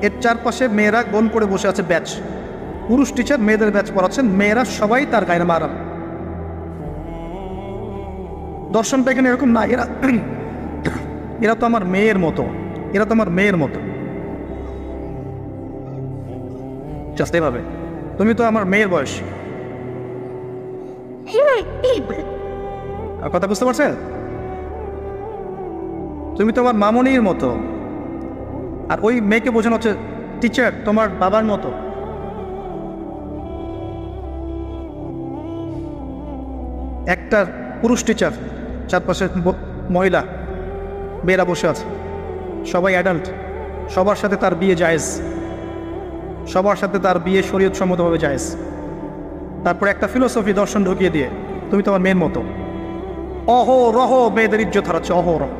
এর চারপাশে মেয়েরা গোল করে বসে আছে ব্যাচ, পুরুষ টিচার মেয়েদের ব্যাচ পড়াচ্ছেন, মেয়েরা সবাই তার গায়ে মারাম। দর্শনটা এখানে এরকম না, এরা তো আমার মেয়ের মতো, এরা তো আমার মেয়ের মতো, জাস্ট এভাবে, তুমি তো আমার মেয়ের বয়স। কথা বুঝতে পারছেন? তুমি তো আমার মামনির মতো, আর ওই মেয়েকে বোঝানো হচ্ছে টিচার তোমার বাবার মতো। একটা পুরুষ টিচার, চারপাশে মহিলা মেয়েরা বসে আছে, সবাই অ্যাডাল্ট, সবার সাথে তার বিয়ে জায়েজ, সবার সাথে তার বিয়ে শরীয়ত সম্মতভাবে জায়েজ। তারপর একটা ফিলোসফি দর্শন ঢুকিয়ে দিয়ে তুমি তোমার মেয়ের মতো, অহরহ মেয়েদের ইজ্জত হারাচ্ছে, অহরহ।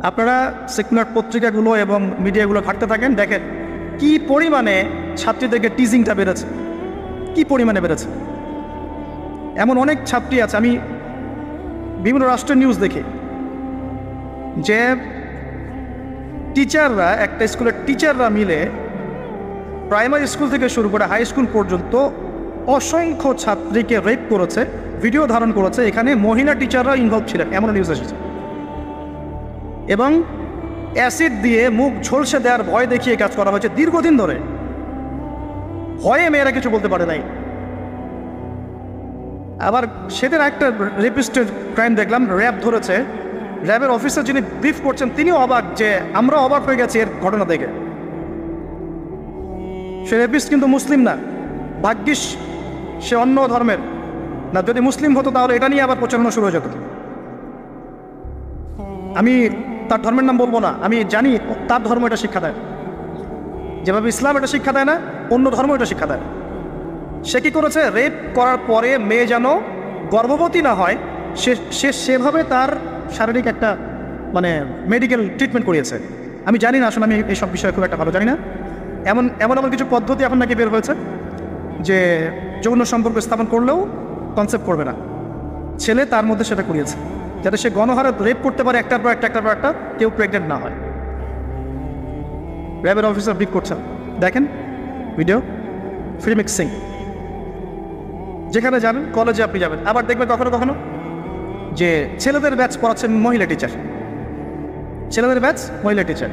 আপনারা সেকুলার পত্রিকাগুলো এবং মিডিয়াগুলো ঘাটতে থাকেন, দেখেন কি পরিমাণে ছাত্রীদেরকে টিজিংটা বেড়েছে, কি পরিমাণে বেড়েছে। এমন অনেক ছাত্রী আছে, আমি বিভিন্ন রাষ্ট্রের নিউজ দেখি যে টিচাররা, একটা স্কুলের টিচাররা মিলে প্রাইমারি স্কুল থেকে শুরু করে হাই স্কুল পর্যন্ত অসংখ্য ছাত্রীকে রেপ করেছে, ভিডিও ধারণ করেছে, এখানে মহিলা টিচাররা ইনভলভ ছিলেন, এমন নিউজ এসেছে। এবং অ্যাসিড দিয়ে মুখ ঝলসে দেওয়ার ভয় দেখিয়ে কাজ করা হয়েছে দীর্ঘদিন ধরে, ভয়ে মেয়েরা কিছু বলতে পারে নাই। আবার সেদিন একটা রেপিস্টেড ক্রাইম দেখলাম, র্যাব ধরেছে, র্যাবের অফিসার যিনি ব্রিফ করছেন তিনিও অবাক, যে আমরা অবাক হয়ে গেছি এর ঘটনা দেখে। সে রেপিস্ট কিন্তু মুসলিম না, ভাগ্যিস সে অন্য ধর্মের না, যদি মুসলিম হতো তাহলে এটা নিয়ে আবার প্রচারণা শুরু হয়ে যেত। আমি তার ধর্মের নাম বলবো না, আমি জানি তার ধর্ম এটা শিক্ষা দেয়, যেভাবে ইসলাম এটা শিক্ষা দেয় না, অন্য ধর্ম এটা শিক্ষা দেয়। সে কি করেছে, রেপ করার পরে মেয়ে যেন গর্ভবতী না হয় সে সেভাবে তার শারীরিক একটা মানে মেডিকেল ট্রিটমেন্ট করিয়েছে। আমি জানি না, আসলে আমি এইসব বিষয়ে খুব একটা ভালো জানি না। এমন এমন এমন কিছু পদ্ধতি এখন নাকি বের হয়েছে যে যৌন সম্পর্ক স্থাপন করলেও কনসেপ্ট করবে না, ছেলে তার মধ্যে সেটা করিয়েছে, যাতে সে গণহারে রেপ করতে পারে একটার পর একটা, কেউ প্রেগনেন্ট না হয়। র্যাবের অফিসার ব্রিফ করছেন, দেখেন ভিডিও, ফ্রি মিক্সিং। যেখানে যাবেন, কলেজে আপনি যাবেন, আবার দেখবেন কখনো কখনো যে ছেলেদের ব্যাচ পড়াচ্ছেন মহিলা টিচার, ছেলেদের ব্যাচ মহিলা টিচার।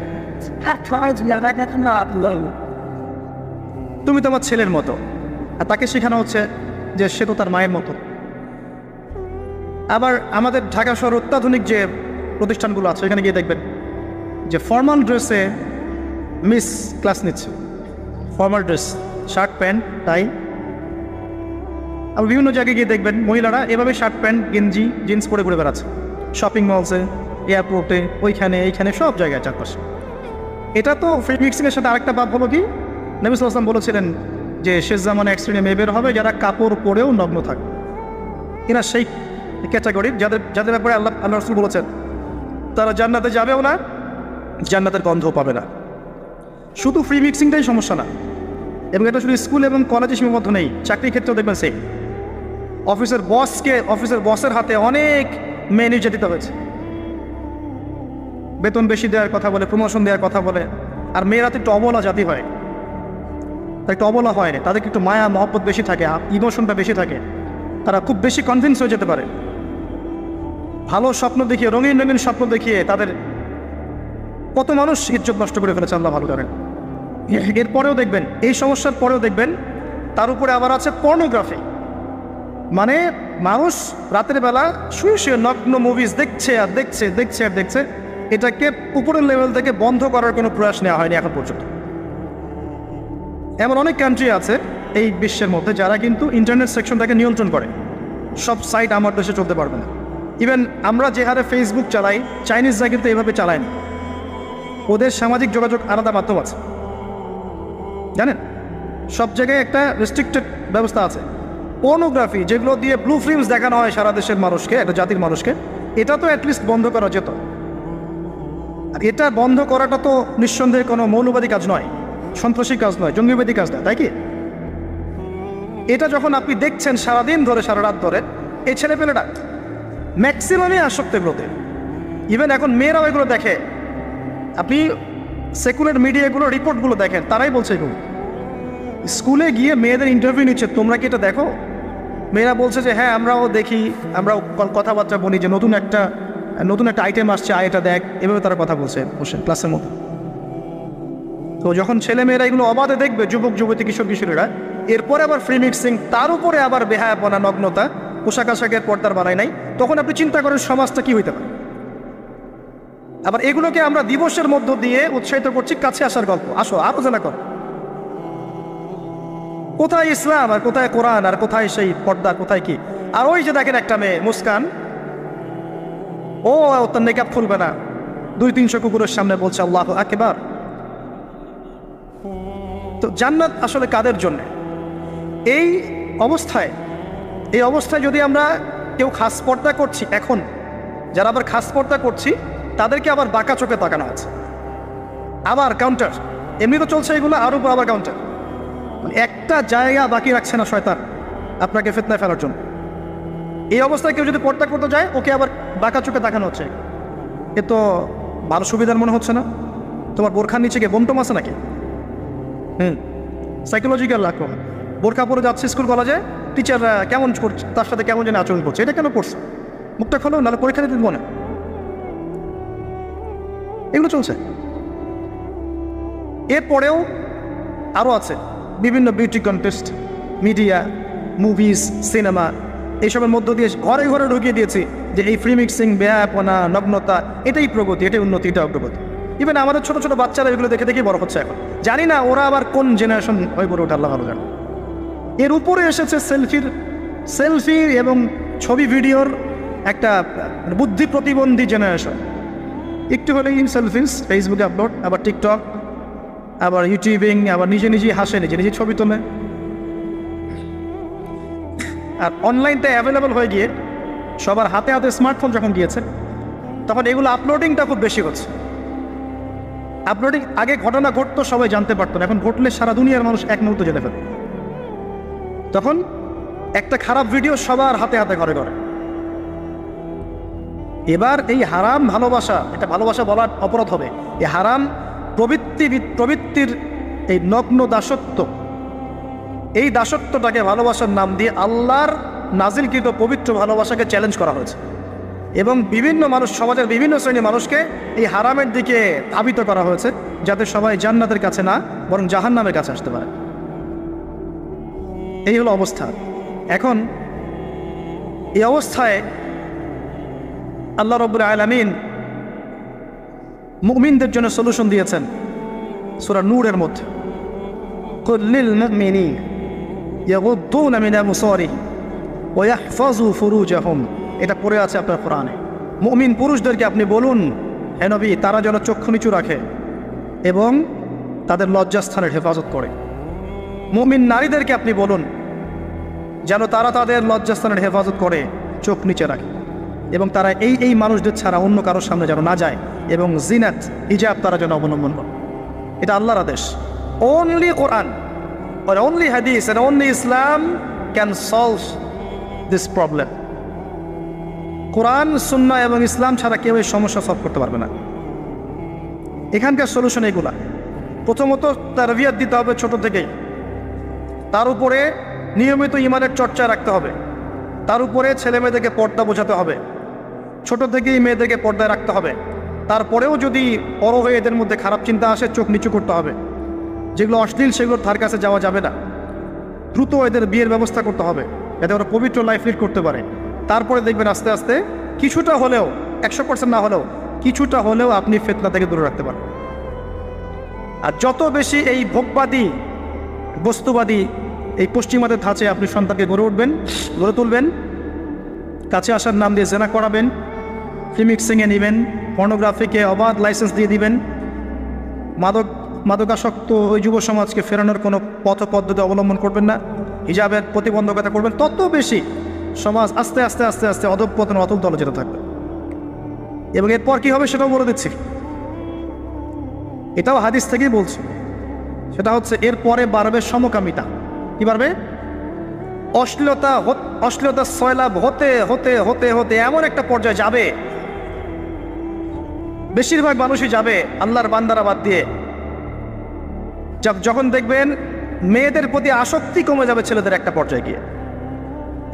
তুমি তো আমার ছেলের মতো, আর তাকে শেখানো হচ্ছে যে সে তো তার মায়ের মতো। আবার আমাদের ঢাকা শহর অত্যাধুনিক যে প্রতিষ্ঠানগুলো আছে এখানে গিয়ে দেখবেন যে ফর্মাল ড্রেসে মিস ক্লাস নিচ্ছে, formal dress, shirt pant tie. আবার বিভিন্ন জায়গায় গিয়ে দেখবেন মহিলারা এভাবে শার্ট প্যান্ট গেঞ্জি জিন্স পরে ঘুরে বেড়াচ্ছে, শপিং মলসে, এয়ারপোর্টে, ওইখানে এইখানে সব জায়গায় চারপাশে। এটা তো ফ্রি মিক্সিংয়ের সাথে আরেকটা বাদ হলো কি, নবী সাল্লাল্লাহু আলাইহি ওয়াসাল্লাম বলেছিলেন যে শেষ জামানে এক শ্রেণী মেয়ে বের হবে যারা কাপড় পরেও নগ্ন থাকে। এরা সেই ক্যাটাগরির যাদের ব্যাপারে আল্লাহ রাসূল বলেছেন তারা জান্নাতে যাবেও না, জান্নাতের গন্ধও পাবে না। শুধু ফ্রি মিক্সিংটাই সমস্যা না, এবং এটা শুধু স্কুল এবং কলেজে সীমাবদ্ধ নেই, চাকরির ক্ষেত্রেও দেখবেন সেই অফিসের বসের হাতে অনেক মেয়ে নির্যাতিত হয়েছে, বেতন বেশি দেওয়ার কথা বলে, প্রমোশন দেওয়ার কথা বলে। আর মেয়েরা তো একটু অবলা জাতি হয়, তারা একটু অবলা হয় না, তাদেরকে একটু মায়া মহব্বত বেশি থাকে, ইমোশনটা বেশি থাকে, তারা খুব বেশি কনভিন্স হয়ে যেতে পারে। ভালো স্বপ্ন দেখিয়ে, রঙিন রঙিন স্বপ্ন দেখিয়ে তাদের কত মানুষ ইজ্জত নষ্ট করে ফেলেছে আল্লাহ ভালো জানেন। এরপরেও দেখবেন, এই সমস্যার পরেও দেখবেন তার উপরে আবার আছে পর্নোগ্রাফি, মানে মানুষ রাতের বেলা শুয়ে শুয়ে নগ্ন মুভিজ দেখছে আর দেখছে, দেখছে আর দেখছে। এটাকে উপরের লেভেল থেকে বন্ধ করার কোনো প্রয়াস নেওয়া হয়নি এখন পর্যন্ত। এমন অনেক কান্ট্রি আছে এই বিশ্বের মধ্যে যারা কিন্তু ইন্টারনেট সেকশনটাকে নিয়ন্ত্রণ করে, সব সাইট আমার দেশে চলতে পারবে না। ইভেন আমরা যে হারে ফেসবুক চালাই, চাইনিজরা কিন্তু এভাবে চালায় না, ওদের সামাজিক যোগাযোগ আলাদা মাধ্যম আছে, জানেন, সব জায়গায় একটা রেস্ট্রিক্টেড ব্যবস্থা আছে। পর্নোগ্রাফি যেগুলো দিয়ে ব্লু ফিল্মস দেখানো হয় সারা দেশের মানুষকে, একটা জাতির মানুষকে, এটা তো অ্যাটলিস্ট বন্ধ করা যেত। আর এটা বন্ধ করাটা তো নিঃসন্দেহে কোনো মৌলবাদী কাজ নয়, সন্ত্রাসী কাজ নয়, জঙ্গিবাদী কাজ নয়, তাই কি? এটা যখন আপনি দেখছেন সারাদিন ধরে, সারা রাত ধরে, এই ছেলেপেলেটা ম্যাক্সিমামই আসক্ত এগুলোতে। ইভেন এখন মেয়েরাও এগুলো দেখে, আপনি সেকুলার মিডিয়াগুলো রিপোর্টগুলো দেখেন, তারাই বলছে এগুলো। স্কুলে গিয়ে মেয়েদের ইন্টারভিউ নিচ্ছে, তোমরা কি এটা দেখো? মেয়েরা বলছে যে হ্যাঁ আমরাও দেখি, আমরাও কথাবার্তা বলি যে নতুন একটা নতুন একটা আইটেম আসছে, এটা দেখ, এভাবে তারা কথা বলছে বসে ক্লাসের মধ্যে। তো যখন ছেলেমেয়েরা এগুলো অবাধে দেখবে, যুবক যুবতী কিশোর কিশোরীরা, এরপরে আবার ফ্রি মিক্সিং, তার উপরে আবার বেহায়াপনা, নগ্নতা, পোশাক আশাকের পর্দার বাড়াই নাই, তখন আপনি চিন্তা করেন সমাজটা কি হইতে পারে। আবার এগুলোকে আমরা দিবসের মধ্য দিয়ে উৎসাহিত করছি, কাছে আসার গল্প, আসো আরো জানা কর। কোথায় ইসলাম আর কোথায় কোরআন আর কোথায় সেই পর্দা, কোথায় কি? আর ওই যে দেখেন একটা মেয়ে মুস্কান, ও তার নেকাব খুলবে না, 200-300 কুকুরের সামনে বলছে আল্লাহু আকবার। তো জান্নাত আসলে কাদের জন্য? এই অবস্থায় যদি আমরা কেউ খাস পর্দা করছি, এখন যারা আবার খাস পর্দা করছি তাদেরকে আবার বাঁকা চোখে তাকানো আছে, আবার কাউন্টার। এমনি তো চলছে এগুলো, আরও আবার কাউন্টার। মানে একটা জায়গা বাকি রাখছে না শয়তান আপনাকে ফিতনায় ফেলার জন্য। এই অবস্থায় কেউ যদি পর্দা করতে যায়, ওকে আবার বাঁকা চোখে দেখানো হচ্ছে। এ তো ভালো সুবিধার মনে হচ্ছে না? তোমার বোরখার নিচে গিয়ে বোমটম আছে নাকি? সাইকোলজিক্যাল আক্রমণ। বোরখা পরে যাচ্ছে স্কুল কলেজে, টিচাররা কেমন করছে, তার সাথে কেমন যেন আচরণ করছে। এটা কেন করছে? মুখটা খোলো, নাহলে পরীক্ষা দিতে মনে। এগুলো চলছে। এরপরেও আরও আছে বিভিন্ন beauty contest, media, movies, cinema, এইসবের মধ্য দিয়ে ঘরে ঘরে ঢুকিয়ে দিয়েছি যে এই ফ্রি মিক্সিং, বেহায়াপনা, নগ্নতা, এটাই প্রগতি, এটাই উন্নতি, এটা অগ্রগতি। ইভেন আমাদের ছোট ছোট বাচ্চারা এগুলো দেখে দেখে বড় হচ্ছে এখন। জানি না ওরা আবার কোন জেনারেশন হয়ে পড়ে ওঠে, আল্লাহ ভালো জানে। এর উপরে এসেছে সেলফি এবং ছবি ভিডিওর একটা বুদ্ধি প্রতিবন্ধী জেনারেশন। একটু হলেই সেলফিস ফেসবুকে আপলোড, আবার টিকটক, আবার ইউটিউবিং, আবার নিজে নিজেই হাসে, নিজে নিজে ছবি তোলে। আর অনলাইনটা অ্যাভেলেবল হয়ে গিয়ে সবার হাতে হাতে স্মার্টফোন যখন গিয়েছে, তখন এগুলো আপলোডিংটা খুব বেশি হচ্ছে। আপলোডিং আগে ঘটনা ঘটতো, সবাই জানতে পারতো না, এখন ঘটলে সারা দুনিয়ার মানুষ এক মুহূর্তে জেনে ফেলে। তখন একটা খারাপ ভিডিও সবার হাতে হাতে ঘরে ঘরে। এবার এই হারাম ভালোবাসা, এটা ভালোবাসা বলার অপরাধ হবে, এই হারাম প্রবৃত্তির এই নগ্ন দাসত্ব, এই দাসত্বটাকে ভালোবাসার নাম দিয়ে আল্লাহর নাজিলকৃত পবিত্র ভালোবাসাকে চ্যালেঞ্জ করা হয়েছে। এবং বিভিন্ন মানুষ, সমাজের বিভিন্ন শ্রেণীর মানুষকে এই হারামের দিকে ধাবিত করা হয়েছে, যাতে সবাই জান্নাতের কাছে না বরং জাহান্নামের কাছে আসতে পারে। এই হলো অবস্থা। এখন এই অবস্থায় আল্লাহ রাব্বুল আলামিন মুমিনদের জন্য সলিউশন দিয়েছেন সূরা নূরের মধ্যে। কুল লিল মুমিনিনা ইয়াগুদ্দুনা মিন আবসারিহিম ওয়া ইয়াহফাযু ফুরুজাহুম, এটা পড়ে আছে আপনার কোরআনে। মুমিন পুরুষদেরকে আপনি বলুন, হে নবী, তারা যেন চক্ষু নিচু রাখে এবং তাদের লজ্জাস্থানের হেফাজত করে। মুমিন নারীদেরকে আপনি বলুন যেন তারা তাদের লজ্জাস্থানের হেফাজত করে, চোখ নিচে রাখে, এবং তারা এই মানুষদের ছাড়া অন্য কারোর সামনে যেন না যায়, এবং জিনাত, হিজাব তারা যেন অবলম্বন করে। এটা আল্লাহর আদেশ। Only Quran or only hadith and only Islam can solve this problem. কোরআন, সুন্নাহ এবং ইসলাম ছাড়া কেউ এই সমস্যা সলভ করতে পারবে না। এখানকার সলিউশন এগুলা। প্রথমত তারবিয়াত দিতে হবে ছোট থেকেই, তার উপরে নিয়মিত ইমানের চর্চা রাখতে হবে, তার উপরে ছেলে মেয়েদেরকে পর্দা বোঝাতে হবে, ছোট থেকেই মেয়েদেরকে পর্দায় রাখতে হবে। তারপরেও যদি বড় হয়ে এদের মধ্যে খারাপ চিন্তা আসে, চোখ নিচু করতে হবে। যেগুলো অশ্লীল সেগুলোর ধার কাছে যাওয়া যাবে না। দ্রুত এদের বিয়ের ব্যবস্থা করতে হবে যাতে ওরা পবিত্র লাইফ লিড করতে পারে। তারপরে দেখবেন আস্তে আস্তে কিছুটা হলেও, 100% না হলেও কিছুটা হলেও আপনি ফিতনা থেকে দূরে রাখতে পারেন। আর যত বেশি এই ভোগবাদী, বস্তুবাদী, এই পশ্চিমাদের ধাঁচে আপনি সন্তানকে গড়ে তুলবেন, কাছে আসার নাম দিয়ে জেনা করাবেন, ফ্রি মিক্সিংয়ে নেবেন, পর্নোগ্রাফিকে অবাধ লাইসেন্স দিয়ে দিবেন, মাদকাসক্ত ওই যুব সমাজকে ফেরানোর কোনো পথ পদ্ধতি অবলম্বন করবেন না, হিজাবের প্রতিবন্ধকতা করবেন, তত বেশি সমাজ আস্তে আস্তে আস্তে আস্তে অধঃপতন, অতল তলে যেতে থাকবে। এবং এরপর কী হবে সেটাও বলে দিচ্ছি, এটাও হাদিস থেকেই বলছি। সেটা হচ্ছে এরপরে বাড়বে সমকামিতা। কী বাড়বে? অশ্লীলতা সয়লাভ হতে হতে হতে হতে এমন একটা পর্যায়ে যাবে, বেশিরভাগ মানুষই যাবে আল্লাহর বান্দারা বাদ দিয়ে, যখন দেখবেন মেয়েদের প্রতি আসক্তি কমে যাবে ছেলেদের একটা পর্যায়ে গিয়ে,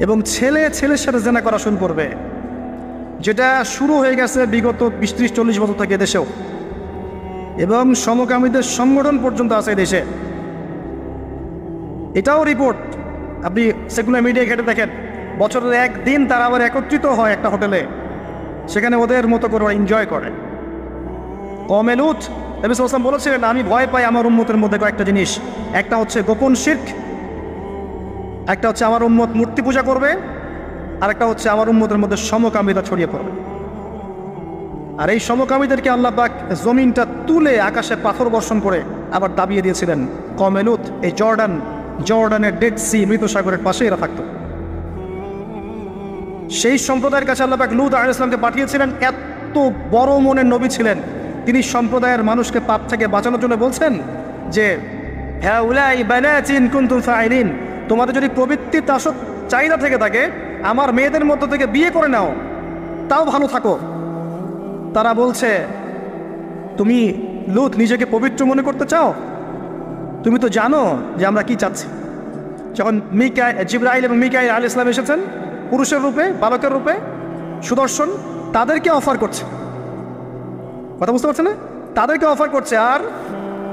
এবং ছেলের সাথে জেনা করা শুরু করবে, যেটা শুরু হয়ে গেছে বিগত 20-30-40 বছর থেকে দেশেও, এবং সমকামীদের সংগঠন পর্যন্ত আছে দেশে। এটাও রিপোর্ট, আপনি সেকুলার মিডিয়া ঘেটে দেখেন, বছরের একদিন তারা আবার একত্রিত হয় একটা হোটেলে, সেখানে ওদের মতো করে এনজয় করে। কওমে লূত নবী সাল্লাল্লাহু আলাইহি ওয়াসাল্লাম বলেছিলেন, আমি ভয় পাই আমার উম্মতের মধ্যে কয়েকটা জিনিস। একটা হচ্ছে গোপন শিরক, একটা হচ্ছে আমার উম্মত মূর্তি পূজা করবে, আর একটা হচ্ছে আমার উম্মতের মধ্যে সমকামিতা ছড়িয়ে পড়বে। আর এই সমকামীদেরকে আল্লাহ পাক জমিনটা তুলে আকাশে পাথর বর্ষণ করে আবার দাবিয়ে দিয়েছিলেন। কওমে লূত এই জর্ডানের ডেড সি, মৃত সাগরের পাশে এরা থাকতো। সেই সম্প্রদায়ের কাছে আল্লাহ পাক লূত আলাইহিস সালামকে পাঠিয়েছিলেন। এত বড় মনের নবী ছিলেন তিনি, সম্প্রদায়ের মানুষকে পাপ থেকে বাঁচানোর জন্য বলছেন যে হাউলাই বানাতিন কুনতুম ফাইলিন, তোমাদের যদি প্রবৃত্তির চাহিদা থেকে থাকে আমার মেয়েদের মধ্য থেকে বিয়ে করে নাও, তাও ভালো থাকো। তারা বলছে, তুমি লূত নিজেকে পবিত্র মনে করতে চাও? তুমি তো জানো যে আমরা কি চাচ্ছি। যখন জিবরাইল এবং মিকাইল আলাইহিস সালাম এসেছেন পুরুষের রূপে, বালকের রূপে, সুদর্শন, তাদেরকে অফার করছে, কথা বুঝতে পারছে না, তাদেরকে অফার করছে। আর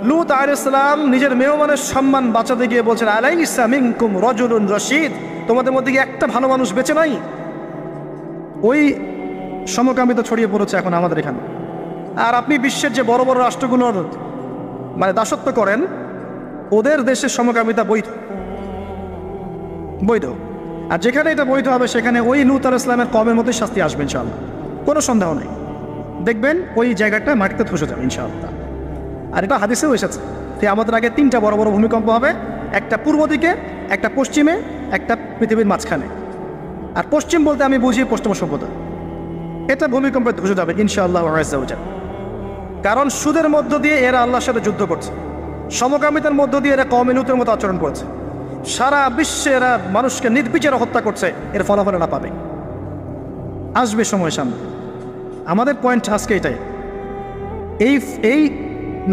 লূত আলাইহিস সালাম নিজের মেহমানের সম্মান বাঁচাতে গিয়ে বলছেন, আলাইসা মিনকুম রাজুলুন রশিদ, তোমাদের মধ্যে কি একটা ভালো মানুষ বেঁচে নাই? ওই সমকামিতা ছড়িয়ে পড়েছে এখন আমাদের এখানে। আর আপনি বিশ্বের যে বড় বড় রাষ্ট্রগুলোর দাসত্ব করেন, ওদের দেশের সমকামিতা বৈধ। আর যেখানে এটা বৈধ হবে সেখানে ওই লূত আলাইহিস সালামের কওমের মধ্যে শাস্তি আসবে ইনশাআল্লাহ, কোনো সন্দেহ নেই। দেখবেন ওই জায়গাটা মাটিতে ধসে যাবে ইনশাআল্লাহ। আর এটা হাদিসেও এসেছে যে আমাদের আগে 3টা বড় বড় ভূমিকম্প হবে, একটা পূর্ব দিকে, একটা পশ্চিমে, একটা পৃথিবীর মাঝখানে। আর পশ্চিম বলতে আমি বুঝি পশ্চিম সভ্যতা। এটা ভূমিকম্পে ধসে যাবে ইনশাআল্লাহ আযজা ওয়া জাল্লা। কারণ সুদের মধ্য দিয়ে এরা আল্লাহর সাথে যুদ্ধ করছে, সমকামিতার মধ্য দিয়ে এরা কওমে লূতের মতো আচরণ করছে, সারা বিশ্বে এরা মানুষকে নির্বিচারে হত্যা করছে, এর ফলাফল এরা পাবে, আসবে সময় সামনে। আমাদের পয়েন্ট আজকে এটাই, এই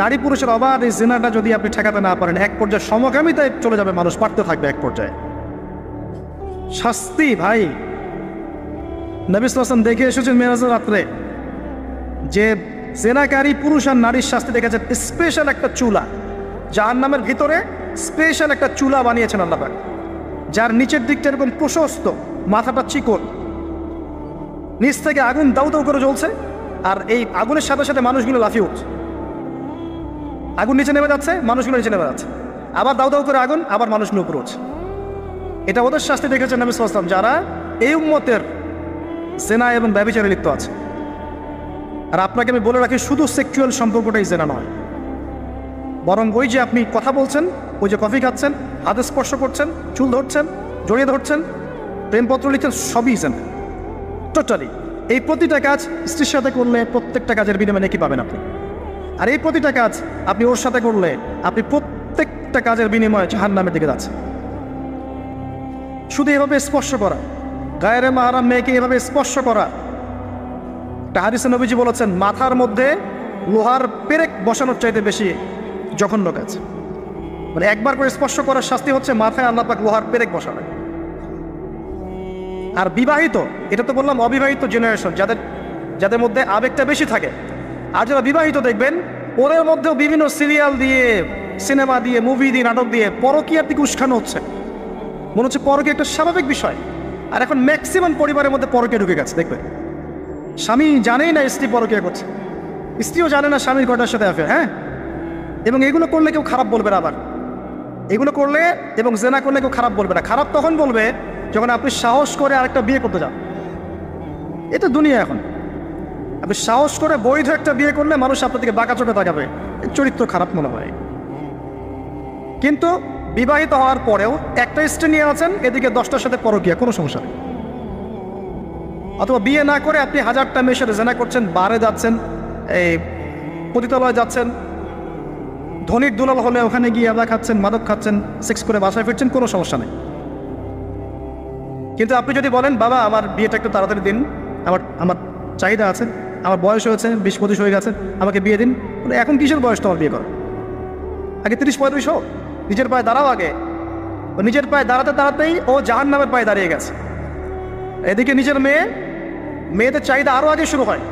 নারী পুরুষের অবাধ এই জিনাটা যদি আপনি ঠেকাতে না পারেন, এক পর্যায়ে সমকামিতায় চলে যাবে, মানুষ পারতে থাকবে এক পর্যায়ে। শাস্তি ভাই, নবী সাল্লাল্লাহু আলাইহি ওয়াসাল্লাম দেখে এসেছেন মেরাজের রাত্রে যে জেনাকারী পুরুষ আর নারীর শাস্তি দেখেছেন স্পেশাল একটা চুলা, জাহান্নামের ভিতরে স্পেশাল একটা চুলা বানিয়েছেন আল্লাহ পাক, যার নিচের দিকটা এরকম প্রশস্ত, মাথাটা চিকন, নিচ থেকে আগুন দাউ দাউ করে জ্বলছে, আর এই আগুনের সাথে সাথে মানুষগুলো লাফিয়ে উঠছে। আগুন নিচে নেমে যাচ্ছে, মানুষগুলো নিচে নেমে যাচ্ছে, আবার দাউ দাউ করে আগুন, আবার মানুষগুলো উপরে উঠছে। এটা ওদের শাস্তি দেখেছেন নবী সাল্লাল্লাহু আলাইহি ওয়াসাল্লাম যারা এই উম্মতের জেনা এবং ব্যভিচারে লিপ্ত আছে। আর আপনাকে আমি বলে রাখি, শুধু সেক্সুয়াল সম্পর্কটাই জেনা নয়, বরং ওই যে আপনি কথা বলছেন, ওই যে কফি খাচ্ছেন, হাতে স্পর্শ করছেন, চুল ধরছেন, জড়িয়ে ধরছেন, প্রেমপত্র লিখছেন, সবই জেনা টোটালি। এই প্রতিটা কাজ স্ত্রীর সাথে করলে প্রত্যেকটা কাজের বিনিময়ে নেকি পাবেন আপনি। আর এই প্রতিটা কাজ আপনি ওর সাথে করলে আপনি প্রত্যেকটা কাজের বিনিময়ে জাহান্নামের দিকে যাচ্ছেন। শুধু এভাবে স্পর্শ করা, গায়ের মাহরাম মেয়েকে এভাবে স্পর্শ করা, একটা হাদিসে নবীজি বলেছেন মাথার মধ্যে লোহার পেরেক বসানোর চাইতে বেশি জঘন্য কাজ। মানে একবার করে স্পর্শ করার শাস্তি হচ্ছে মাথায় আল্লাহ পাক লোহার পেরেক বসাবে। আর বিবাহিত, এটা তো বললাম অবিবাহিত জেনারেশন, যাদের মধ্যে আবেগটা বেশি থাকে। আর যারা বিবাহিত দেখবেন ওদের মধ্যেও বিভিন্ন সিরিয়াল দিয়ে, সিনেমা দিয়ে, মুভি দিয়ে, নাটক দিয়ে পরকীয়ার দিকে উস্কানো হচ্ছে। মনে হচ্ছে পরকীয়া একটা স্বাভাবিক বিষয়। আর এখন ম্যাক্সিমাম পরিবারের মধ্যে পরকীয়া ঢুকে গেছে। দেখবেন স্বামী জানেই না স্ত্রী পরকীয়া করছে, স্ত্রীও জানে না স্বামীর কটার সাথে অ্যাফেয়ার। হ্যাঁ, এবং এগুলো করলে কেউ খারাপ বলবে না। আবার এগুলো করলে এবং জেনা করলে কেউ খারাপ বলবে না। খারাপ তখন বলবে যখন আপনি সাহস করে আরেকটা বিয়ে করতে যান। এটা দুনিয়া এখন। আপনি সাহস করে বৈধ একটা বিয়ে করলে মানুষ আপনার দিকে বাঁকা চোখে তাকাবে, চরিত্র খারাপ মনে হয়। কিন্তু বিবাহিত হওয়ার পরেও একটা স্ত্রী নিয়ে আছেন, এদিকে 10টার সাথে পরকীয়া, কোনো সমস্যা নেই। অথবা বিয়ে না করে আপনি 1000টা মেয়ের সাথে জেনা করছেন, বারে যাচ্ছেন, এই পতিতালয়ে যাচ্ছেন, ধনির দুলাল হলে ওখানে গিয়ে আদা খাচ্ছেন, মাদক খাচ্ছেন, সেক্স করে বাসায় ফিরছেন, কোনো সমস্যা নেই। কিন্তু আপনি যদি বলেন বাবা আমার বিয়েটা একটু তাড়াতাড়ি দিন, আমার চাহিদা আছে, আমার বয়স হয়েছে 20-25 হয়ে গেছে, আমাকে বিয়ে দিন। এখন কিসের বয়স তোমার বিয়ে করা? আগে 30-35 হোক, নিজের পায়ে দাঁড়াও আগে। নিজের পায়ে দাঁড়াতে দাঁড়াতেই ও জাহান্নামের পায়ে দাঁড়িয়ে গেছে। এদিকে নিজের মেয়ে মেয়েদের চাহিদা আরও আগে শুরু হয়।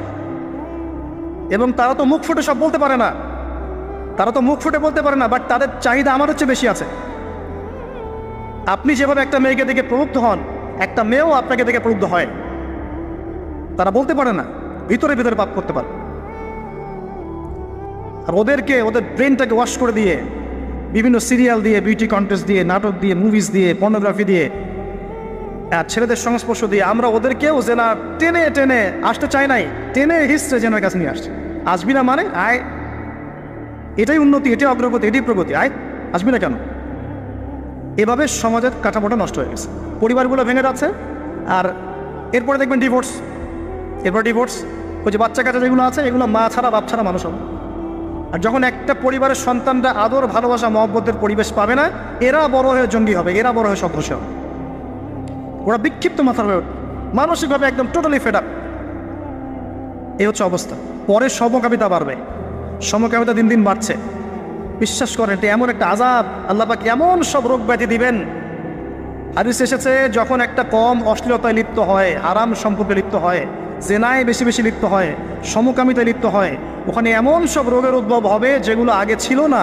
এবং তারা তো মুখ ফুটে সব বলতে পারে না, বাট তাদের চাহিদা আমার হচ্ছে বেশি আছে। আপনি যেভাবে একটা মেয়েকে দেখে প্রলুব্ধ হন, একটা মেয়েও আপনাকে দেখে প্রলুব্ধ হয়। তারা বলতে পারে না, ভিতরে ভিতরে পাপ করতে পারে। আর ওদের ব্রেনটাকে ওয়াশ করে দিয়ে বিভিন্ন সিরিয়াল দিয়ে, বিউটি কন্টেস্ট দিয়ে, নাটক দিয়ে, মুভিজ দিয়ে, পর্নোগ্রাফি দিয়ে, আর ছেলেদের সংস্পর্শ দিয়ে আমরা ওদেরকেও যেন টেনে টেনে আসতে চাই নাই, টেনে হিস্ট্রে যেন কাছে নিয়ে আসছে। আসবি না মানে আয়, এটাই উন্নতি, এটাই অগ্রগতি, এটাই প্রগতি, আয় আসবি না কেন? এভাবে সমাজের কাঠামোটা নষ্ট হয়ে গেছে, পরিবারগুলো ভেঙে যাচ্ছে। আর এরপরে দেখবেন ডিভোর্স, ওই যে বাচ্চা কাচ্চা যেগুলো আছে এগুলো মা ছাড়া বাপ ছাড়া মানুষ হবে। আর যখন একটা পরিবারের সন্তানরা আদর, ভালোবাসা, মহব্বতের পরিবেশ পাবে না, এরা বড় হয়ে জঙ্গি হবে, এরা বড় হয়ে সদস্য হবে। ওরা বিক্ষিপ্ত মাথার হয়ে ওঠে, মানসিকভাবে একদম টোটালি ফেড আপ। এই হচ্ছে অবস্থা। পরে সমকামিতা বাড়বে, সমকামিতা দিন দিন বাড়ছে। বিশ্বাস করেন এটা এমন একটা আযাব, আল্লাহ পাক এমন সব রোগ ব্যাধি দিবেন। হাদিস এসেছে যখন একটা কম অশ্লীলতায় লিপ্ত হয়, হারাম সম্পর্কে লিপ্ত হয়, জেনায় বেশি বেশি লিপ্ত হয়, সমকামিতায় লিপ্ত হয়, ওখানে এমন সব রোগের উদ্ভব হবে যেগুলো আগে ছিল না।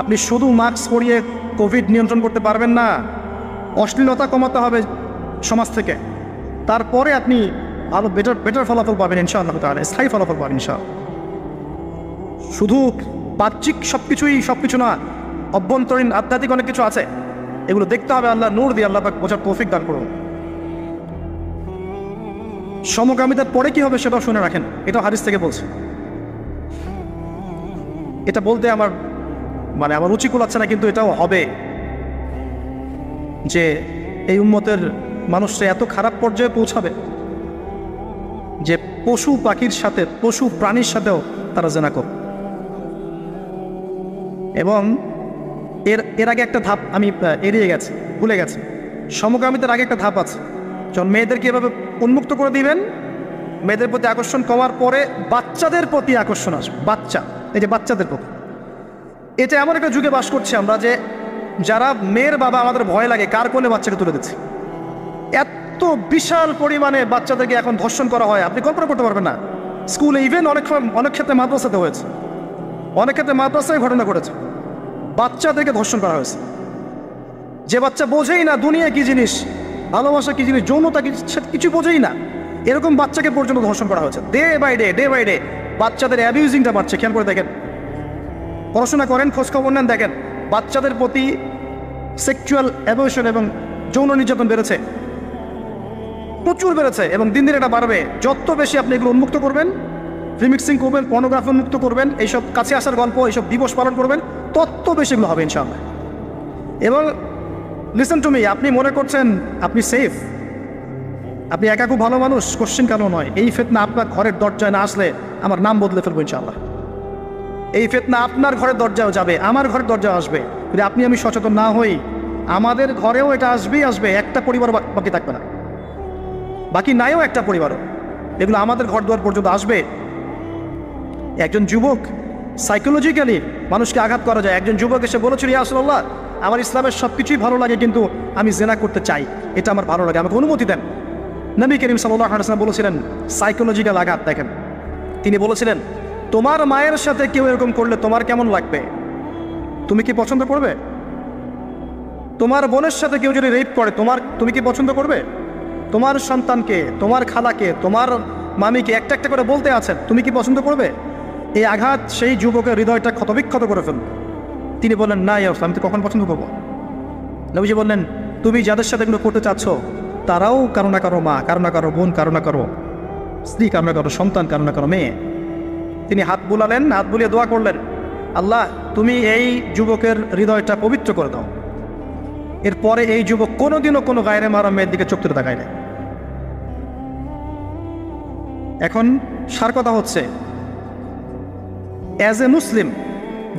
আপনি শুধু মাস্ক পরিয়ে কোভিড নিয়ন্ত্রণ করতে পারবেন না, অশ্লীলতা কমাতে হবে সমাজ থেকে, তারপরে আপনি আরো বেটার ফলাফল পাবেন ইনশাআল্লাহ তাআলা, স্থায়ী ফলাফল পাবেন ইনশাআল্লাহ। শুধু বাহ্যিক সবকিছু না, অভ্যন্তরীণ আধ্যাত্মিক অনেক কিছু আছে, এগুলো দেখতে হবে। আল্লাহ নূর দিয়ে আল্লাহ পাক বোঝার তৌফিক দান করুন। সমকামিতার পরে কি হবে সেটাও শুনে রাখেন, এটাও হাদিস থেকে বলছে। এটা বলতে আমার রুচি কুলাচ্ছে না, কিন্তু এটাও হবে যে এই উম্মতের মানুষরা এত খারাপ পর্যায়ে পৌঁছাবে যে পশু পাখির সাথে, পশু প্রাণীর সাথেও তারা জেনা করবে। এবং এর আগে একটা ধাপ আমি ভুলে গেছি। সমকামিতার আগে একটা ধাপ আছে, যখন মেয়েদেরকে এভাবে উন্মুক্ত করে দিবেন, মেয়েদের প্রতি আকর্ষণ কমার পরে বাচ্চাদের প্রতি আকর্ষণ আসবে। বাচ্চাদের প্রতি, এটা এমন একটা যুগে বাস করছি আমরা যে যারা মেয়ের বাবা আমাদের ভয় লাগে কার কোলে বাচ্চাকে তুলে দিচ্ছে। এত বিশাল পরিমাণে বাচ্চাদেরকে এখন ধর্ষণ করা হয়, আপনি কল্পনা করতে পারবেন না। স্কুলে, ইভেন অনেক ক্ষেত্রে মাদ্রাসাতে হয়েছে, অনেক ক্ষেত্রে মাদ্রাসায় ঘটনা ঘটেছে, বাচ্চাদেরকে ধর্ষণ করা হয়েছে। যে বাচ্চা বোঝেই না দুনিয়া কি জিনিস, ভালোবাসা কি জিনিস, যৌনতা কি, কিছু বোঝেই না, এরকম বাচ্চাকে পর্যন্ত ধর্ষণ করা হয়েছে। ডে বাই ডে বাচ্চাদের অ্যাবিউজিংটা বাড়ছে। খেয়াল করে দেখেন, পড়াশোনা করেন, খোঁজখবর নেন, দেখেন বাচ্চাদের প্রতি সেক্সুয়াল অ্যাবিউশন এবং যৌন নির্যাতন বেড়েছে, প্রচুর বেড়েছে, এবং দিন দিন এটা বাড়বে। যত বেশি আপনি এগুলো উন্মুক্ত করবেন, রিমিক্সিং করবেন, পর্নোগ্রাফি উন্মুক্ত করবেন, এইসব কাছে আসার গল্প, এইসব দিবস পালন করবেন, তত বেশি এগুলো হবে ইনশাআল্লাহ। এবং লিসেন টু মি, আপনি মনে করছেন আপনি সেফ, আপনি একা খুব ভালো মানুষ, কোশ্চেন কেন নয়। এই ফিতনা আপনার ঘরের দরজায় না আসলে আমার নাম বদলে ফেলবো ইনশাআল্লাহ। এই ফিতনা আপনার ঘরের দরজাও যাবে, আমার ঘরের দরজাও আসবে। যদি আমি সচেতন না হই, আমাদের ঘরেও এটা আসবে। একটা পরিবার বাকি থাকবে না, বাকি নাইও একটা পরিবারও, এগুলো আমাদের ঘর দুয়ার পর্যন্ত আসবে। একজন যুবক সাইকোলজিক্যালি মানুষকে আঘাত করা যায়। একজন যুবক এসে বলেছিল, ইয়া রাসূলুল্লাহ, আমার ইসলামের সব কিছুই ভালো লাগে, কিন্তু আমি জেনা করতে চাই, এটা আমার ভালো লাগে, আমাকে অনুমতি দেন। নবী করিম সাল্লাল্লাহু আলাইহি ওয়াসাল্লাম বলেছিলেন সাইকোলজিক্যাল আঘাত। দেখেন, তিনি বলেছিলেন, তোমার মায়ের সাথে কেউ এরকম করলে তোমার কেমন লাগবে? তুমি কি পছন্দ করবে? তোমার বোনের সাথে কেউ যদি রেপ করে তুমি কি পছন্দ করবে? তোমার সন্তানকে, তোমার খালাকে, তোমার মামিকে একটা একটা করে বলতে আছেন, তুমি কি পছন্দ করবে? এই আঘাত সেই যুবকের হৃদয়টা ক্ষতবিক্ষত করে ফেলবে। তিনি বললেন, না ইয়া রাসূলুল্লাহ, আমি তো কখন পছন্দ করবো? নবীজি বললেন, তুমি যাদের সাথে এগুলো করতে চাচ্ছ তারাও কারো না কারো মা, কারো না কারো বোন, কারো না কারো স্ত্রী, কারো না কারো সন্তান, কারো না কারো মেয়ে। তিনি হাত বুলালেন, হাত বুলিয়ে দোয়া করলেন, আল্লাহ তুমি এই যুবকের হৃদয়টা পবিত্র করে দাও। এরপরে এই যুবক কোনোদিনও কোনো গায়রে মারা মেয়ের দিকে চোখ তুলে তাকায় না। এখন সার কথা হচ্ছে, অ্যাজ এ মুসলিম,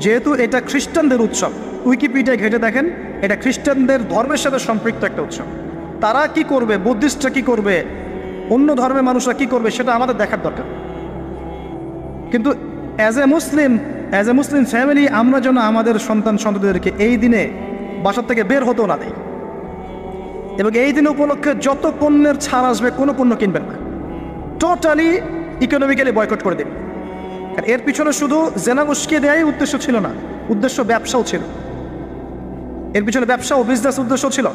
যেহেতু এটা খ্রিস্টানদের উৎসব, উইকিপিডিয়ায় ঘেটে দেখেন, এটা খ্রিস্টানদের ধর্মের সাথে সম্পৃক্ত একটা উৎসব। তারা কি করবে, বুদ্ধিস্টরা কি করবে, অন্য ধর্মের মানুষরা কি করবে, সেটা আমাদের দেখার দরকার। কিন্তু অ্যাজ এ মুসলিম ফ্যামিলি, আমরা যেন আমাদের সন্তানদেরকে এই দিনে বাসার থেকে বের হতেও না দেই। এবং এই দিন উপলক্ষে যত পণ্যের ছাড় আসবে কোনো পণ্য কিনবেন না, টোটালি ইকোনমিক্যালি বয়কট করে দিন। কারণ এর পিছনে শুধু জেনা উস্কিয়ে দেওয়াই উদ্দেশ্য ছিল না, উদ্দেশ্য ব্যবসাও ছিল, এর পিছনে ব্যবসা ও বিজনেস উদ্দেশ্য ছিল।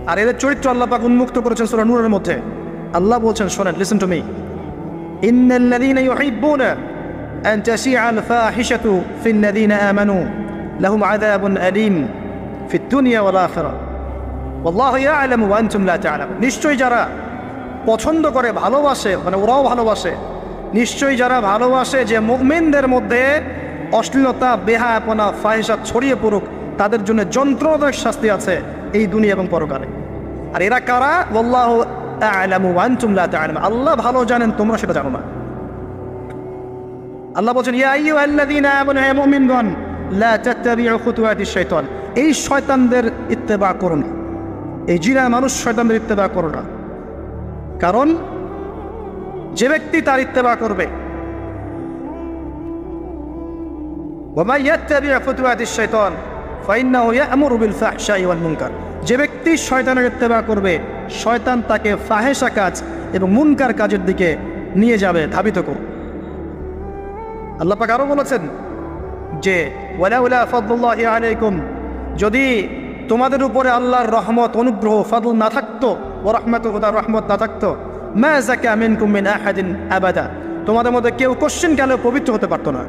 আর এদের চরিত্র আল্লাহ পাক উন্মুক্ত করেছেন সূরা নূরের মধ্যে। আল্লাহ বলছেন, শোনেন, লিসেন টু মি, ইন্নাল্লাযীনা ইউহিব্বুনা আন তাশিআল ফাহিশাতু ফিল্লাযীনা আমানু লাহুম আযাবুন আলীম ফিদ দুনিয়া ওয়াল আখিরাহ ওয়াল্লাহু ইয়া'লামু ওয়া আনতুম লা তা'লামুন। নিশ্চয়ই যারা পছন্দ করে, ভালোবাসে, মানে ওরাও ভালোবাসে, নিশ্চয়ই যারা ভালোবাসে যে মুমিনদের মধ্যে অশ্লীলতা, বেহায়াপনা, ফাহিশাত ছড়িয়ে পড়ুক, তাদের জন্য যন্ত্রণাদায়ক শাস্তি আছে এই দুনিয়া এবং পরকালে। আর এরা কারা? ওয়াল্লাহু আ'লামু ওয়া আনতুম লা তা'লামুন। আল্লাহ ভালো জানেন, তোমরা সেটা জানো না। আল্লাহ বলেন, ইয়া আইয়ুহাল্লাযীনা আমানু, হে মুমিনগণ, লা তাত্তাবিউ খুতুওয়াতিশ শাইতান, এই শয়তানদের ইত্তেবা করো না, এই জিনা মানুষ শয়তানদের ইত্তেবা করো না। কারণ যে ব্যক্তি তার ইত্তেবা করবে, ওয়া মান ইয়াত্তাবি' খুতুওয়াতিশ শাইতান ফাইন্নাহু ইয়া'মুরু বিল ফাহশাই ওয়াল মুনকার, যে ব্যক্তি শয়তানের ইত্তেবা করবে, শয়তান তাকে ফাহেশা কাজ এবং মুনকার কাজের দিকে নিয়ে যাবে, ধাবিত করবে। আল্লাহ পাক আরো বলেছেন যে ওয়ালাউলা ফাদলুল্লাহি আলাইকুম, যদি তোমাদের উপরে আল্লাহর রহমত, অনুগ্রহ, ফাদল না থাকতো, ওয়া রাহমাতুহু, তার রহমত না থাকতো, মা যাকা মিনকুম মিন আহাদিন আবাদা, তোমাদের মধ্যে কেউ কোশ্চেনকালেও পবিত্র হতে পারতো না।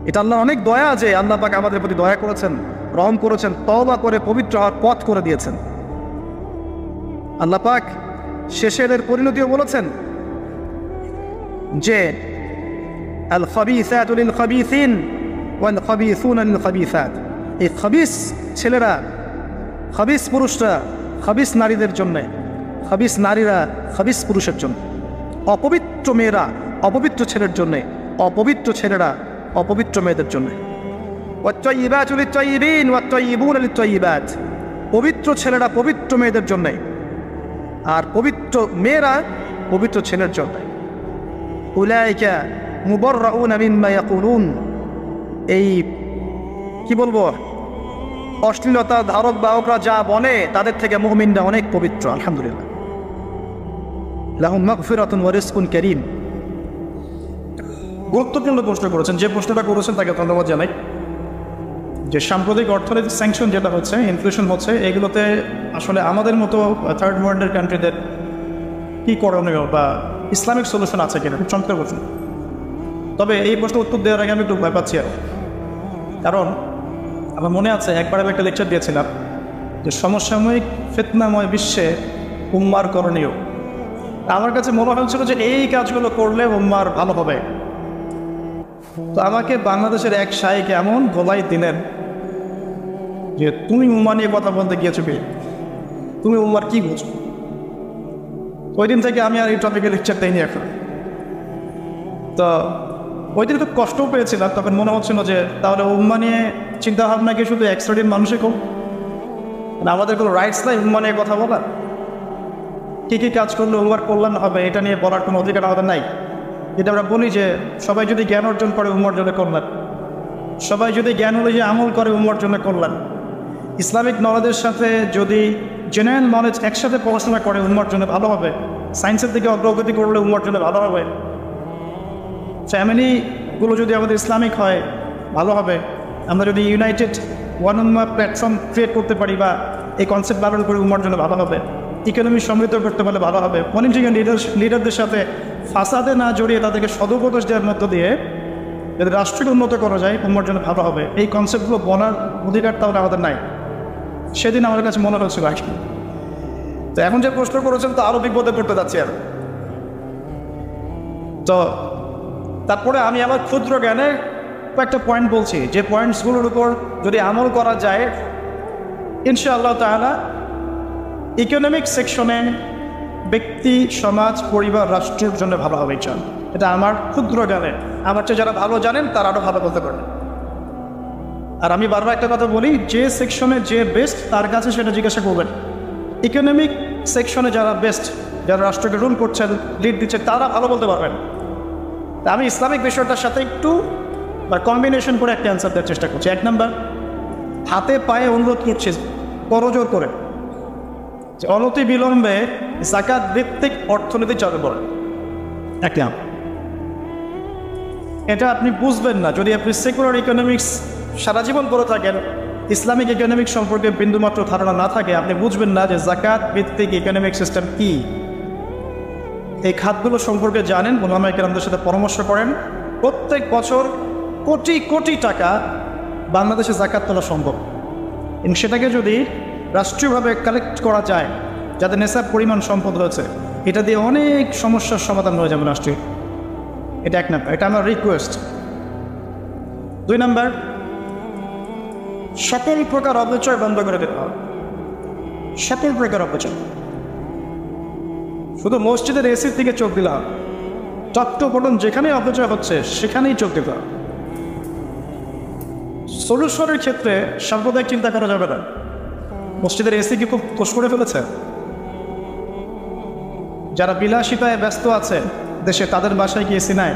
এটা আল্লাহর অনেক দয়া যে আল্লাহ পাক আমাদের প্রতি দয়া করেছেন, রহম করেছেন, তওবা করে পবিত্র হওয়ার পথ করে দিয়েছেন। আল্লাহ পাক শেষের পরিণতিও বলেছেন যে আল খাবিসাতু লিল খাবিসিন ওয়াল খাবিসুনা লিল খাবিসাত, এই খাবিস ছেলেরা, খাবিস পুরুষরা খাবিস নারীদের জন্য, খাবিস নারীরা খাবিস পুরুষের জন্য, অপবিত্র মেয়েরা অপবিত্র ছেলের জন্য, অপবিত্র ছেলেরা অপবিত্র মেয়েদের জন্য। ওয়াত-তাইয়্যিবাতু লিত-তাইয়্যিবিন ওয়াত-তাইয়্যিবুনা লিত-তাইয়্যিবাত, পবিত্র ছেলেরা পবিত্র মেয়েদের জন্য, আর পবিত্র মেয়েরা পবিত্র ছেলের জন্য। উলাইকা মুবাররাউনা মিম্মা ইয়াকুলুন, এই কি বলবো, অশ্লীলতা ধারক বাহকরা যা বলে তাদের থেকে মুমিনরা অনেক পবিত্র, আলহামদুলিল্লাহ। লাহুম মাগফিরাতুন ওয়া রিজকুন কারীম। গুরুত্বপূর্ণ প্রশ্ন করেছেন, যে প্রশ্নটা করেছেন তাকে ধন্যবাদ জানাই। যে সাম্প্রতিক অর্থনৈতিক স্যাংশন যেটা হচ্ছে, ইনফ্লেশন হচ্ছে, এগুলোতে আসলে আমাদের মতো থার্ড ওয়ার্ল্ডের কান্ট্রিদের কী করণীয় বা ইসলামিক সলিউশন আছে কিনা, খুব চমৎকার প্রশ্ন। তবে এই প্রশ্ন উত্তর দেওয়ার আগে আমি একটু ভয় পাচ্ছি আর, কারণ আমার মনে আছে একবার আমি একটা লেকচার দিয়েছিলাম যে সমসাময়িক ফিতনাময় বিশ্বে উম্মার করণীয়। আমার কাছে মনে হয়েছিল যে এই কাজগুলো করলে উম্মার ভালো হবে। তো আমাকে বাংলাদেশের এক শাইখ এমন গলায় দিলেন যে তুমি উম্মা নিয়ে কথা বলতে গিয়েছো কি, তুমি উম্মার কি বুঝো? ওই দিন থেকে আমি আর এই টপিকে লেকচার দেইনি এখন। তো ওই দিন খুব কষ্টও পেয়েছিলাম, তখন মনে হচ্ছিল যে তাহলে উম্মা নিয়ে চিন্তাভাবনা কি শুধু এক শ্রেণীর মানুষই কম, আমাদের কোনো রাইটস নাই উম্মা নিয়ে কথা বলার? কী কী কাজ করলে উম্মার কল্যাণ হবে এটা নিয়ে বলার কোনো অধিকার আমাদের নাই। যেটা আমরা বলি যে সবাই যদি জ্ঞান অর্জন করে উম্মার জন্য কল্যাণ, সবাই যদি জ্ঞান অনুযায়ী আমল করে উম্মার জন্য কল্যাণ, ইসলামিক নলেজের সাথে যদি জেনারেল নলেজ একসাথে পড়াশোনা করে উম্মার জন্য ভালো হবে, সায়েন্সের দিকে অগ্রগতি করলে উম্মার জন্য ভালো হবে, ফ্যামিলিগুলো যদি আমাদের ইসলামিক হয় ভালো হবে, আমরা যদি ইউনাইটেড ওয়ান উম্মা প্ল্যাটফর্ম ক্রিয়েট করতে পারি বা এই কনসেপ্ট ব্যবহার করে উম্মার জন্য ভালো হবে, ইকোনমি সমৃদ্ধ করতে পারলে ভালো হবে, পলিটিক্যাল লিডারদের সাথে ফাসাদে না জড়িয়ে তাদেরকে সদুপদেশ দেওয়ার মধ্য দিয়ে যদি রাষ্ট্রকে উন্নত করা যায় উম্মার জন্য ভালো হবে, এই কনসেপ্টগুলো বলার অধিকার তাহলে আমাদের নাই। সেদিন আমাদের কাছে মনে হচ্ছিল আর কি। তো এখন যে প্রশ্ন করেছেন তো আরও বিপদে পড়তে যাচ্ছি আর। তো তারপরে আমি আমার ক্ষুদ্র জ্ঞানে কয়েকটা পয়েন্ট বলছি, যে পয়েন্টসগুলোর উপর যদি আমল করা যায় ইনশাআল্লাহ তাআলা ইকোনমিক সেকশনে ব্যক্তি, সমাজ, পরিবার, রাষ্ট্রের জন্য ভালো হবে চান। এটা আমার ক্ষুদ্র জ্ঞানে, আমার চেয়ে যারা ভালো জানেন তারা আরও ভালো বলতে পারেন। আর আমি বারবার একটা কথা বলি, যে সেকশনে যে বেস্ট তার কাছে সেটা জিজ্ঞাসা করবেন। ইকোনমিক সেকশনে যারা বেস্ট, যারা রাষ্ট্রকে রুল করছেন, লিড দিচ্ছেন, তারা ভালো বলতে পারবেন। তা আমি ইসলামিক বিষয়টার সাথে একটু বা কম্বিনেশন করে একটা অ্যান্সার দেওয়ার চেষ্টা করছি। এক নম্বর, হাতে পায়ে অনুরোধ করছি করজোর করে যে অনতি বিলম্বে জাকাত ভিত্তিক অর্থনীতি চালু করেন। একটা এটা আপনি বুঝবেন না যদি আপনি সেকুলার ইকোনমিক্স সারা জীবন পড়ে থাকেন, ইসলামিক ইকোনমিক্স সম্পর্কে বিন্দুমাত্র ধারণা না থাকে, আপনি বুঝবেন না যে জাকাত ভিত্তিক ইকোনমিক সিস্টেম কি। এই খাতগুলো সম্পর্কে জানেন, ওলামায়ে কেরামদের সাথে পরামর্শ করেন। প্রত্যেক বছর কোটি কোটি টাকা বাংলাদেশে জাকাত তোলা সম্ভব, এবং সেটাকে যদি রাষ্ট্রীয়ভাবে কালেক্ট করা যায়, যাতে নেশার পরিমাণ সম্পদ হয়েছে, এটা দিয়ে অনেক সমস্যার সমাধান হয়ে যাবে রাষ্ট্রীয়। এটা এক নাম্বার, এটা আমার রিকোয়েস্ট। 2 নাম্বার, সকল প্রকার অপচয় বন্ধ করে দিতে হবে। সকল প্রকার অপচয়, শুধু মসজিদের এসির দিকে চোখ দিলে হবে, টপ বটন যেখানেই অপচয় হচ্ছে সেখানেই চোখ দিতে হবে। সলিউশনের ক্ষেত্রে সাম্প্রদায়িক চিন্তা করা যাবে না। মসজিদের এসি কি খুব কোষ করে ফেলেছে? যারা বিলাসিতায় ব্যস্ত আছে দেশে, তাদের বাসায় কি এসি নাই?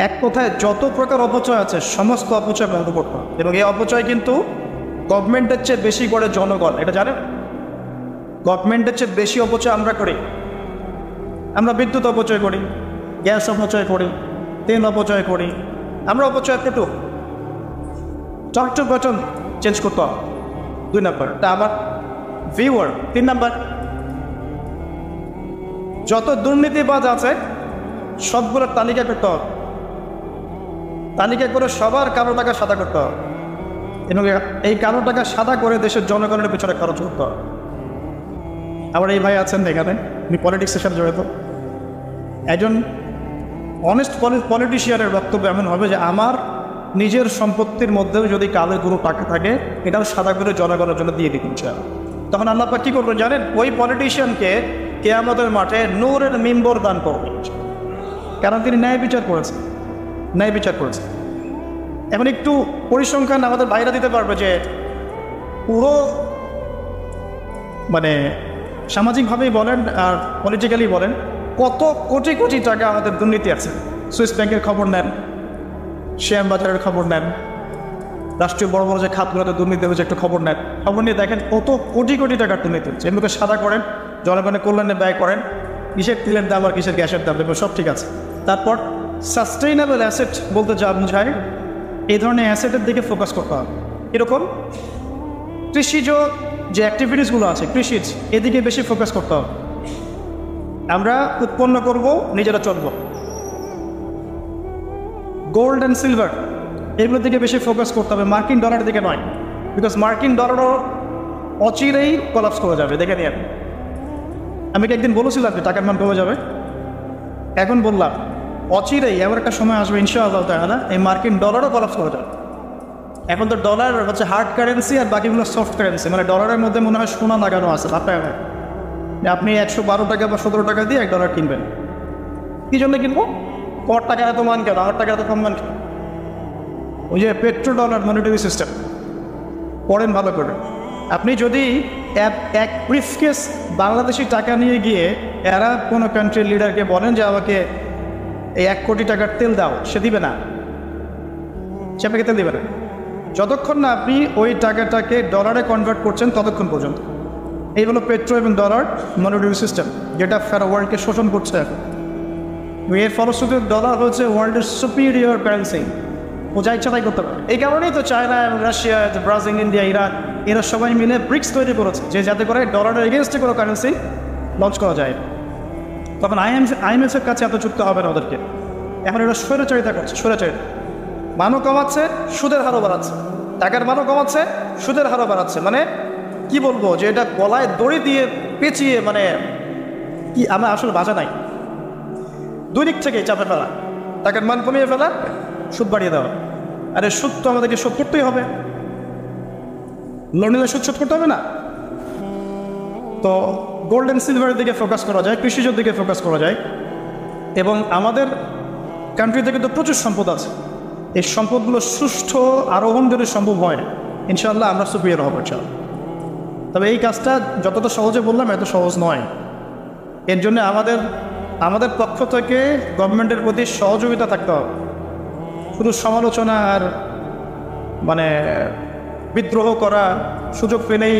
এক কথায় যত প্রকার অপচয় আছে সমস্ত অপচয় বন্ধ করতে হবে। এবং এই অপচয় কিন্তু গভর্নমেন্টের চেয়ে বেশি করে জনগণ, এটা জানেন? গভর্নমেন্টের চেয়ে বেশি অপচয় আমরা করি। আমরা বিদ্যুৎ অপচয় করি, গ্যাস অপচয় করি, তেল অপচয় করি, আমরা অপচয় একটু টপ বটন চেঞ্জ করতে হবে। 2 নাম্বার, এটা আমার ভিউয়ার। 3 নাম্বার, যত দুর্নীতিবাজ আছে সবগুলোর তালিকা করতে হবে। তালিকা করে সবার কালো টাকা সাদা করতে হবে, এবং এই কালো টাকা সাদা করে দেশের জনগণের পিছনে খরচ করতে হবে। আবার এই ভাই আছেন এখানে, উনি পলিটিক্সের সাথে জড়িত। একজন অনেস্ট পলিটিশিয়ানের বক্তব্য এমন হবে যে আমার নিজের সম্পত্তির মধ্যেও যদি কালো কোনো টাকা থাকে, এটাও সাদা করে জনগণের জন্য দিয়ে দিতে চায়। তখন আল্লাহ পাক কী করবেন জানেন? ওই পলিটিশিয়ানকে কিয়ামতের মাঠে নূরের মিম্বর দান করবেন, কারণ তিনি ন্যায় বিচার করেছেন। ন্যায় বিচার করেছেন। এখন একটু পরিসংখ্যান আমাদের বাইরে দিতে পারবে যে পুরো মানে সামাজিকভাবেই বলেন আর পলিটিক্যালি বলেন, কত কোটি কোটি টাকা আমাদের দুর্নীতি আছে। সুইস ব্যাংকের খবর নেন, শেয়ার বাজারের খবর নেন, রাষ্ট্রীয় বড় বড় যে খাতগুলোতে দুর্নীতি হচ্ছে একটু খবর নেন। খবর নিয়ে দেখেন কত কোটি কোটি টাকার দুর্নীতি হচ্ছে। এগুলোকে সাদা করেন, জনগণের কল্যাণে ব্যয় করেন, কিসের তেলের দাম আর কিসের গ্যাসের দাম, এগুলো সব ঠিক আছে। তারপর সাস্টেইনেবল অ্যাসেট বলতে যা বোঝায়, এই ধরনের অ্যাসেটের দিকে ফোকাস করতে হবে। এরকম কৃষিজ যে অ্যাক্টিভিটিসগুলো আছে, কৃষিজ, এদিকে বেশি ফোকাস করতে হবে। আমরা উৎপন্ন করব, নিজেরা চলব। গোল্ড অ্যান্ড সিলভার এগুলোর দিকে বেশি ফোকাস করতে হবে, মার্কিন ডলারের দিকে নয়। বিকজ মার্কিন ডলারও অচিরেই কলাপস করে যাবে, দেখে নিয়ে। আমি কি একদিন বলেছিলাম যে টাকার মান কমে যাবে? এখন বললাম অচিরেই এমন একটা সময় আসবে ইনশাআল্লাহ তাআলা এই মার্কিন ডলারও কলাপস করে যাবে। এখন তো ডলার হচ্ছে হার্ড কারেন্সি আর বাকিগুলো সফট কারেন্সি, মানে ডলারের মধ্যে মনে হয় সোনা লাগানো আছে। আপনি 112 টাকা বা 17 টাকা দিয়ে $1 কিনবেন। কী জন্য কিনবো? কর টাকা এত মান কেন, আমার টাকা এত কম মান কেন? ওই যে পেট্রো ডলার মনিটারি সিস্টেম পড়েন ভালো করে। আপনি যদি এক ব্রিফকেস বাংলাদেশি টাকা নিয়ে গিয়ে এরা কোনো কান্ট্রির লিডারকে বলেন যে আমাকে এই 1 কোটি টাকার তেল দাও, সে দিবে না, সে আপনাকে তেল দিবে না যতক্ষণ না আপনি ওই টাকাটাকে ডলারে কনভার্ট করছেন ততক্ষণ পর্যন্ত। এই হলো পেট্রো এবং ডলার মনিটারি সিস্টেম, যেটা ফের ওয়ার্ল্ডকে শোষণ করছে এখন। এর ফলশ্রুতিতে ডলার হচ্ছে ওয়ার্ল্ডের সুপিরিয়র কারেন্সি, ও যা ইচ্ছা তাই করতে পারে। এই কারণেই তো চায়না এবং রাশিয়া, ব্রাজিল, ইন্ডিয়া, ইরান এরা সবাই মিলে ব্রিক্স তৈরি করেছে, যে যাতে করে ডলারের এগেনস্টে কোনো কারেন্সি লঞ্চ করা যায়। তখন IMF-এর কাছে এত চুক্তি হবে না ওদেরকে। এখন এরা স্বৈরাচারিতা করছে, স্বৈরাচারিতা। মানও কমাচ্ছে, সুদের হারও বাড়াচ্ছে, টাকার মানও কমাচ্ছে, সুদের হারও বাড়াচ্ছে। মানে কি বলবো, যে এটা গলায় দড়ি দিয়ে পেঁচিয়ে, মানে কি আমার আসলে বাজা নাই। দুই দিক থেকেই চাপে ফেলা, টাকার মান কমিয়ে ফেলা, সুদ বাড়িয়ে দেওয়া। আরে সুদ তো আমাদেরকে শোধ করতেই হবে, লোন নিলে সুদ শোধ করতে হবে না? তো গোল্ড অ্যান্ড সিলভারের দিকে ফোকাস করা যায়, কৃষিজের দিকে ফোকাস করা যায়। এবং আমাদের কান্ট্রিতে কিন্তু প্রচুর সম্পদ আছে। এই সম্পদগুলো সুষ্ঠু আরোহণ যদি সম্ভব হয়, ইনশাআল্লাহ আমরা সুপিরিয়র হব ইনশাআল্লাহ। তবে এই কাজটা যতটা সহজে বললাম এত সহজ নয়। এর জন্য আমাদের পক্ষ থেকে গভর্নমেন্টের প্রতি সহযোগিতা থাকতে হবে। শুধু সমালোচনা আর মানে বিদ্রোহ করা সুযোগ পেলেই